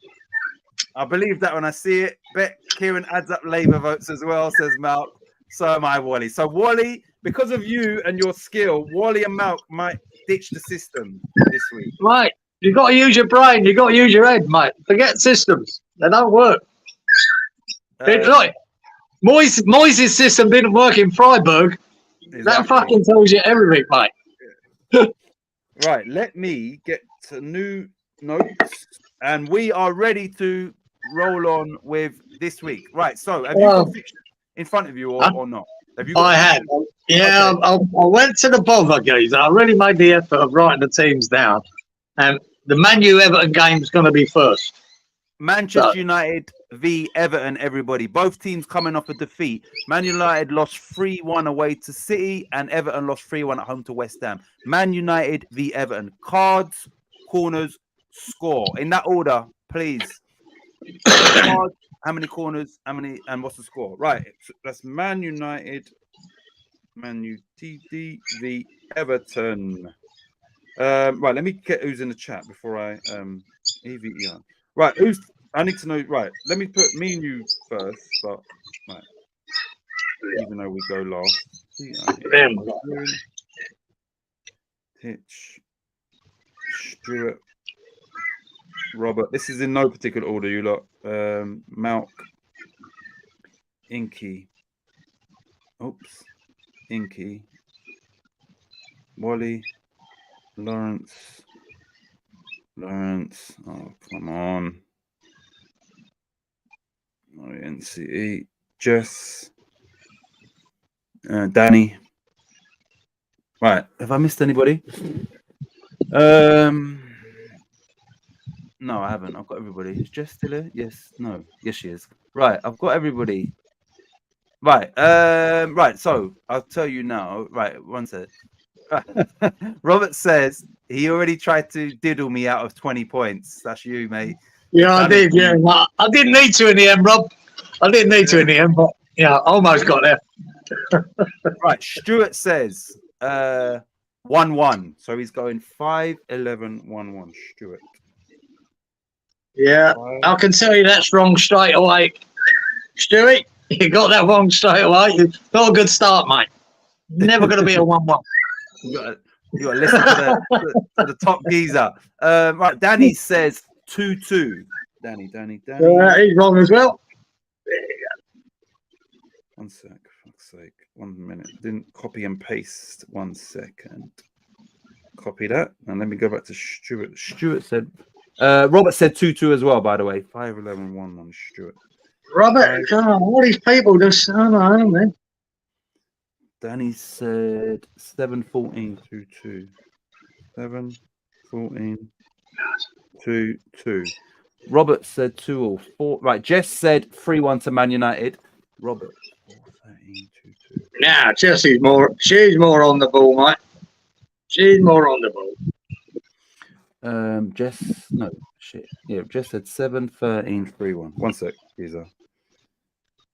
I believe that when I see it. Bet Kieran adds up Labour votes as well, says Malk. So am I, Wally. So Wally, because of you and your skill, Wally and Malk might ditch the system this week. Right. You've got to use your brain. You've got to use your head, mate. Forget systems. They don't work. Look, Moyes' system didn't work in Freiburg. Exactly. That fucking tells you everything, mate. Right. Let me get to new notes. And we are ready to roll on with this week. Right. So have you got fiction in front of you or not? Have you got I had. Yeah, okay. I went to the bother, guys. I really made the effort of writing the teams down. And the Man U Everton game is going to be first. Manchester United v Everton, everybody. Both teams coming off a defeat. Man United lost 3-1 away to City and Everton lost 3-1 at home to West Ham. Man United v Everton. Cards, corners, score. In that order, please. Cards, how many corners, how many, and what's the score? Right. So that's Man United, Man U TD v Everton. Right, let me get who's in the chat before I EVE. Right, I need to know. Right, let me put me and you first, but right, even though we go last. Titch, Stuart, Robert. This is in no particular order, you lot. Malk, Inky. Oops, Inky. Wally, Lawrence. Oh, come on. NCE. Jess. Danny. Right. Have I missed anybody? No, I haven't. I've got everybody. Is Jess still here? Yes. No. Yes, she is. Right. I've got everybody. Right. Right. So I'll tell you now. Right. One sec. Robert says he already tried to diddle me out of 20 points. That's you, mate. Yeah, I did. Yeah, I didn't need to in the end, Rob. I didn't need to in the end, but yeah, almost got there. Right. Stuart says 1-1. So he's going 5-11-1-1. Stuart. Yeah, I can tell you that's wrong straight away. Stuart, you got that wrong straight away. Not a good start, mate. Never going to be a 1-1. You got to listen to the top geezer. Right, Danny says 2-2. Danny. He's wrong as well. One sec, for fuck's sake. 1 minute. Didn't copy and paste. 1 second. Copy that. And let me go back to Stuart. Stuart said, Robert said 2-2 as well, by the way. 5-11-1-1, Stuart. Robert, all these people just, I don't know, man. Danny said 7-14-2-2. 7-14-2-2. Robert said 2-4. Right, Jess said 3-1 to Man United. Robert 4-13, 2-2. Now, Chelsea's more. She's more on the ball, mate. She's more on the ball. Jess, no shit. Yeah, Jess said 7-13, 3-1. 1 sec, Giza.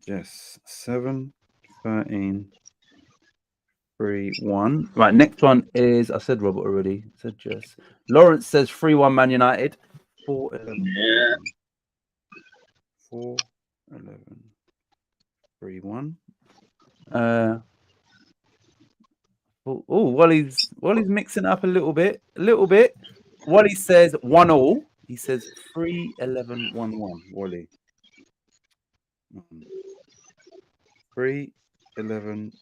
Jess 7-13, 3-1. Right, next one is I said Robert already. I said Jess. Lawrence says 3-1 Man United. 4-11. Yeah. 4-11. 3-1. Wally's mixing up a little bit. Wally says 1-1. He says 3-11-1-1. Wally. 3-11-1-1.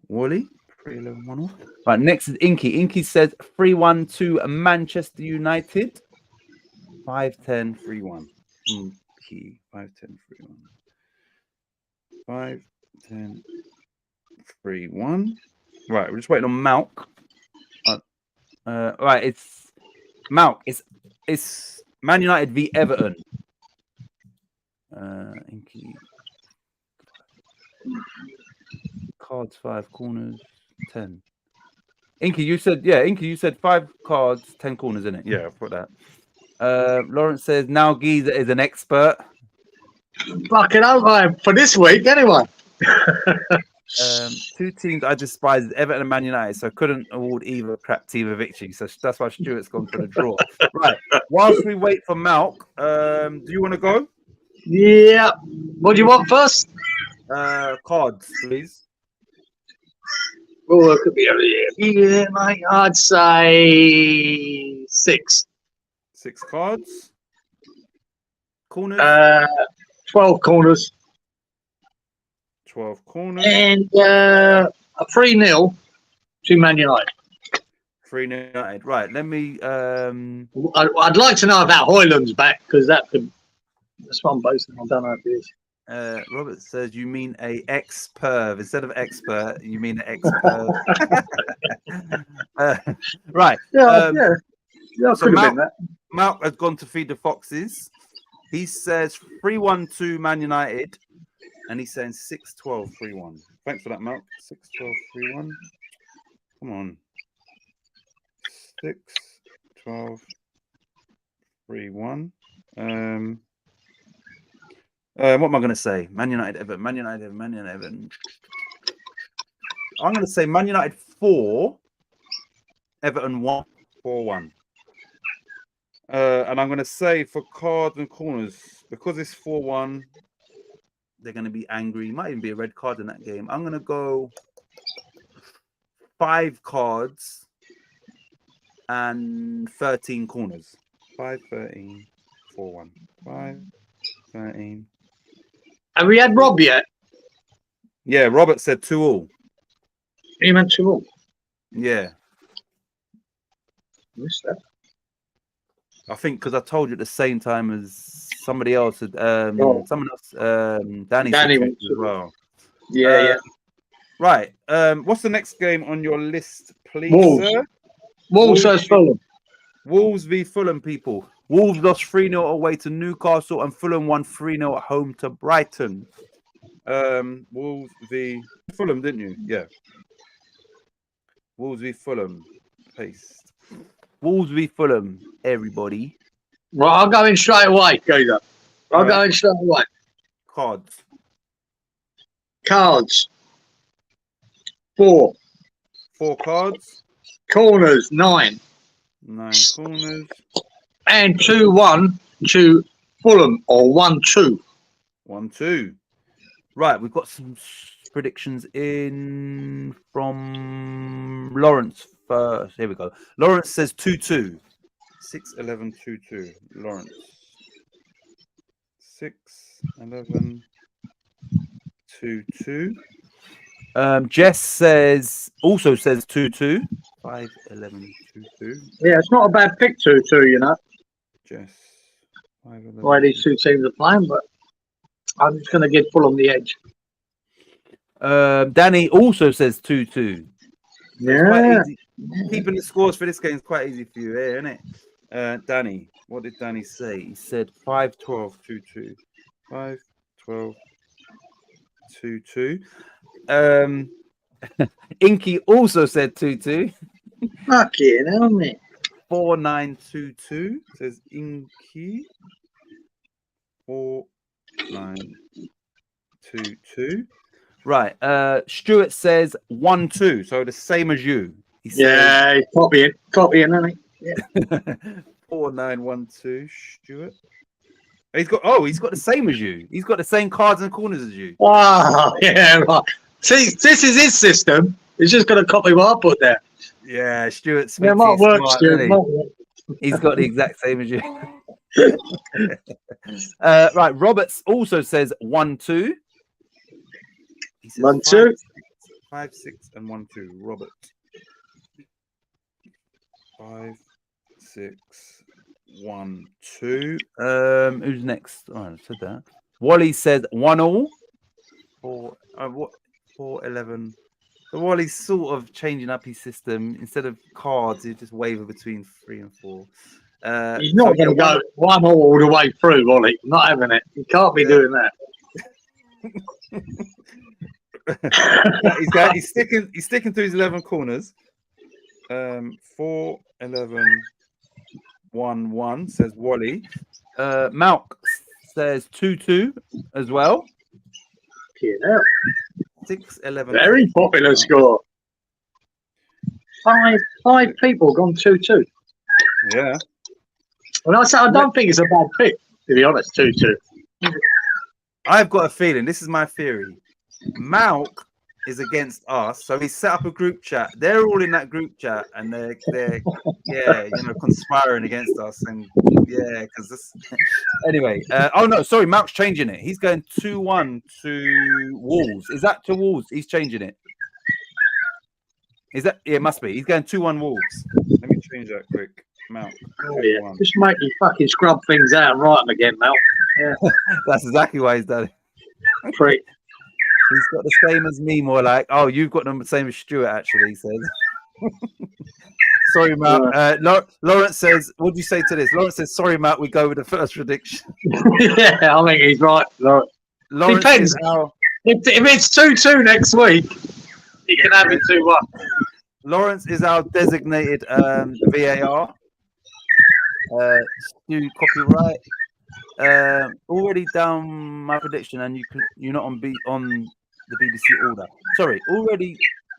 Wally. 3-11-1-1. Right, next is Inky. Inky says 3-1 to Manchester United. 5-10-3-1. Inky. 5-10-3-1. 5-10-3-1. Right, we're just waiting on Malk. Right, it's Malk. It's Man United v Everton. Inky. Cards 5, corners 10. Inky, you said 5 cards, 10 corners, isn't it? Yeah, I've put that. Lawrence says now Giza is an expert. Fucking hell, for this week, anyway. Two teams I despise, Everton and Man United, so I couldn't award either crap team a victory. So that's why Stuart's gone for the draw. Right. Whilst we wait for Malk, do you want to go? Yeah. What do you want first? Cards, please. Oh, it could be yeah, mate. I'd say 6. 6 cards. Corners. 12 corners. 12 corners. And a 3-0 to Man United. 3-0 United. Right. Let me. I'd like to know about Hoyland's back because that's what I'm basing. I don't know if it is. Robert says you mean a ex-perv instead of expert. You mean an ex-perv. Right. Yeah, so Malk has gone to feed the foxes. He says 3-1 to Man United, and he's saying 6-12, 3-1. Thanks for that, Malk. 6-12, 3-1. Come on. 6-12, 3-1. What am I going to say? Man United, Everton, Man United, Everton, Man United, Everton. I'm going to say Man United 4, Everton 1, 4-1. And I'm going to say for cards and corners, because it's 4-1, they're going to be angry. Might even be a red card in that game. I'm going to go 5 cards and 13 corners. 5-13, 4-1. 5-13. Have we had Rob yet? Yeah, Robert said 2-2. He meant 2-2. Yeah. Missed that. I think because I told you at the same time as somebody else, Danny went as well. Yeah. Right. What's the next game on your list, please, Wolves. sir? Wolves versus Fulham. Wolves v Fulham, people. Wolves lost 3-0 away to Newcastle and Fulham won 3-0 at home to Brighton. Wolves v Fulham, didn't you? Yeah. Wolves v Fulham. Paste. Wolves v Fulham, everybody. Right, I'll go in straight away, Gator. I'll go in straight away. Cards. Cards. 4. 4 cards. Corners, 9. 9 corners. And 2-1 to Fulham, or 1-2. 1-2. Right, we've got some predictions in from Lawrence first. Here we go. Lawrence says 2-2. 6-11-2-2. Lawrence. 6-11-2-2. Jess also says 2-2. 5-11-2-2. Yeah, it's not a bad pick, 2-2, you know. Jess. 5-11. Why these two teams are playing, but I'm just going to give Fulham the edge. Danny also says 2-2. Yeah. Keeping the scores for this game is quite easy for you, isn't it? Danny, what did Danny say? He said 5-12, 2-2. 5-12, 2-2. Inky also said 2-2. Fucking hell, mate. 4922 says Inky. 4922. Right. Stuart says 1-2. So the same as you. He says, Yeah, he's copying, isn't he? Yeah. 4912, Stuart. He's got the same as you. He's got the same cards and corners as you. Oh, yeah, right. See, this is his system. He's just going to copy what I put there. Yeah, Stuart Smith. Yeah, it might work, Stuart. He's got the exact same as you. Right, Roberts also says 1-2. He says 1-2. 5, 6, and 1-2. Robert. 5, 6, 1, 2. Who's next? Oh, I said that. Wally says 1-all. 4-11. So Wally's sort of changing up his system. Instead of cards, he just waver between 3 and 4. He's not going to go 1-all all the way through, Wally. Not having it. He can't be doing that. He's sticking to his 11 corners. 4, 11, 1, 1 says Wally. Malk says 2-2 as well. Yeah. 6, 11. Very popular score. Five people gone 2-2. Yeah. Well, I don't think it's a bad pick, to be honest. 2-2. I've got a feeling. This is my theory. Malk is against us, so he set up a group chat. They're all in that group chat, and they're conspiring against us. And because this. Anyway, oh no, sorry, Malk's changing it. He's going 2-1 to Wolves. Is that to Wolves? He's changing it. Is that? Yeah, it must be. He's going 2-1 Wolves. Let me change that quick. Malk. Oh, yeah. Just make me fucking scrub things out and write them again, Malk. Yeah. That's exactly why he's done it. Prick. He's got the same as me, more like, oh, you've got the same as Stuart, actually, he says. Sorry, Matt. Lawrence says, what do you say to this? Lawrence says, sorry, Matt, we go with the first prediction. Yeah, I think he's right. Lawrence depends. If it's 2-2 next week, he can have it 2-1. Lawrence is our designated VAR. Stu, copyright. Already done my prediction, and you're not on the BBC order. Sorry, already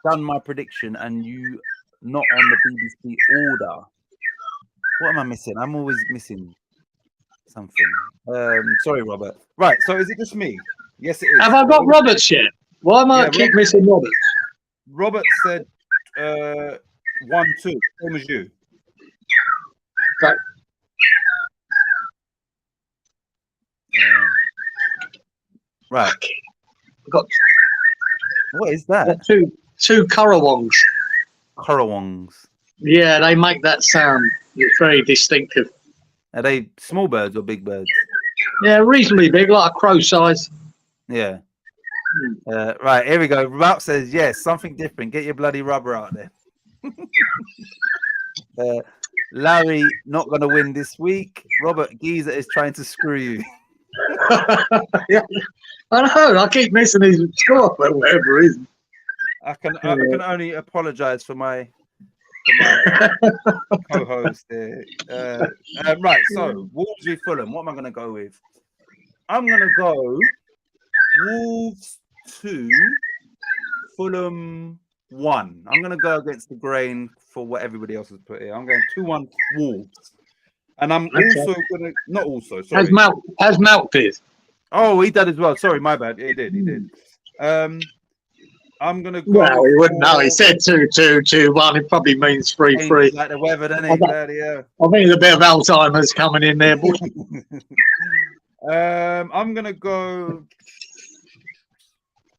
done my prediction, and you not on the BBC order. What am I missing? I'm always missing something. Sorry, Robert. Right, so is it just me? Yes, it is. Have I got Roberts yet? Why am I keep missing Roberts? Robert said 1-2, same as you. Okay. Right. I've got. What is that? Two currawongs. Currawongs. Yeah, they make that sound. It's very distinctive. Are they small birds or big birds? Yeah, reasonably big, like a crow size. Yeah. Right, here we go. Ralph says, yes, something different. Get your bloody rubber out there. Larry, not going to win this week. Robert Geezer is trying to screw you. Yeah. I know. I keep missing his score for whatever reason. I can only apologise for my co-host there. Right, so Wolves v Fulham. What am I going to go with? I'm going to go Wolves 2, Fulham 1. I'm going to go against the grain for what everybody else has put here. I'm going 2-1 Wolves. And I'm also going to... Not also, sorry. Has Malk did? Oh, he did as well. Sorry, my bad. He did. I'm going to go... Well, he wouldn't know. He said 2-2, 2-1. It probably means 3-3. Like the weather, doesn't it? I think there's a bit of Alzheimer's coming in there, boy. I'm going to go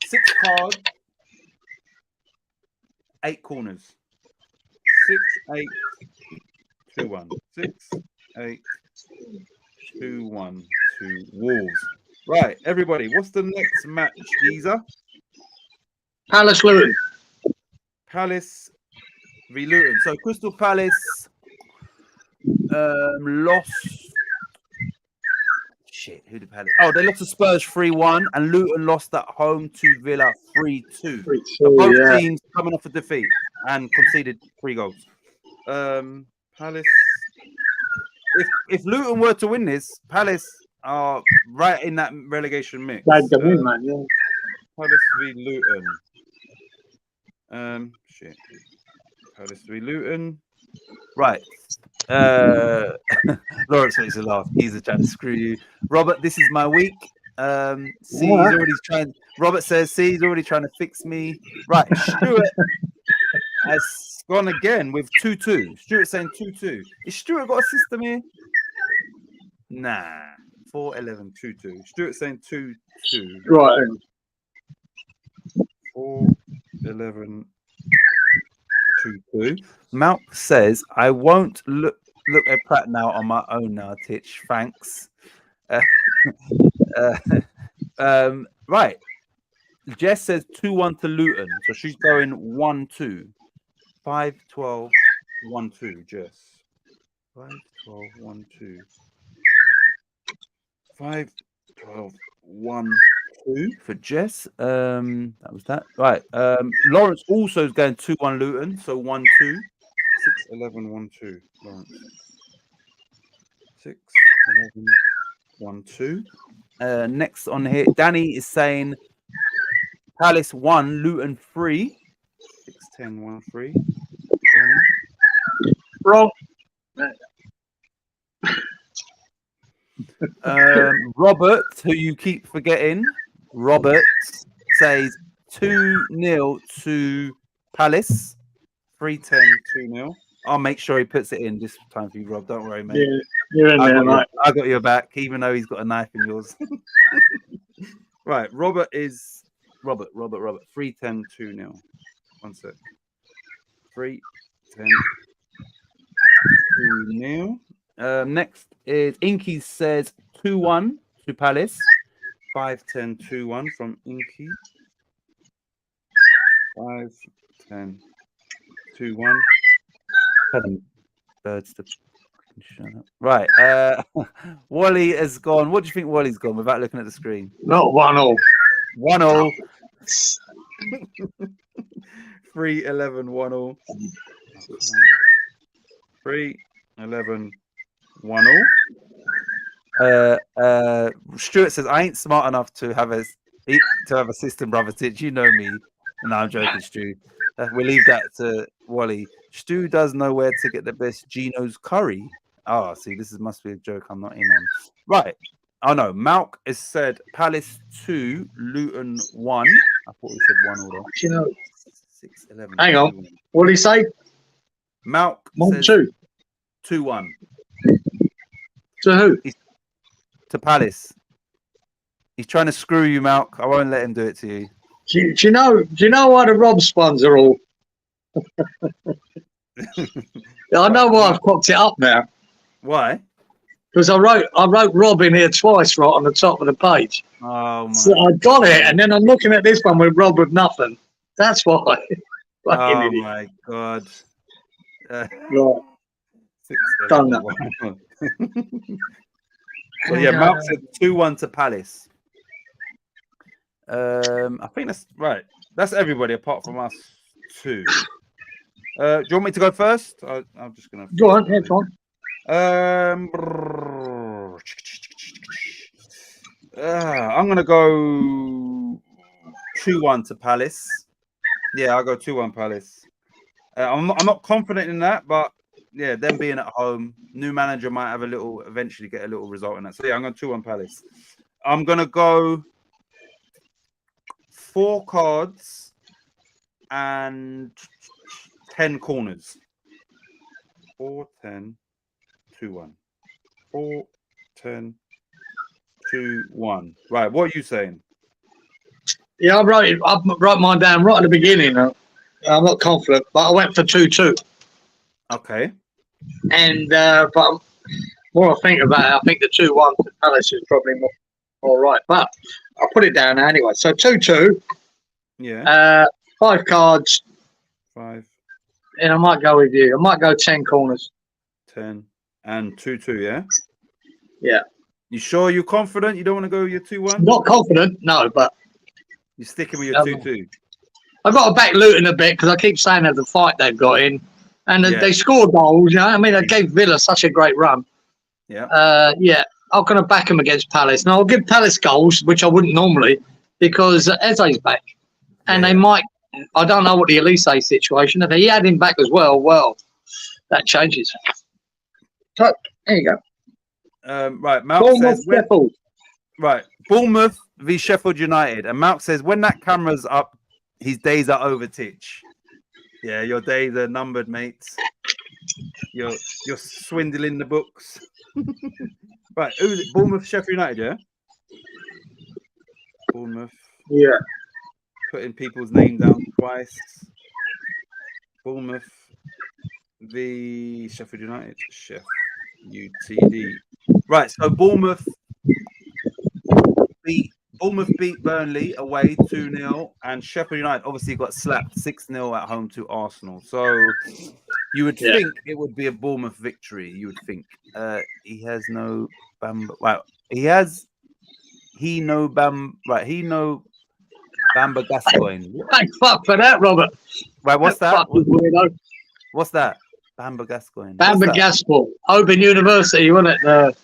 6 cards, 8 corners. 6, 8, 2, 1. 6, 8, 2, 1 to Wolves. Right, everybody, what's the next match, Geezer? Palace Luton. Palace v Luton. So Crystal Palace Lost. Shit, who did Palace? Oh, they lost to Spurs 3-1, and Luton lost at home to Villa 3-2. So 3-2, both yeah. teams coming off a defeat and conceded 3 goals. Palace. If Luton were to win this, Palace are right in that relegation mix. Glad to win, man. Yeah. Palace v Luton. Shit. Palace v Luton. Right. Lawrence makes a laugh. He's trying to screw you. Robert, this is my week. See, he's already trying. Robert says, see, he's already trying to fix me. Right. Stuart has gone again with 2-2. Stuart's saying 2-2. Is Stuart got a system here? Nah. 4-11, 2-2. Stuart's saying 2-2. Right. 4-11, 2-2. Malk says, I won't look at Pratt now on my own now, Titch. Thanks. Right. Jess says 2-1 to Luton. So she's going 1-2. 5-12, 1-2, Jess. 5-12, 1-2. 5-12, 1-2 for Jess. That was that. Right. Lawrence also is going 2-1 Luton. So 1-2. 6-11, 1-2. Lawrence. 6-11, 1-2. Next on here, Danny is saying Palace 1, Luton 3. 6-10, 1-3. Wrong. Robert, who you keep forgetting, Robert says 2-0 to Palace. 3-10, 2-0. I'll make sure he puts it in this time for you, Rob. Don't worry, mate. Yeah, you're in there, mate. I got your back, even though he's got a knife in yours. Right, Robert is Robert. 3-10, 2-0. 1 sec. 3-10, 2-0. Next is Inky says 2-1 to Palace. 5-10, 2-1 from Inky. 5-10, 2-1. Birds to shut up. Right. Wally has gone. What do you think Wally's gone without looking at the screen? Not 1-1. 1-0. 3-11, 1-0. 3-11, 1-0. Stuart says, I ain't smart enough to have a system, brother Titch. You know me. No, I'm joking, Stu. We'll leave that to Wally. Stu does know where to get the best Gino's curry. Oh, see, must be a joke I'm not in on. Right. Oh, no. Malk has said Palace 2, Luton 1. I thought he said 1 order. You know, 6-11. hang on. What did he say? Malk says 2. 2-1. To who? To Palace. He's trying to screw you, Malk. I won't let him do it to you. Do you know why the Rob spawns are all? I know why I've cocked it up now. Why? Because I wrote Rob in here twice, right on the top of the page. Oh my! So I got it, and then I'm looking at this one with Rob with nothing. That's why. Oh my god! Right. Done that. So yeah, Mark said 2-1 to Palace. I think that's right. That's everybody apart from us two. Do you want me to go first? I'm just gonna go on. Yeah, go on. I'm gonna go 2-1 to Palace. Yeah, I'll go 2-1 Palace. I'm not confident in that, but yeah, them being at home, new manager might have eventually get a little result in that. So yeah, I'm going 2-1 Palace. I'm gonna go 4 cards and 10 corners. 4-10, 2-1. 4-10, 2-1. Right, what are you saying? Yeah, I wrote mine down right at the beginning. I'm not confident, but I went for 2-2. Okay. And but more I think about it, I think the 2-1 to Palace is probably more right. But I'll put it down now anyway. So 2-2. Yeah. 5 cards. 5. And I might go with you. I might go 10 corners. 10 And 2-2, yeah? Yeah. You sure you're confident? You don't want to go with your 2-1? Not confident, no, but You're sticking with your 2-2. I've got to back Luton a bit because I keep saying there's a fight they've got in. And they scored goals, you know. I mean, they gave Villa such a great run. Yeah. Yeah, I'm going to back them against Palace. Now, I'll give Palace goals, which I wouldn't normally, because Eze's back. And they might, I don't know what the Elise situation, if he had him back as well, that changes. So, there you go. Right, Malk says... Sheffield. Right, Bournemouth v Sheffield United. And Malk says, when that camera's up, his days are over, Titch. Yeah, your days are numbered, mates. You're swindling the books. Right, who's it? Bournemouth, Sheffield United, yeah? Bournemouth. Yeah. Putting people's name down twice. Bournemouth v Sheffield United. Chef UTD. Right, so Bournemouth beat Burnley away 2-0, and Sheffield United obviously got slapped 6-0 at home to Arsenal. So you would think it would be a Bournemouth victory. You would think. He has no Bamba. Well, he no Bamba Gascoigne. Thanks for that, Robert. Right, what's that? What's that? Bamba Gascoigne. Bamba Gascoigne. Open University, wasn't it?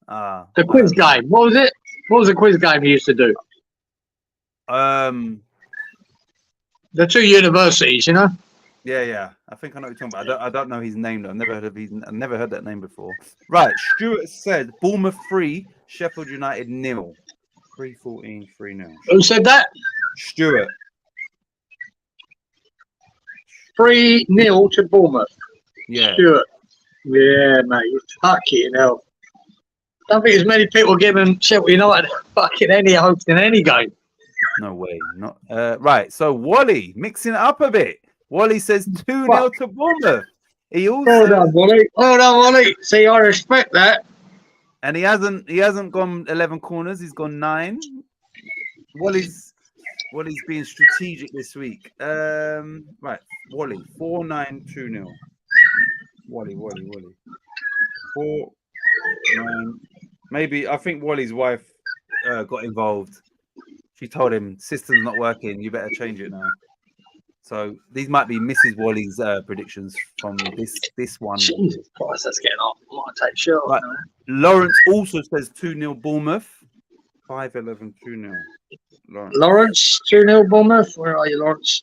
The quiz game. What was it? What was the quiz game you used to do? The two universities, you know? Yeah. I think I know what you're talking about. I don't know his name though. I've never heard that name before. Right. Stuart said Bournemouth 3, Sheffield United 0. 3-14, 3-0. Who said that? Stuart. 3-0 to Bournemouth. Yeah. Stuart. Yeah, mate. You're fucking hell. I don't think as many people giving Sheffield United fucking any hopes in any game. No way. Not right. So Wally, mixing it up a bit. Wally says 2-0 to Bournemouth. He also Well done, Wally. Well done, Wally. See, I respect that. And he hasn't gone 11 corners, he's gone 9. Wally's being strategic this week. Right, Wally, 4-9-2-0. Wally. 4-9. Maybe I think Wally's wife got involved. She told him system's not working, you better change it now. So these might be Mrs. Wally's predictions from this one. Jesus Christ, that's getting off. I might take short. Right. Lawrence also says 2-0 Bournemouth. 5-11 2-0. Lawrence 2-0 Bournemouth. Where are you, Lawrence?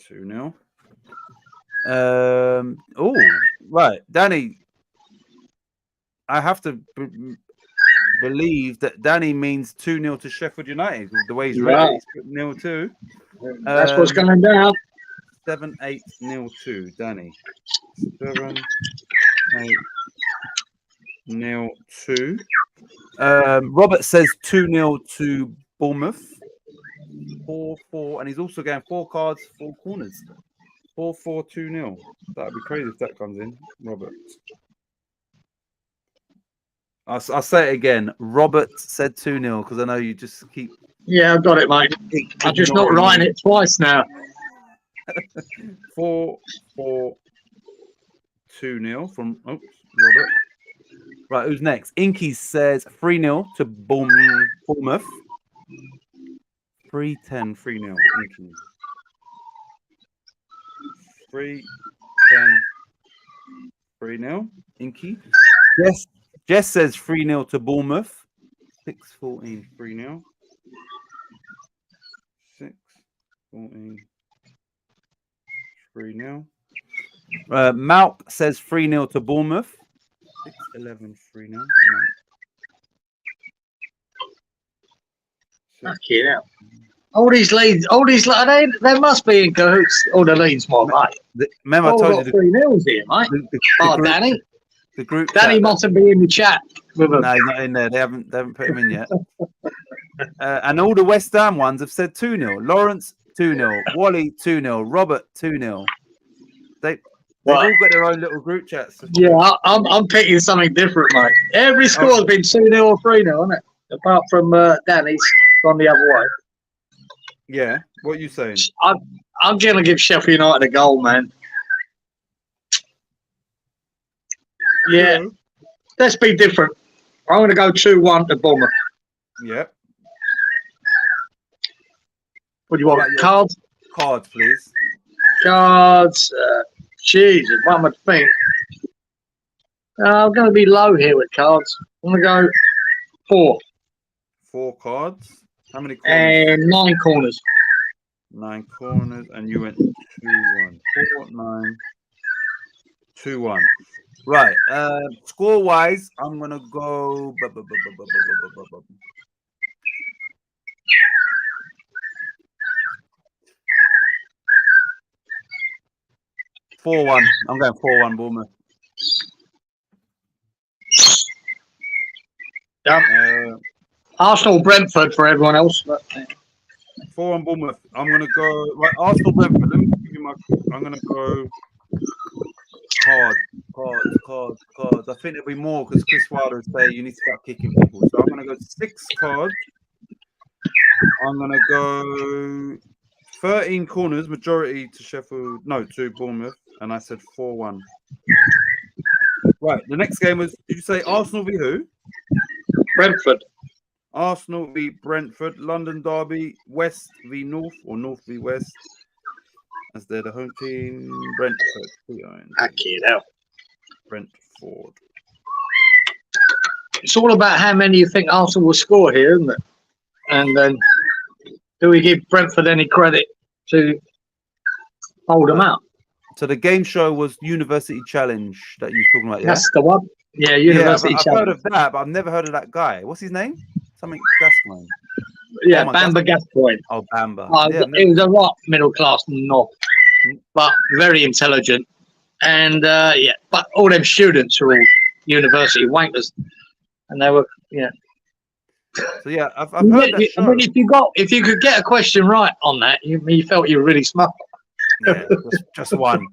2-0. Oh, right, Danny. I have to believe that Danny means 2-0 to Sheffield United. The way he's read it, he's 0-2. That's what's going down. 7-8-0-2, Danny. 7-8-0-2. Robert says 2-0 to Bournemouth. 4-4, and he's also going 4 cards, 4 corners. 4-4-2-0. That'd be crazy if that comes in, Robert. I'll say it again. Robert said 2-0 because I know you just keep. Yeah, I've got it, mate. I'm just not writing it twice now. 4-4-2-0 from Robert. Right, who's next? Inky says 3-0 to Bournemouth. 3-10, 3-0. Inky. 3-10, 3-0. Inky. Yes. Jess says 3-0 to Bournemouth. 6-14, 3-0. 6-14, 3-0. Malk says 3-0 to Bournemouth. 6-11, 3-0. No. Fucking hell. All these leads, they must be in cahoots. All the leads, my mate. Remember, I told you 3-0s here, mate. Danny. The group. Danny mustn't be in the chat with them. No, he's not in there. They haven't put him in yet. And all the West Ham ones have said 2-0. Lawrence 2-0. Wally 2-0. Robert 2-0. They've all got their own little group chats. Yeah, I'm picking something different, mate. Every score has been 2-0 or 3-0, hasn't it? Apart from Danny's gone the other way. Yeah. What are you saying? I'm going to give Sheffield United a goal, man. Yeah. Let's be different. I'm going to go 2-1 to Bournemouth. Yeah. What do you want? Cards? Cards, please. Cards. Jesus, what am I think? I'm going to be low here with cards. I'm going to go 4. 4 cards. How many corners? And 9 corners. 9 corners, and you went 2-1. 4, 9, 2-1. Right. Score-wise, I'm gonna go. 4-1. I'm going 4-1 Bournemouth. Yeah. Arsenal Brentford for everyone else. But... 4-1 Bournemouth. I'm gonna go right. Arsenal Brentford. Let me give you my. I'm gonna go cards. I think there'll be more because Chris Wilder would say you need to start kicking people. So I'm gonna go 6 cards. I'm gonna go 13 corners, majority to Sheffield. No, to Bournemouth, and I said 4-1. Right. The next game was. Did you say Arsenal v who? Brentford. Arsenal v Brentford, London derby, West v North or North v West. As they're the home team, Brentford. Brentford. It's all about how many you think Arsenal will score here, isn't it? And then do we give Brentford any credit to hold them out? So the game show was University Challenge that you were talking about, yeah? That's the one. Yeah, University I've Challenge. heard of that, but I've never heard of that guy. What's his name? Something Gascoigne. Yeah, Bamba Gascoigne. Oh, Bamba. He was a right middle class knob, but very intelligent. And but all them students are all university wankers, and they were, So yeah, I've heard that show. I mean, if you could get a question right on that, you felt you were really smart. Yeah, just one.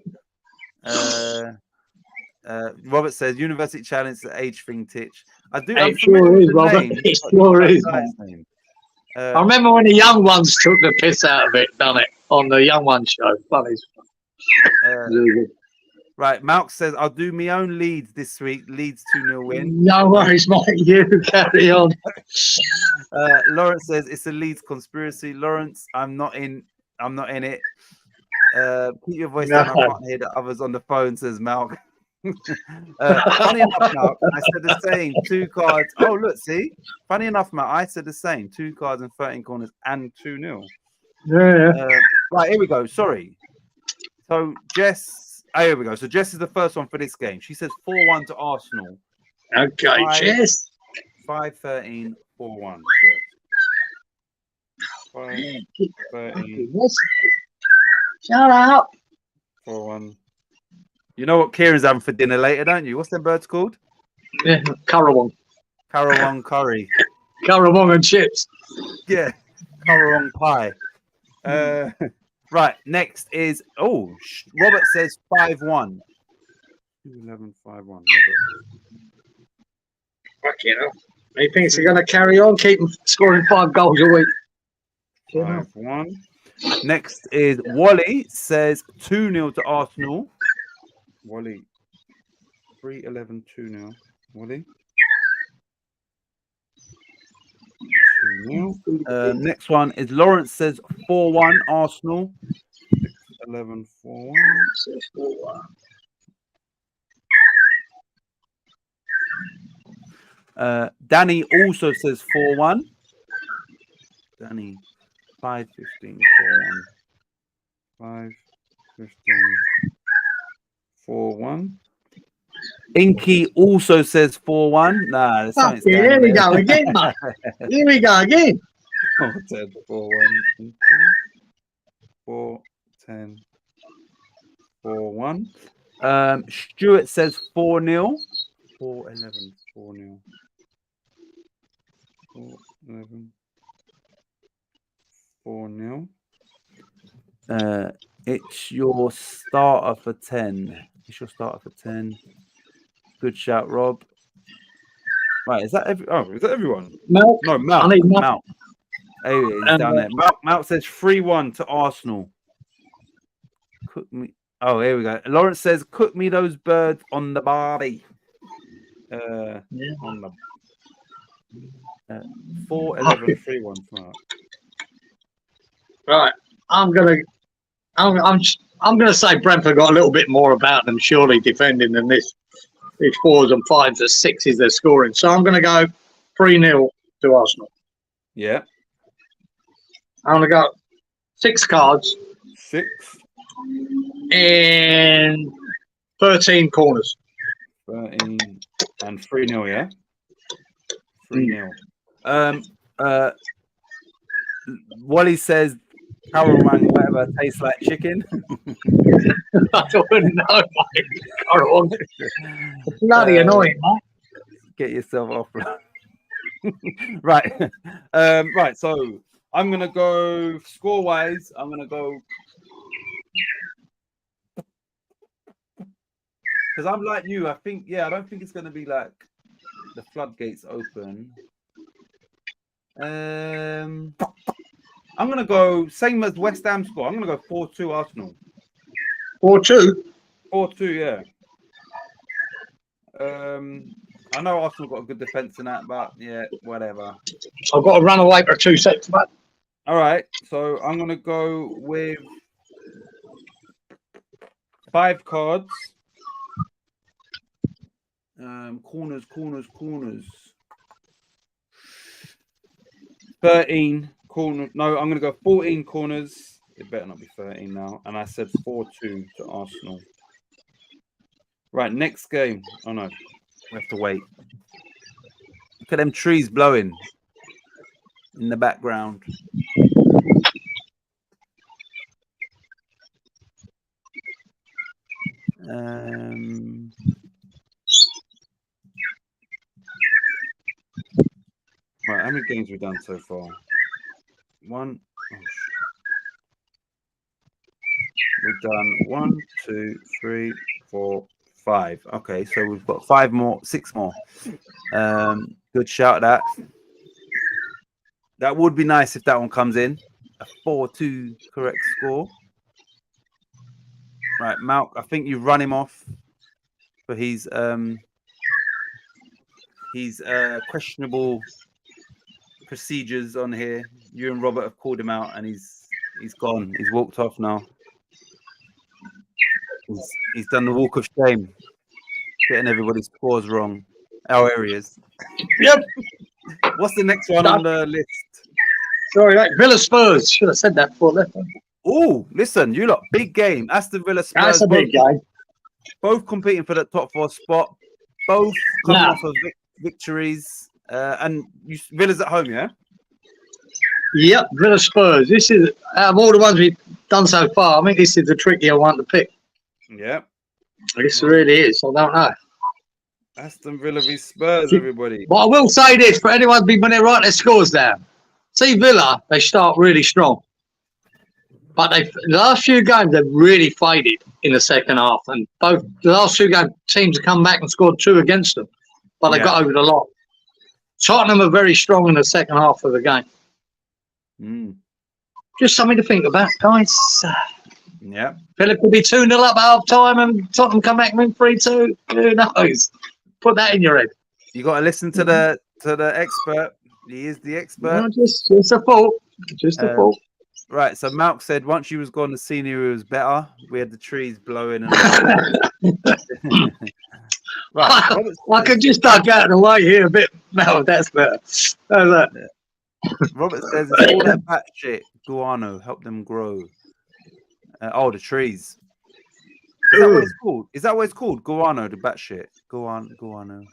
Robert says University Challenge is the age thing, Titch. It sure is, Robert. It sure is. I remember when the young ones took the piss out of it, done it on the young ones show. Funny. Right, Malk says I'll do my own Leeds this week. Leeds 2-0 win. No worries, mate. You carry on. Lawrence says it's a Leeds conspiracy. Lawrence, I'm not in it. Keep your voice down. I can't hear the others on the phone, says Malk. Funny enough, Malk, I said the same. 2 cards. Oh, look, see? Funny enough, Malk, I said the same. 2 cards and 13 corners and 2-0. Yeah. Right, here we go. Sorry. So Jess. Oh, here we go. So Jess is the first one for this game. She says 4-1 to Arsenal. Okay, Jess. 5-13, 4-1. Jess. 5-13. Shut up. 4-1. You know what Kieran's having for dinner later, don't you? What's them birds called? Yeah, Currawong. Currawong curry. Currawong and chips. Yeah, Currawong pie. Right, next is Robert says 5-1. 2-11, 5-1. Robert. Fucking hell. He thinks he's going to carry on, keep scoring 5 goals a week. 5-1. Next is Wally says 2-0 to Arsenal. Wally. 3-11, 2-0. Wally. 2-0. Next one is Lawrence says 4-1 Arsenal. 6-11, 4-1. Danny also says 4-1. Danny 5-15, 4-1. 5-15, 4-1. Inky also says 4-1. Nah, there's something. Here we go again, mate. Here we go again. 4-10, 4-1. 4-10, 4-1. Stuart says 4-0. 4-11, 4-0. 4-11, 4-0. It's your starter for 10. It's your starter for 10. Good shout, Rob. Right, is that everyone? Mount. No, Mount. Hey, he's down there. Mount says 3-1 to Arsenal. Cook me. Oh, here we go. Lawrence says, cook me those birds on the barbie. Yeah. On the 4-11-3-1 smart. Right. I'm gonna say Brentford got a little bit more about them, surely defending than this. These 4s and 5s and 6s they're scoring. So I'm gonna go 3-0 to Arsenal. Yeah. I'm gonna go 6 cards 6. and 13 corners. 13 and 3-0, yeah? 3-0. Wally says Caramang whatever tastes like chicken. I don't know, mate. It's bloody annoying, mate. Get yourself off. Right. Right, so I'm gonna go score wise, I'm gonna go because I'm like you, I think, I don't think it's gonna be like the floodgates open. I'm gonna go same as West Ham score. I'm gonna go 4-2 Arsenal. 4-2. 4-2, yeah. I know Arsenal got a good defense in that, but yeah, whatever. I've got to run away for 2 seconds, mate. All right, so I'm gonna go with 5 cards. Corners. 13 corners. No, I'm gonna go 14 corners. It better not be 13 now. And I said 4-2 to Arsenal. Right, next game. Oh no, we have to wait. Look at them trees blowing in the background. Right, how many games have we done so far? 1. Oh, we've done 1, 2, 3, 4, 5. Okay, so we've got 5 more, 6 more. Good shout that. That would be nice if that one comes in. A 4-2 correct score. Right, Malk, I think you run him off for his questionable procedures on here. You and Robert have called him out, and he's gone. He's walked off now. He's done the walk of shame, getting everybody's scores wrong. Our areas. Yep. What's the next one on the list? Sorry, mate. Villa Spurs. Should have said that before that. Oh, listen, you lot, big game. Aston Villa Spurs. That's a big game. Both competing for the top 4 spot. Both coming off of victories. And Villa's at home, yeah? Yep, Villa Spurs. This is, out of all the ones we've done so far, I think this is the trickier one to pick. Yeah. This really is. I don't know. Aston Villa v Spurs, everybody. But I will say this, for anyone when they write their scores down. See Villa, they start really strong. But the last few games, they've really faded in the second half. And both the last 2 games, teams have come back and scored 2 against them. But they got over the line. Tottenham are very strong in the second half of the game. Just something to think about, guys. Yeah. Villa could be 2-0 up at half time and Tottenham come back and win 3-2. Who knows? Put that in your head. You got to listen to the expert. He is the expert. No, just a thought. Just a thought. Right. So Malk said once you was gone, the scenery was better. We had the trees blowing. And right. I could just duck out of the way here a bit. No, that's better. How's that? Robert says it's all that bat shit. Guano, help them grow. The trees. Is that what it's called? Is that what it's called? Guano, the bat shit. Guano. Guano.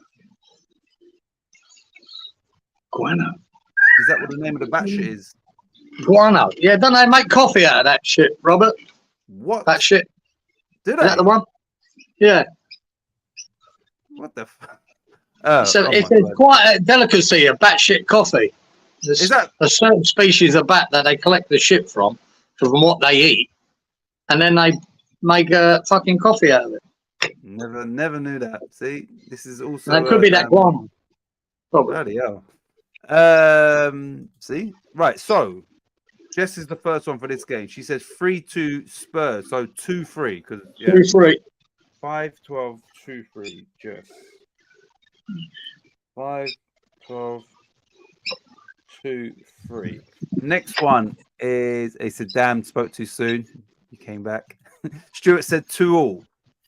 Is that what the name of the bat shit is? Guano. Yeah, don't they make coffee out of that shit, Robert? What? That shit. Did Is that the one? Yeah. What the fuck? It's quite a delicacy, a bat shit coffee. Is that a certain species of bat that they collect the shit from what they eat, and then they make fucking coffee out of it. Never knew that. See, this is also. And it could be that guano. Bloody hell. See, right. So, Jess is the first one for this game. She says 3-2 Spurs, so 2-3 because 2-3. 5-12 2-3 Jess. 5, 12, 2, 3. Next one is he said, damn, spoke too soon. He came back. Stuart said 2-all.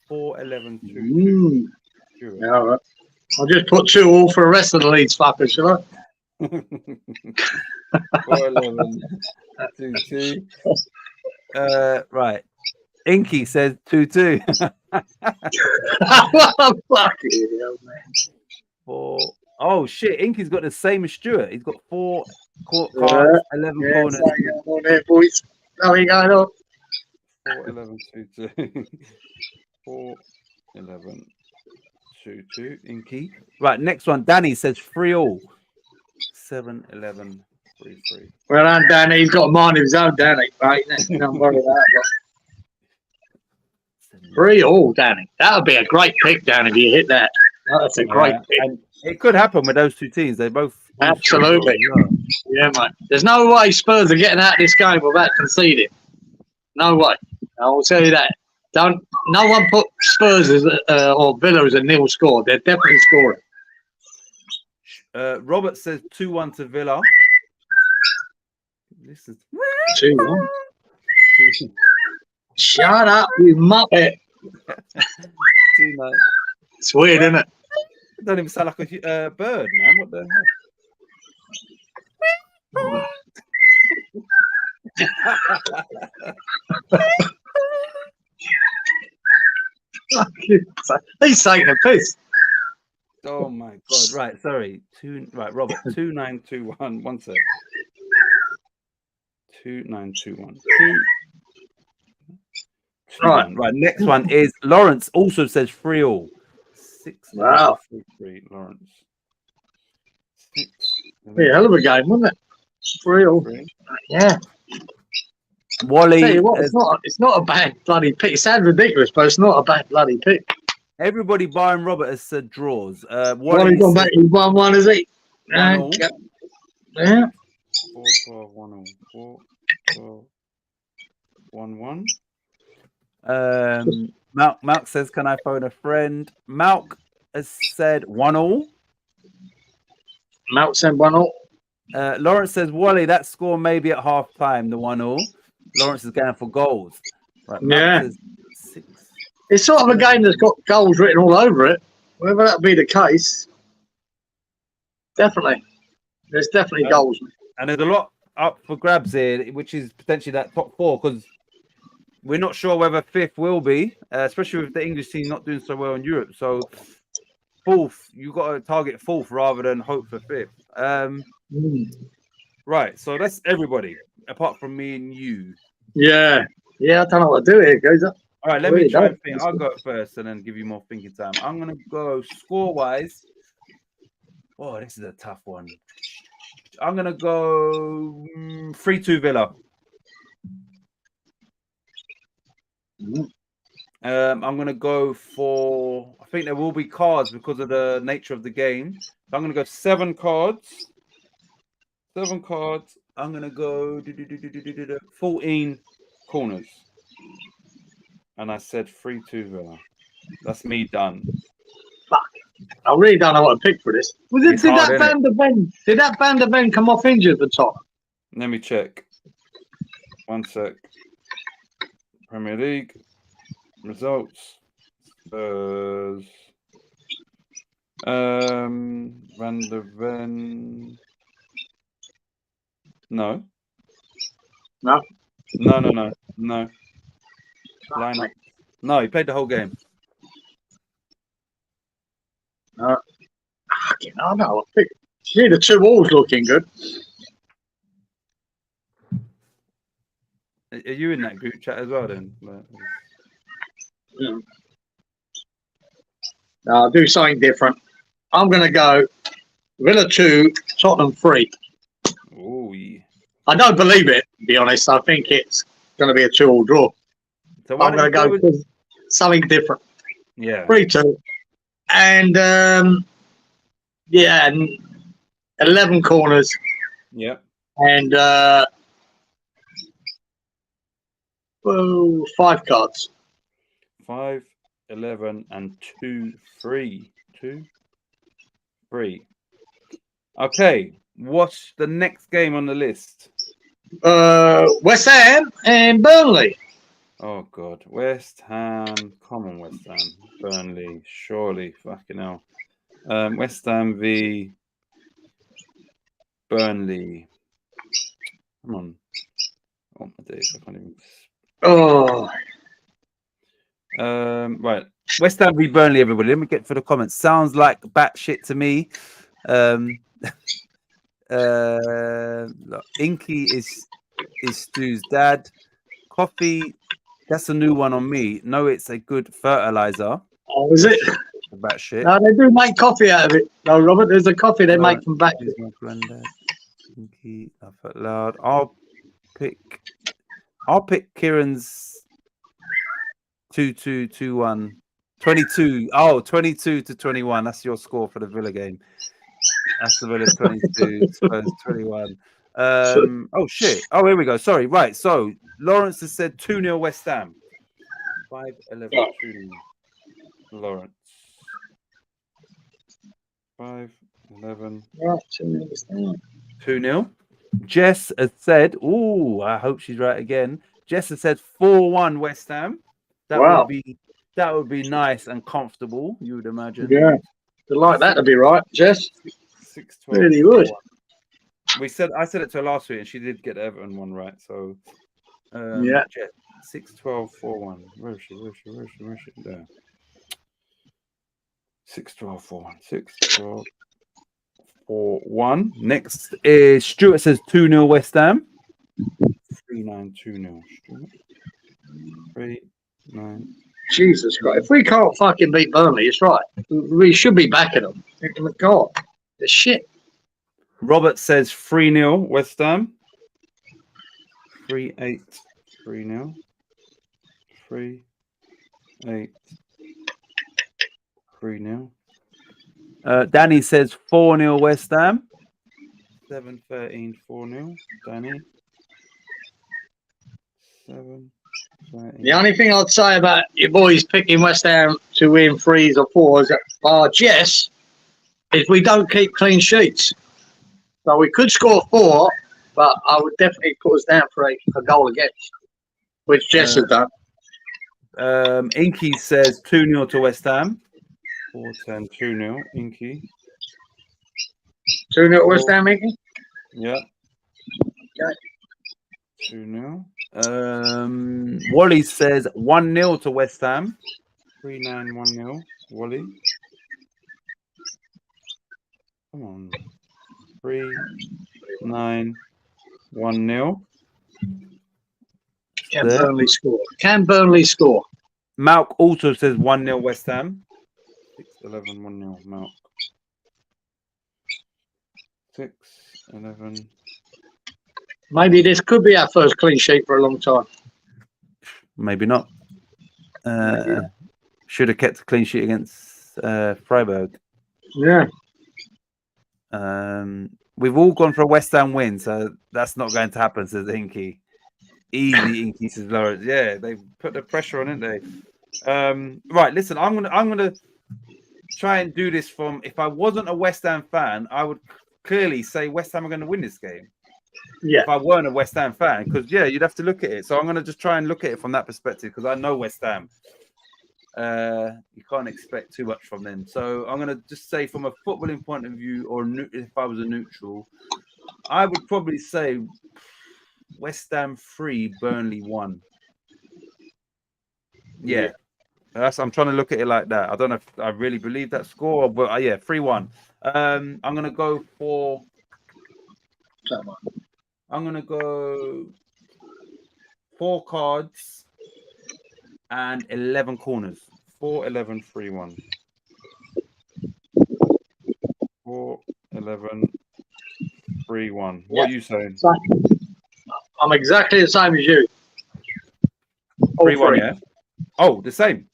4, 11, 2, 2. Yeah, all right. I'll just put 2-all for the rest of the Leeds fuckers, shall I? 4, 11, 2, 2. Right. Inky says 2-2. Fucking hell, man. 4. Oh shit! Inky's got the same as Stuart. He's got 4 cards, 11 Yeah, corners. something going on there, boys. Something going on. 4, 11, 2, 2. 4, 11, 2, 2. Inky. Right. Next one. Danny says 3-all. 7, 11, 3, 3. Well done, Danny. He's got a mind of his own, Danny. Right? Don't worry about that. 3-all, Danny. That would be a great pick, Danny, if you hit that. That's a great pick. And it could happen with those two teams. They both Absolutely. Yeah, mate. There's no way Spurs are getting out of this game without conceding. No way. I will tell you that. No one put Spurs as or Villa as a nil score. They're definitely scoring. Robert says 2-1 to Villa. This is 2-1. Shut up, you muppet. 2-9. It's weird, isn't it? It doesn't even sound like a bird, man. What the hell? He's taking a piss. Oh my god! Right, sorry. Robert. 2921. 1 sec. 2921. Right. Next one is Lawrence. Also says 3-all. 6. Wow. 3, Lawrence. 6. Yeah, hell of a game, wasn't it? 3-all. Yeah. Wally. Tell you what, it's not a bad bloody pick. It sounds ridiculous, but it's not a bad bloody pick. Everybody barring Robert has said draws. Wally gone back. He's 1-1, is he? 1-all. Yeah. 4, 12, 1-all. 4, 12, 1-1. Malk says, can I phone a friend? Malk has said 1-all. Malk said 1-all. Lawrence says, Wally, that score may be at half time, the 1-all. Lawrence is going for goals. Right, Malk says 6. It's sort of a game that's got goals written all over it. Whether that be the case, definitely. There's definitely goals. And there's a lot up for grabs here, which is potentially that top 4, because we're not sure whether 5th will be, especially with the English team not doing so well in Europe. So 4th, you've got to target 4th rather than hope for 5th. Right, so that's everybody, apart from me and you. Yeah, I don't know what to do here, guys. All right, let me try and think. I'll go first and then give you more thinking time. I'm going to go score-wise. Oh, this is a tough one. I'm going to go 3-2 Villa. I'm going to go for... I think there will be cards because of the nature of the game. So I'm going to go 7 cards. 7 cards. I'm going to go 14 corners. And I said 3-2 Villa. That's me done. Fuck. I really don't know what to pick for this. Did that Van der Ven come off injured at the top? Let me check. 1 sec. Premier League. Results. Spurs. Van der Ven. No. No. Lineup. No, he played the whole game. I don't know. See, the 2-all's looking good. Are you in that group chat as well then? Yeah. No, I'll do something different. I'm going to go Villa 2, Tottenham 3. Oh, yeah. I don't believe it, to be honest. I think it's going to be a 2-all draw. So I'm going to go with something different. Yeah. 3-2. And, 11 corners. Yeah. And 5 cards. 5, 11, and 2, 3. 2. 3. Okay, what's the next game on the list? West Ham and Burnley. Oh God, West Ham. Come on, West Ham. Burnley. Surely, fucking hell. West Ham v Burnley. Come on. Oh my days, I can't even. Oh, Right. West Ham v Burnley, everybody. Let me get for the comments. Sounds like batshit to me. Look, Inky is Stu's dad. Coffee, that's a new one on me. No, it's a good fertilizer. oh, is it? Batshit. No, they do make coffee out of it. No, Robert, there's a coffee they make from batshit. Here's my granddad. Inky, laugh out loud. I'll pick Kieran's 2-2-2-1. 22. Oh, 22-21. That's your score for the Villa game. That's the Villa 22, Spurs 21. Oh shit. Oh, here we go. Sorry. Right. So Lawrence has said 2-0 West Ham. 5-11 2-0. Lawrence. 5-11. 2-0. Jess has said, ooh, I hope she's right again. Jess has said 4-1 West Ham. That would be nice and comfortable, you would imagine. Yeah. I'd like that to be right, Jess. 6-12. Really would. I said it to her last week and she did get the Everton one right. So yeah. 6-12 4-1. Where is she? There. 6-12 4-1. 6-12 4-1. Next is Stuart says 2-0 West Ham. 3-9 2-0. 3-9. Jesus Christ. If we can't fucking beat Burnley, it's right. We should be backing them. God, the shit. Robert says 3-0 West Ham. 3-8 3-0. 3-8 3-0. Danny says 4-0 West Ham. 7-13 4-0. Danny. 7-13. The only thing I'd say about your boys picking West Ham to win 3s or 4s, bar Jess, is we don't keep clean sheets. So we could score 4, but I would definitely put us down for a goal against, which Jess has done. Inky says 2-0 to West Ham. 4-10 2-0. Inky. 2-0 West Ham, Inky? Yeah. Okay. 2-0. Wally says 1-0 to West Ham. 3-9 1-0. Wally. Come on. 3-9 1-0. Can Burnley score? Malk also says 1-0 West Ham. 6-11 1-0 Malk. 6-11. Maybe this could be our first clean sheet for a long time. Maybe not. Should have kept a clean sheet against Freiburg. Yeah. We've all gone for a West Ham win, so that's not going to happen, says Inky. Easy, Inky, says Lawrence. Yeah, they put the pressure on, didn't they? Right, listen, I'm gonna try and do this from. If I wasn't a West Ham fan, I would clearly say West Ham are going to win this game. Yeah. If I weren't a West Ham fan, because you'd have to look at it. So I'm going to just try and look at it from that perspective because I know West Ham. You can't expect too much from them. So I'm going to just say from a footballing point of view, or if I was a neutral, I would probably say West Ham 3, Burnley 1. Yeah. I'm trying to look at it like that. I don't know if I really believe that score, but 3-1. I'm going to go for... I'm going to go 4 cards and 11 corners. 4-11 3-1. 4-11 3-1. What are you saying? I'm exactly the same as you. 3-1, yeah? Oh, the same.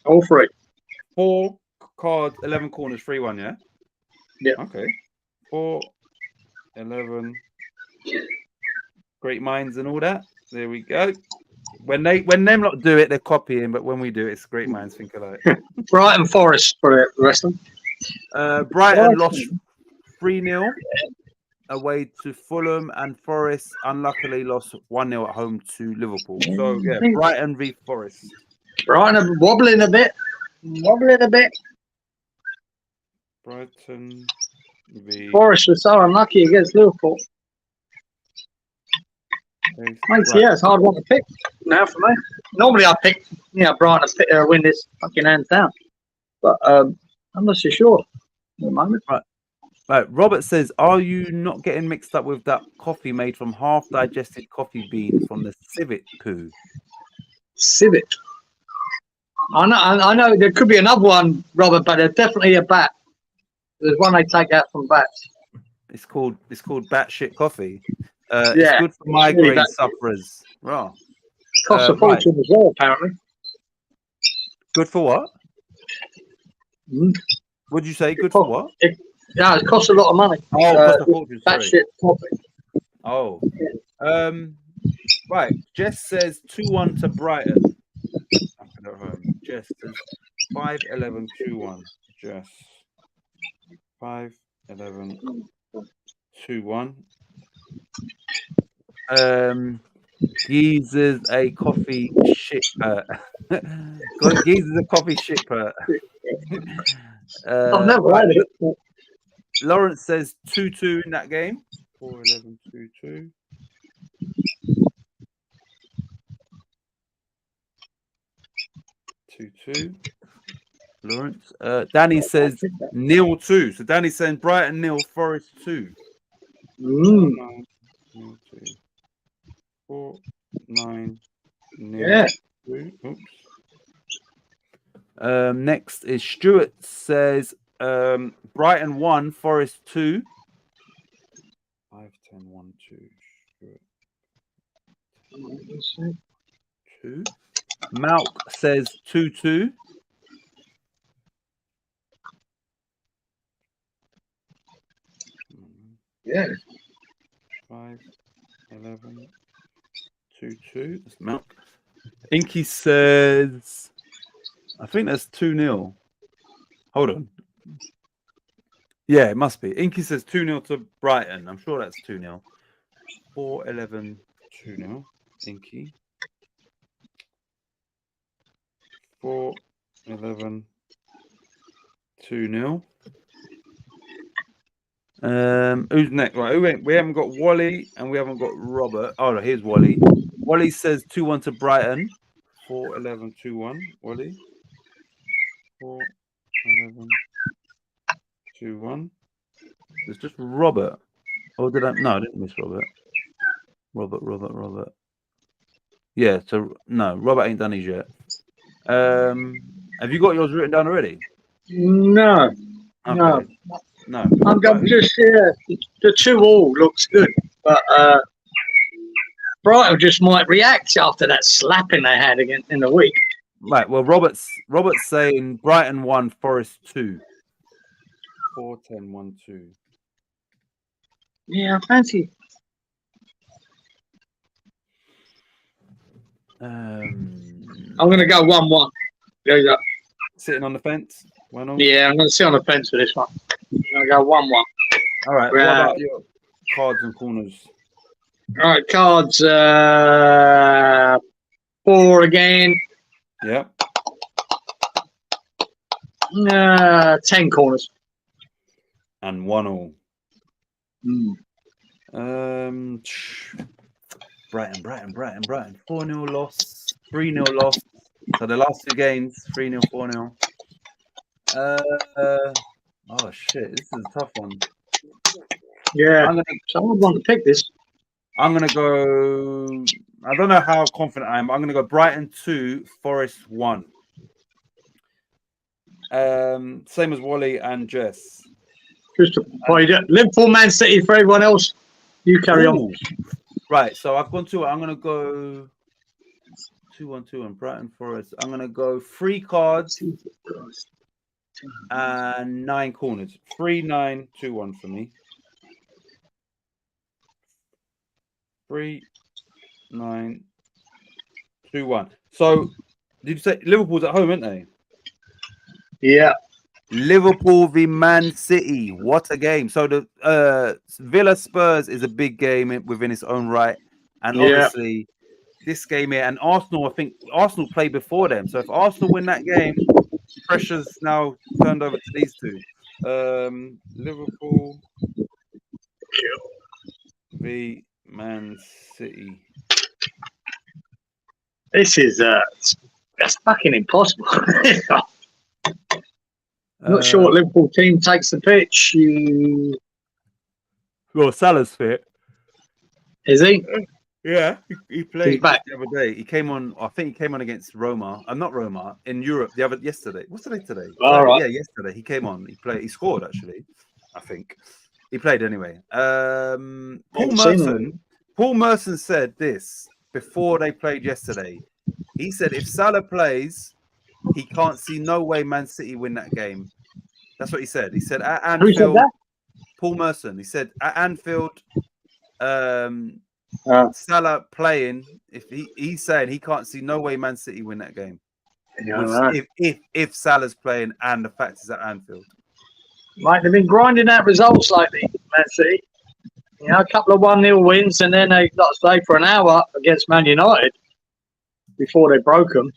All 3. 4 cards, 11 corners, 3-1, yeah? Yeah. Okay. 4-11. Great minds and all that. There we go. When them lot do it, they're copying, but when we do it, it's great minds think alike. Brighton Forest for the rest of them. Brighton lost 3-0 away to Fulham, and Forest unluckily lost 1-0 at home to Liverpool. So yeah, Brighton v Forest. Brighton wobbling a bit. Brighton v Forest was so unlucky against Liverpool. Mate, yeah, it's a hard one to pick now for me. Normally I pick, Brighton to win this fucking hands down. But I'm not so sure at the moment. Right. Robert says, are you not getting mixed up with that coffee made from half-digested coffee beans from the Civet poo? Civet. I know there could be another one, Robert, but there's definitely a bat. There's one they take out from bats. It's called batshit coffee. Yeah, it's good for migraine really sufferers. Right. Costs a fortune as well, apparently. Good for what? What'd you say? Good for what? It costs a lot of money. Oh, it costs a fortune. Batshit coffee. Oh. Right. Jess says 2-1 to Brighton. At home. Jess says 5-11-2-1. Jess 5-11-2-1. Geezer's a coffee shipper. Geezer's a coffee shipper. I've never had it. Lawrence says 2-2 in that game. 4-11-2-2. Lawrence. Danny says 0-2. So Danny's saying Brighton 0, Forest 2. 4-9-0. Yeah. 2. Oops. Next is Stuart says Brighton 1, Forest 2. 5-10-1-2. Stuart. 2. Malk says 2-2. Yeah. 5-11-2-2. That's Malk. Inky says, I think that's 2-0. Hold on. Yeah, it must be. Inky says 2-0 to Brighton. I'm sure that's 2-0. 4-11-2-0. Inky. 4-11-2-0. Who's next? Right, we haven't got Wally and we haven't got Robert. Oh, no, here's Wally. Wally says 2-1 to Brighton. 4-11-2-1. Wally. 4-11-2-1. It's just Robert. Or did I? No, I didn't miss Robert. Robert. Yeah, so no, Robert ain't done his yet. Have you got yours written down already? No. Okay. No. I'm just the 2-2 looks good, but Brighton just might react after that slapping they had again in the week. Right. Well, Robert's saying Brighton 1, Forest 2. 4-10-1-2. Yeah, I fancy. I'm gonna go 1-1. Goes up. Sitting on the fence. 1-0. Yeah, I'm gonna sit on the fence for this one. I'm gonna go 1-1. All right. What about your cards and corners? All right, cards. 4 again. Yeah. 10 corners. And 1-1. Brighton. 4-0 loss. 3-0 loss. So the last 2 games, 3-0, 4-0. Oh shit, this is a tough one. Yeah, I would want to pick this. I'm gonna go. I don't know how confident I am. I'm gonna go Brighton 2, Forest 1. Same as Wally and Jess. Just to Liverpool, Man City for everyone else. You carry on. Right, so I've gone to. I'm gonna go 2-1-2 and Brighton Forest. I'm gonna go 3 cards and 9 corners. 3-9-2-1 for me. 3-9-2-1. So, did you say Liverpool's at home, aren't they? Yeah. Liverpool v Man City. What a game. So the Villa Spurs is a big game within its own right. And obviously this game here, and Arsenal, I think Arsenal played before them. So if Arsenal win that game, pressure's now turned over to these two. Liverpool v Man City. This is that's fucking impossible. Not sure what Liverpool team takes the pitch. Well, Salah's fit. Is he? Yeah, he played He's back the other day. He came on. I think he came on against Roma. I'm not Roma in Europe. Yesterday. What's today? Today. All right. Yeah, yesterday he came on. He played. He scored actually. I think he played anyway. Paul Merson said this before they played yesterday. He said if Salah plays, he can't see no way Man City win that game. That's what he said. He said at Anfield. Who said that? Paul Merson. He said at Anfield. Salah playing, if he's saying he can't see no way Man City win that game. If Salah's playing and the fact is at Anfield. Might have been grinding out results lately, Man City. You know, a couple of 1-0 wins, and then they got to stay for an hour against Man United before they broke them.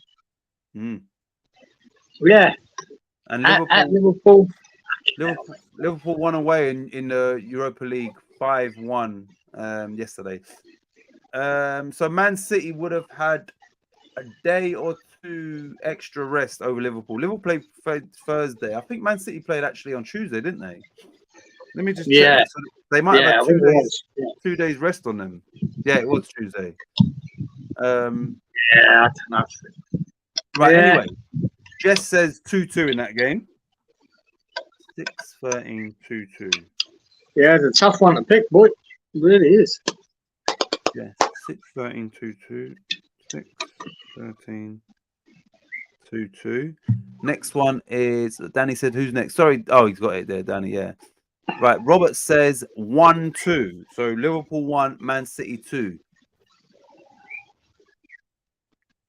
Yeah. And Liverpool. Liverpool won away in the Europa League 5-1 yesterday. So Man City would have had a day or two extra rest over Liverpool. Liverpool played Thursday. I think Man City played actually on Tuesday, didn't they? Let me just check. So they might have had 2 days rest on them. Yeah, it was Tuesday. I don't know. Right, anyway. Jess says 2-2 in that game. 6-13, 2-2. Yeah, it's a tough one to pick, boy. It really is. Yeah, 6-13, 2-2. 6-13, 2-2. Next one is Danny said, who's next? Sorry. Oh, he's got it there, Danny. Yeah. Right. Robert says 1-2. So Liverpool 1, Man City 2.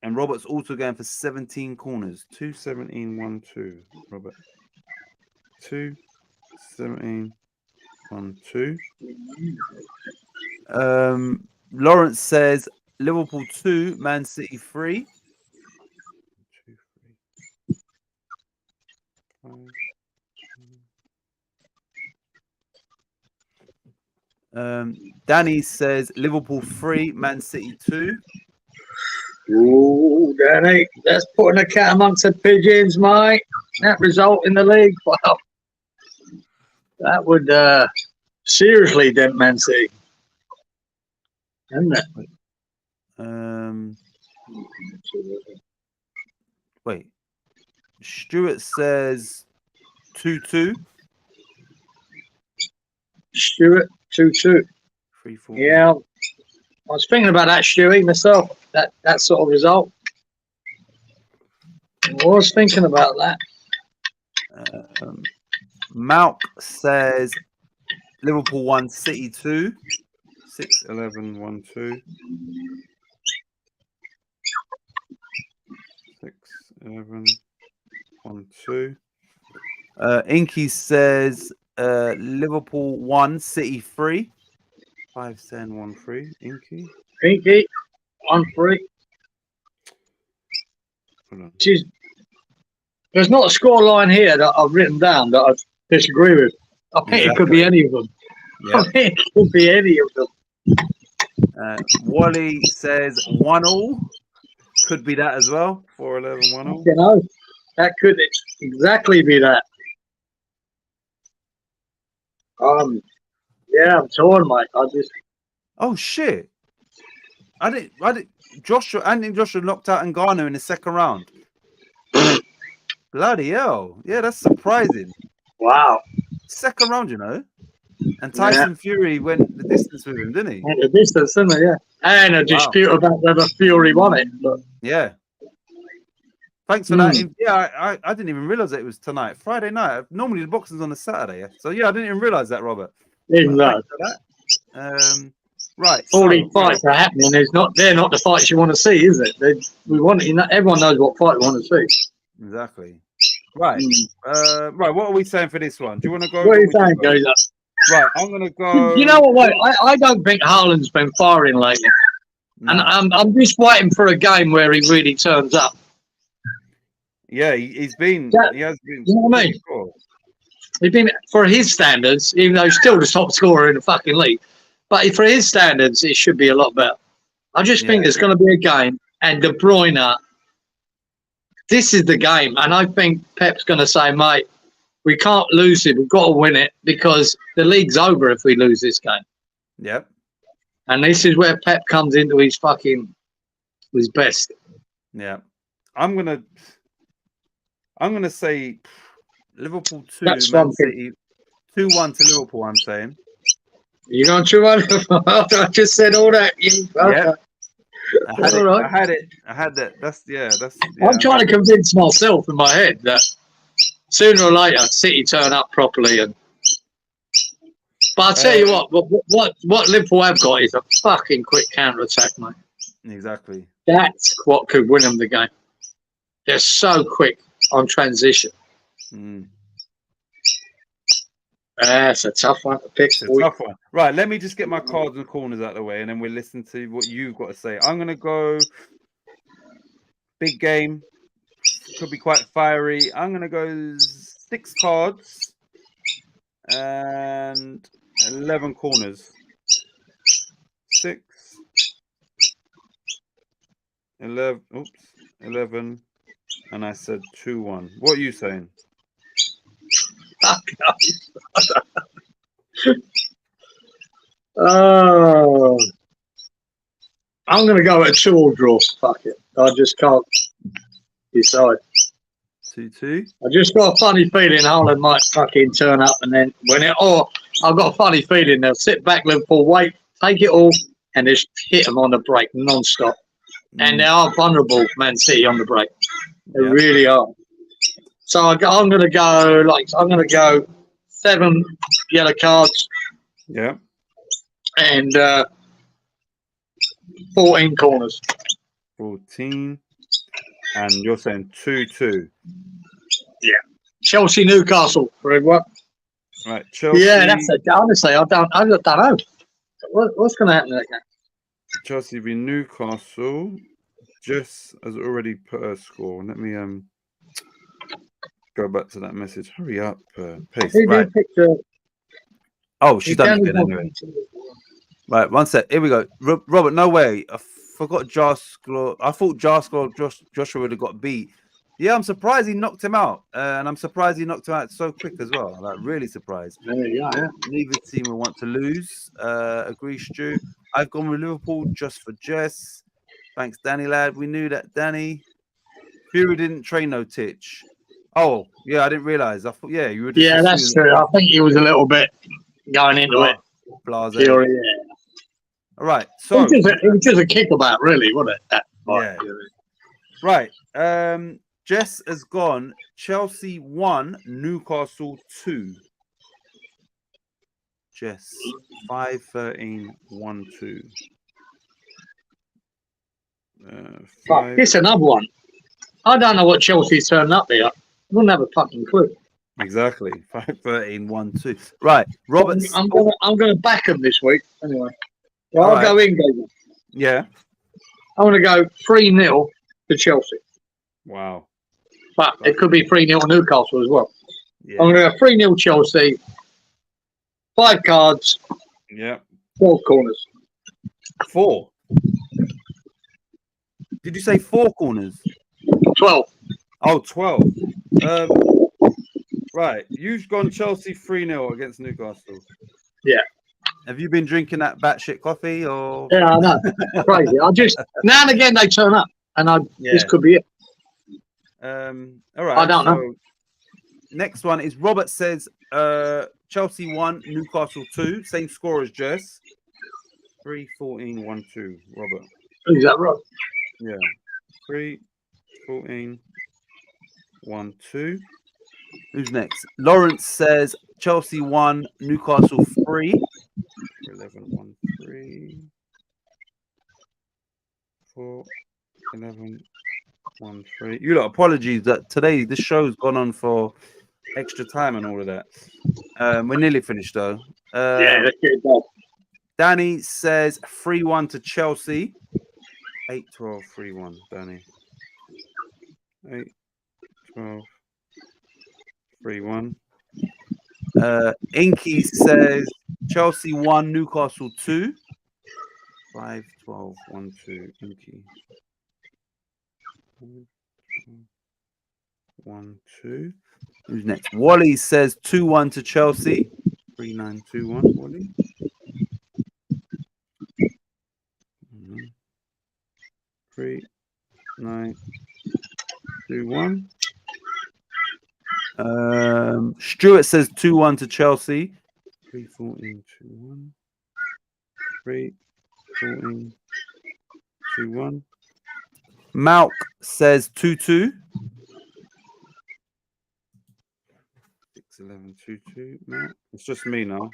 And Robert's also going for 17 corners. 2-17, 1-2. Robert. 2-17, 1-2. Lawrence says Liverpool 2, Man City 3. 2, 3, 5. Danny says Liverpool 3, Man City 2. Ooh, Danny, that's putting a cat amongst the pigeons, mate. That result in the league, wow. That would seriously dent Man City. Isn't it? Wait. Stuart says 2-2. Stuart 2-2. 3-4. Yeah, I was thinking about that, Stewie, myself. That sort of result. I was thinking about that. Malk says Liverpool 1, City 2. 6-11, 1-2. 6-11, 1-2. Inky says Liverpool 1, City 3. 5-10, 1-3. Inky 1-3. Jeez. There's not a score line here that I've written down that I disagree with. I think it could be any of them. Yeah. I think it could be any of them. Wally says 1-1. Could be that as well. 4-11, 1-1. You know, that could exactly be that. Yeah, I'm torn, mate. Oh shit! I didn't. Joshua knocked out Ngannou in the second round. Bloody hell! Yeah, that's surprising. Wow. Second round, you know. And Tyson Fury went the distance with him, didn't he? Went the distance, didn't he? Yeah. And a dispute about whether Fury won it. But... Yeah. Thanks for that. Yeah, I didn't even realize that it was tonight, Friday night. Normally the boxing's on a Saturday. So yeah, I didn't even realize that, Robert. Right. All these fights are happening. They're not the fights you want to see, is it? Everyone knows what fight you want to see. Exactly. Right. Right. What are we saying for this one? Do you want to go? What are you saying, Gazer? Right. I'm gonna go. You know what? Wait, I don't think Haaland's been firing lately, and I'm just waiting for a game where he really turns up. Yeah, he's been. Yeah, He has been. You know what I mean? He's been, for his standards, even though he's still the top scorer in the fucking league, but for his standards, it should be a lot better. I just think there's going to be a game, and De Bruyne. This is the game, and I think Pep's going to say, mate, we can't lose it. We've got to win it because the league's over if we lose this game. Yep. And this is where Pep comes into his best. Yeah. I'm gonna say Liverpool 2, That's Man City 2-1 to Liverpool. I'm saying. You going to I just said all that. Yeah. I had that. That's. I'm trying to convince myself in my head that sooner or later City turn up properly. But I'll tell you what Liverpool have got is a fucking quick counter attack, mate. Exactly. That's what could win them the game. They're so quick on transition. That's a tough one to pick. Tough one. Right, let me just get my cards and corners out of the way, and then we'll listen to what you've got to say. I'm going to go big game. Could be quite fiery. I'm going to go 6 cards and 11 corners. 6, 11, and I said 2-1. What are you saying? Oh, I'm going to go at a 2-2 draw. Fuck it. I just can't decide. 2-2. I just got a funny feeling Haaland might fucking turn up and then win it. Or I've got a funny feeling they'll sit back, Liverpool, wait, take it all, and just hit them on the break non-stop. And they are vulnerable, Man City, on the break. They really are. So I'm going to go 7 yellow cards. Yeah. And 14 corners. 14. And you're saying 2-2. Yeah. Chelsea, Newcastle for everyone. Right. Chelsea. Yeah, that's it. Honestly, I don't know. What's going to happen in that game? Chelsea v Newcastle. Jess has already put her score. Let me go back to that message. Hurry up, pace. Right. Oh, she's done it again anyway. Right, one sec. Here we go. Robert, no way. I forgot Jasklo. I thought Jasklo Joshua would have got beat. Yeah, I'm surprised he knocked him out. And I'm surprised he knocked him out so quick as well. Like, really surprised. Yeah. Neither team will want to lose. Agree, Stu. I've gone with Liverpool just for Jess. Thanks, Danny, lad. We knew that, Danny. Fury didn't train no Titch. Oh, yeah, I didn't realise. I thought, yeah, you were just. Yeah, that's true. I think he was a little bit going into it. Blase. Fury, yeah. All right. So it was just a kickabout, really, wasn't it? Yeah. Right. Jess has gone Chelsea 1, Newcastle 2. Jess 5-13-1-2. It's another one. I don't know what Chelsea's turned up here. I wouldn't have a fucking clue. Exactly. 5-13-1-2. Right. Roberts. I'm gonna back them this week anyway. Well, I'll go in, David. Yeah. I'm gonna go 3-0 to Chelsea. Wow. But it could be 3-0 Newcastle as well. Yeah. I'm gonna go 3-0 Chelsea. 5 cards. Yeah. 12 corners. 4. Did you say 4 corners? 12. Oh, 12. Right. You've gone Chelsea 3-0 against Newcastle. Yeah. Have you been drinking that batshit coffee or? Yeah, I know. Crazy. I just now and again they turn up, and this could be it. All right. I don't know. Next one is Robert says Chelsea 1, Newcastle 2. Same score as Jess. 3-14-1-2. Robert. Is that right? Yeah. 3-14-1-2. Who's next? Lawrence says Chelsea 1, Newcastle 3. 11-1-3. 4-11-1-2. 1-3. You lot, apologies that today this show's gone on for extra time and all of that. We're nearly finished though. Yeah, let's get it done. Danny says 3-1 to Chelsea. 8-12, 3-1, Danny. 8-12, 3-1. Inky says Chelsea 1, Newcastle 2. 5-12, 1-2, Inky. 1-2. Who's next? Wally says 2-1 to Chelsea. 3-9-2-1, Wally. 3-9-2-1. Stuart says 2-1 to Chelsea. 3-14-2-1. 3-14-2-1. Malk says 2-2. 6-11-2-2. Malk. It's just me now.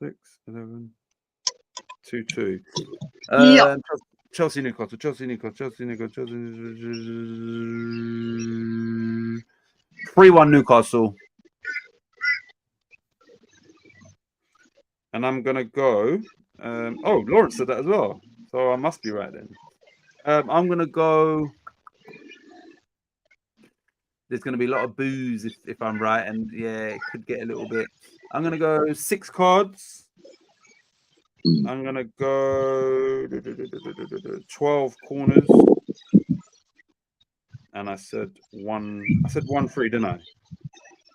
6-11-6-11-2-2. Yeah. Chelsea Newcastle. 3-1 Newcastle. And I'm gonna go. Oh, Lawrence said that as well. So I must be right then. I'm gonna go. There's gonna be a lot of boos if I'm right, and yeah, it could get a little bit. I'm gonna go 6 cards. I'm gonna go 12 corners. And I said 1. I said 1-3, didn't I?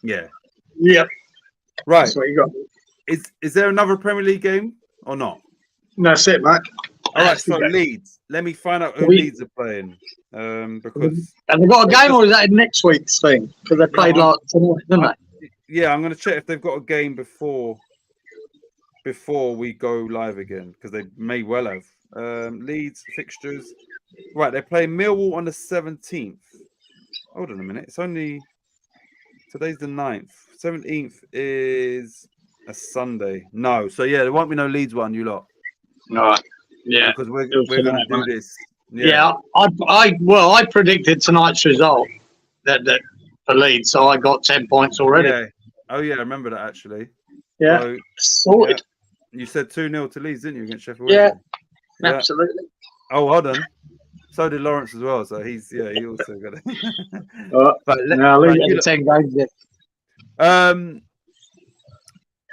Yeah. Yep. Right. That's what you got. Is there another Premier League game or not? That's it, mate. All right, so Leeds. Let me find out who Leeds are playing. Because have they got a game, or is that next week's thing? Because they played like tonight, didn't they? Yeah, I'm going to check if they've got a game before we go live again, because they may well have. Leeds fixtures. Right, they're playing Millwall on the 17th. Hold on a minute. It's only today's the 9th. 17th is a Sunday. No, so yeah, there won't be no Leeds one, you lot. No. Yeah. Because we're going to do this. Yeah. I predicted tonight's result that for Leeds, so I got 10 points already. Yeah. Oh yeah, I remember that actually. Yeah. So, sorted. Yeah. You said 2-0 to Leeds, didn't you, against Sheffield? Yeah. Absolutely. Oh, hold on. So did Lawrence as well. So he also got it. But no, Leeds had 10 games.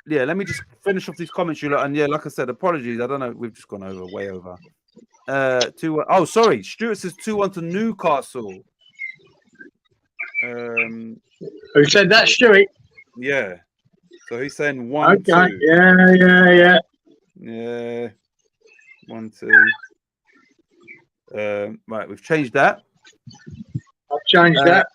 Yeah, let me just finish off these comments, you lot. And yeah, like I said, apologies. I don't know. We've just gone way over. 2-1. Oh, sorry. Stuart says 2-1 to Newcastle. Who said that, Stuart? Yeah. So he's saying 1-2. Okay. Yeah. 1-2. Right, we've changed that. I've changed that.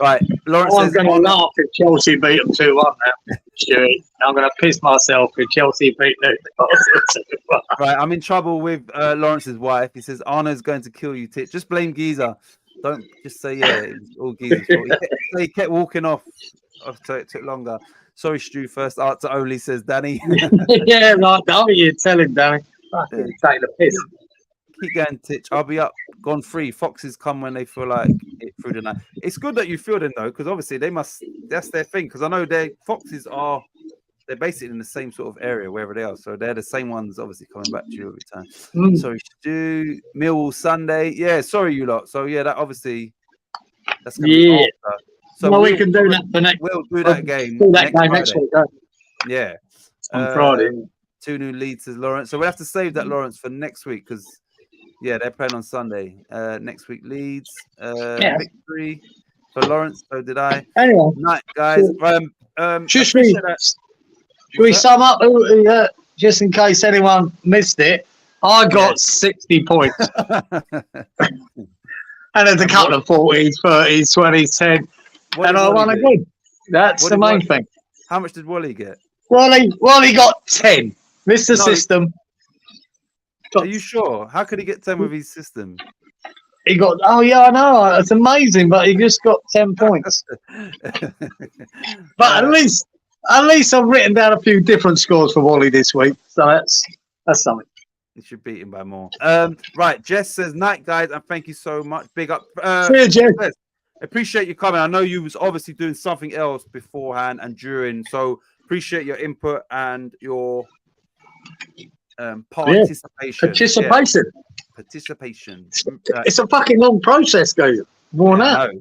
Right, Lawrence I'm going to laugh if Chelsea beat them 2-1 now, Stuart. I'm going to piss myself if Chelsea beat Newcastle 2-1. Right, I'm in trouble with Lawrence's wife. He says, Arna's going to kill you, Titch. Just blame Geezer. Don't just say, yeah, it was all Geezer's fault. He kept walking off, so it took longer. Sorry, Stu. First answer only, says Danny. Yeah, right. Oh, you tell him, Danny. Fucking take the piss. Keep going, Titch. I'll be up, gone free. Foxes come when they feel like it through the night. It's good that you feel them though, because obviously that's their thing. Because I know they're basically in the same sort of area wherever they are, so they're the same ones obviously coming back to you every time. Sorry, Stu. Millwall Sunday. Yeah, sorry you lot. So yeah, that's gonna be after. So we can do that for next. We'll do that game. Next week. Yeah, on Friday. 2 new Leeds, says Lawrence. So we have to save that, Lawrence, for next week because they're playing on Sunday. Next week, Leeds. Victory for Lawrence. So did I. Anyway, night, guys. Should we sum up? Just in case anyone missed it, I got 60 points. And there's a couple of 40s, 30s, 20s, 10. And I won again. That's the main thing. How much did Wally get? Wally got 10. Missed the system. Are you sure? How could he get 10 with his system? He got, I know. It's amazing, but he just got 10 points. But at least I've written down a few different scores for Wally this week. So that's something. You should beat him by more. Right. Jess says, night, guys, and thank you so much. Big up. See you, Jess. Appreciate you coming. I know you was obviously doing something else beforehand and during, so appreciate your input and your participation. Participation. It's a fucking long process, guys. More than that.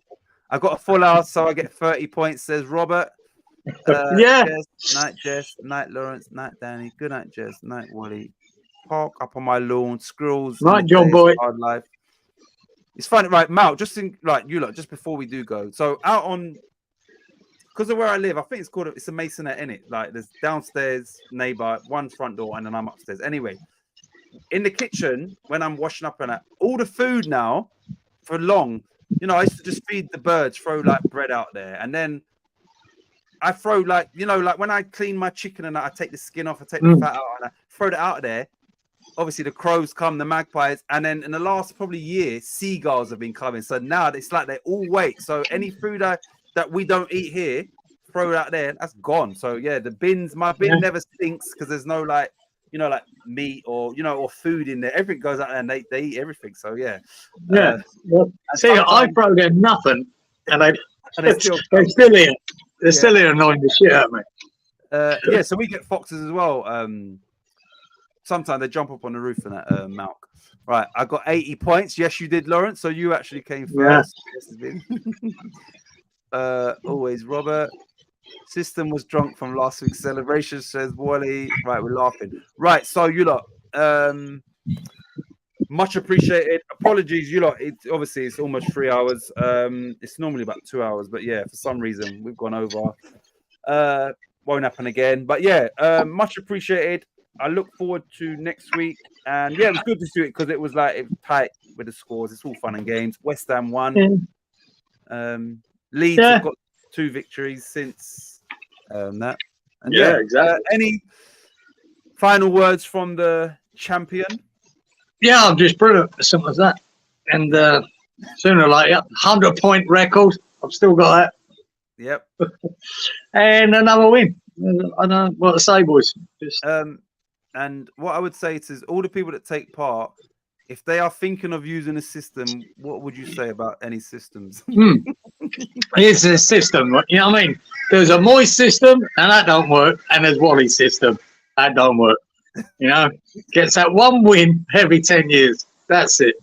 I got a full hour, so I get 30 points, says Robert. Night, Jess. Night, Lawrence. Night, Danny. Good night, Jess. Night, Wally. Park up on my lawn. Squirrels. Night, John Boy. Hard life. It's funny, right, Mal? Just just before we do go. So out on, because of where I live, I think it's a masonette, innit? Like there's downstairs neighbor, one front door, and then I'm upstairs. Anyway, in the kitchen when I'm washing up and that, all the food now for long, I used to just feed the birds, throw like bread out there, and then I throw like when I clean my chicken and I take the skin off, I take the fat out, and I throw it out there. Obviously, the crows come, the magpies, and then in the last probably year, seagulls have been coming. So now it's like they all wait. So any food that we don't eat here, throw it out there, that's gone. So yeah, my bin never stinks because there's no like meat or or food in there. Everything goes out there and they eat everything. So yeah. See, I throw them nothing, and they're still here. They're still here annoying the shit out of me. So we get foxes as well. Sometimes they jump up on the roof and that Malk. Right, I got 80 points. Yes, you did, Lawrence. So you actually came first. Always Robert. System was drunk from last week's celebration, says Wally. Right, we're laughing. Right, so you lot, much appreciated. Apologies, you lot. Obviously it's almost 3 hours. It's normally about 2 hours, but yeah, for some reason we've gone over. Won't happen again. But yeah, much appreciated. I look forward to next week, and yeah, it was good to see it because it was tight with the scores. It's all fun and games. West Ham won. Leeds have got 2 victories since that. And exactly. Any final words from the champion? Yeah, I'm just brilliant. As simple as that. And sooner or later, 100-point record. I've still got that. Yep. And another win. I don't know what to say, boys. And what I would say is all the people that take part, if they are thinking of using a system, what would you say about any systems? It's a system, you know what I mean? There's a Moist system, and that don't work, and there's Wally's system, that don't work. Gets that one win every 10 years. That's it.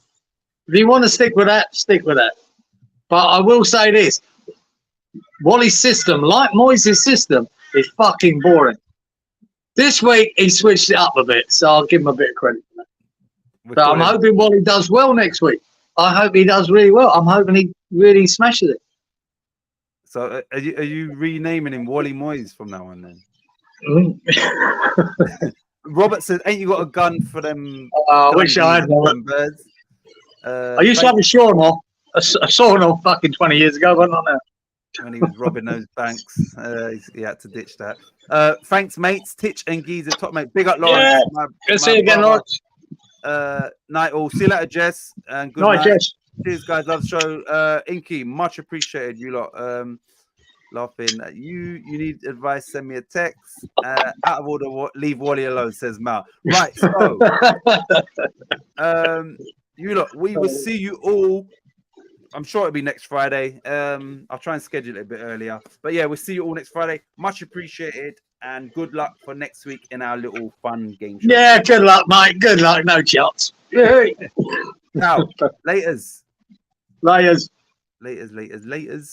If you want to stick with that, stick with that. But I will say this: Wally's system, like Moyes' system, is fucking boring. This week he switched it up a bit, so I'll give him a bit of credit for that. But I'm hoping Wally does well next week. I hope he does really well. I'm hoping he really smashes it. So are you renaming him Wally Moyes from now on then? Robert says, ain't you got a gun for them? I wish I had one. Birds? I used to have a sawn-off fucking 20 years ago, but not now. When he was robbing those banks, he had to ditch that. Thanks, mates. Titch and Geezer, top mate. Big up, Lawrence. Yeah. Good see you again, Lawrence. Night all. See you later, Jess. And good night, Jess. Cheers, guys. Love the show. Inky, much appreciated. You lot laughing. You need advice? Send me a text. Out of order, leave Wally alone, says Mal. Right. So, you lot, we will see you all. I'm sure it'll be next Friday. I'll try and schedule it a bit earlier. But yeah, we'll see you all next Friday. Much appreciated. And good luck for next week in our little fun game show. Yeah, good luck, mate. Good luck. No chance. Now, laters. Laters. Laters.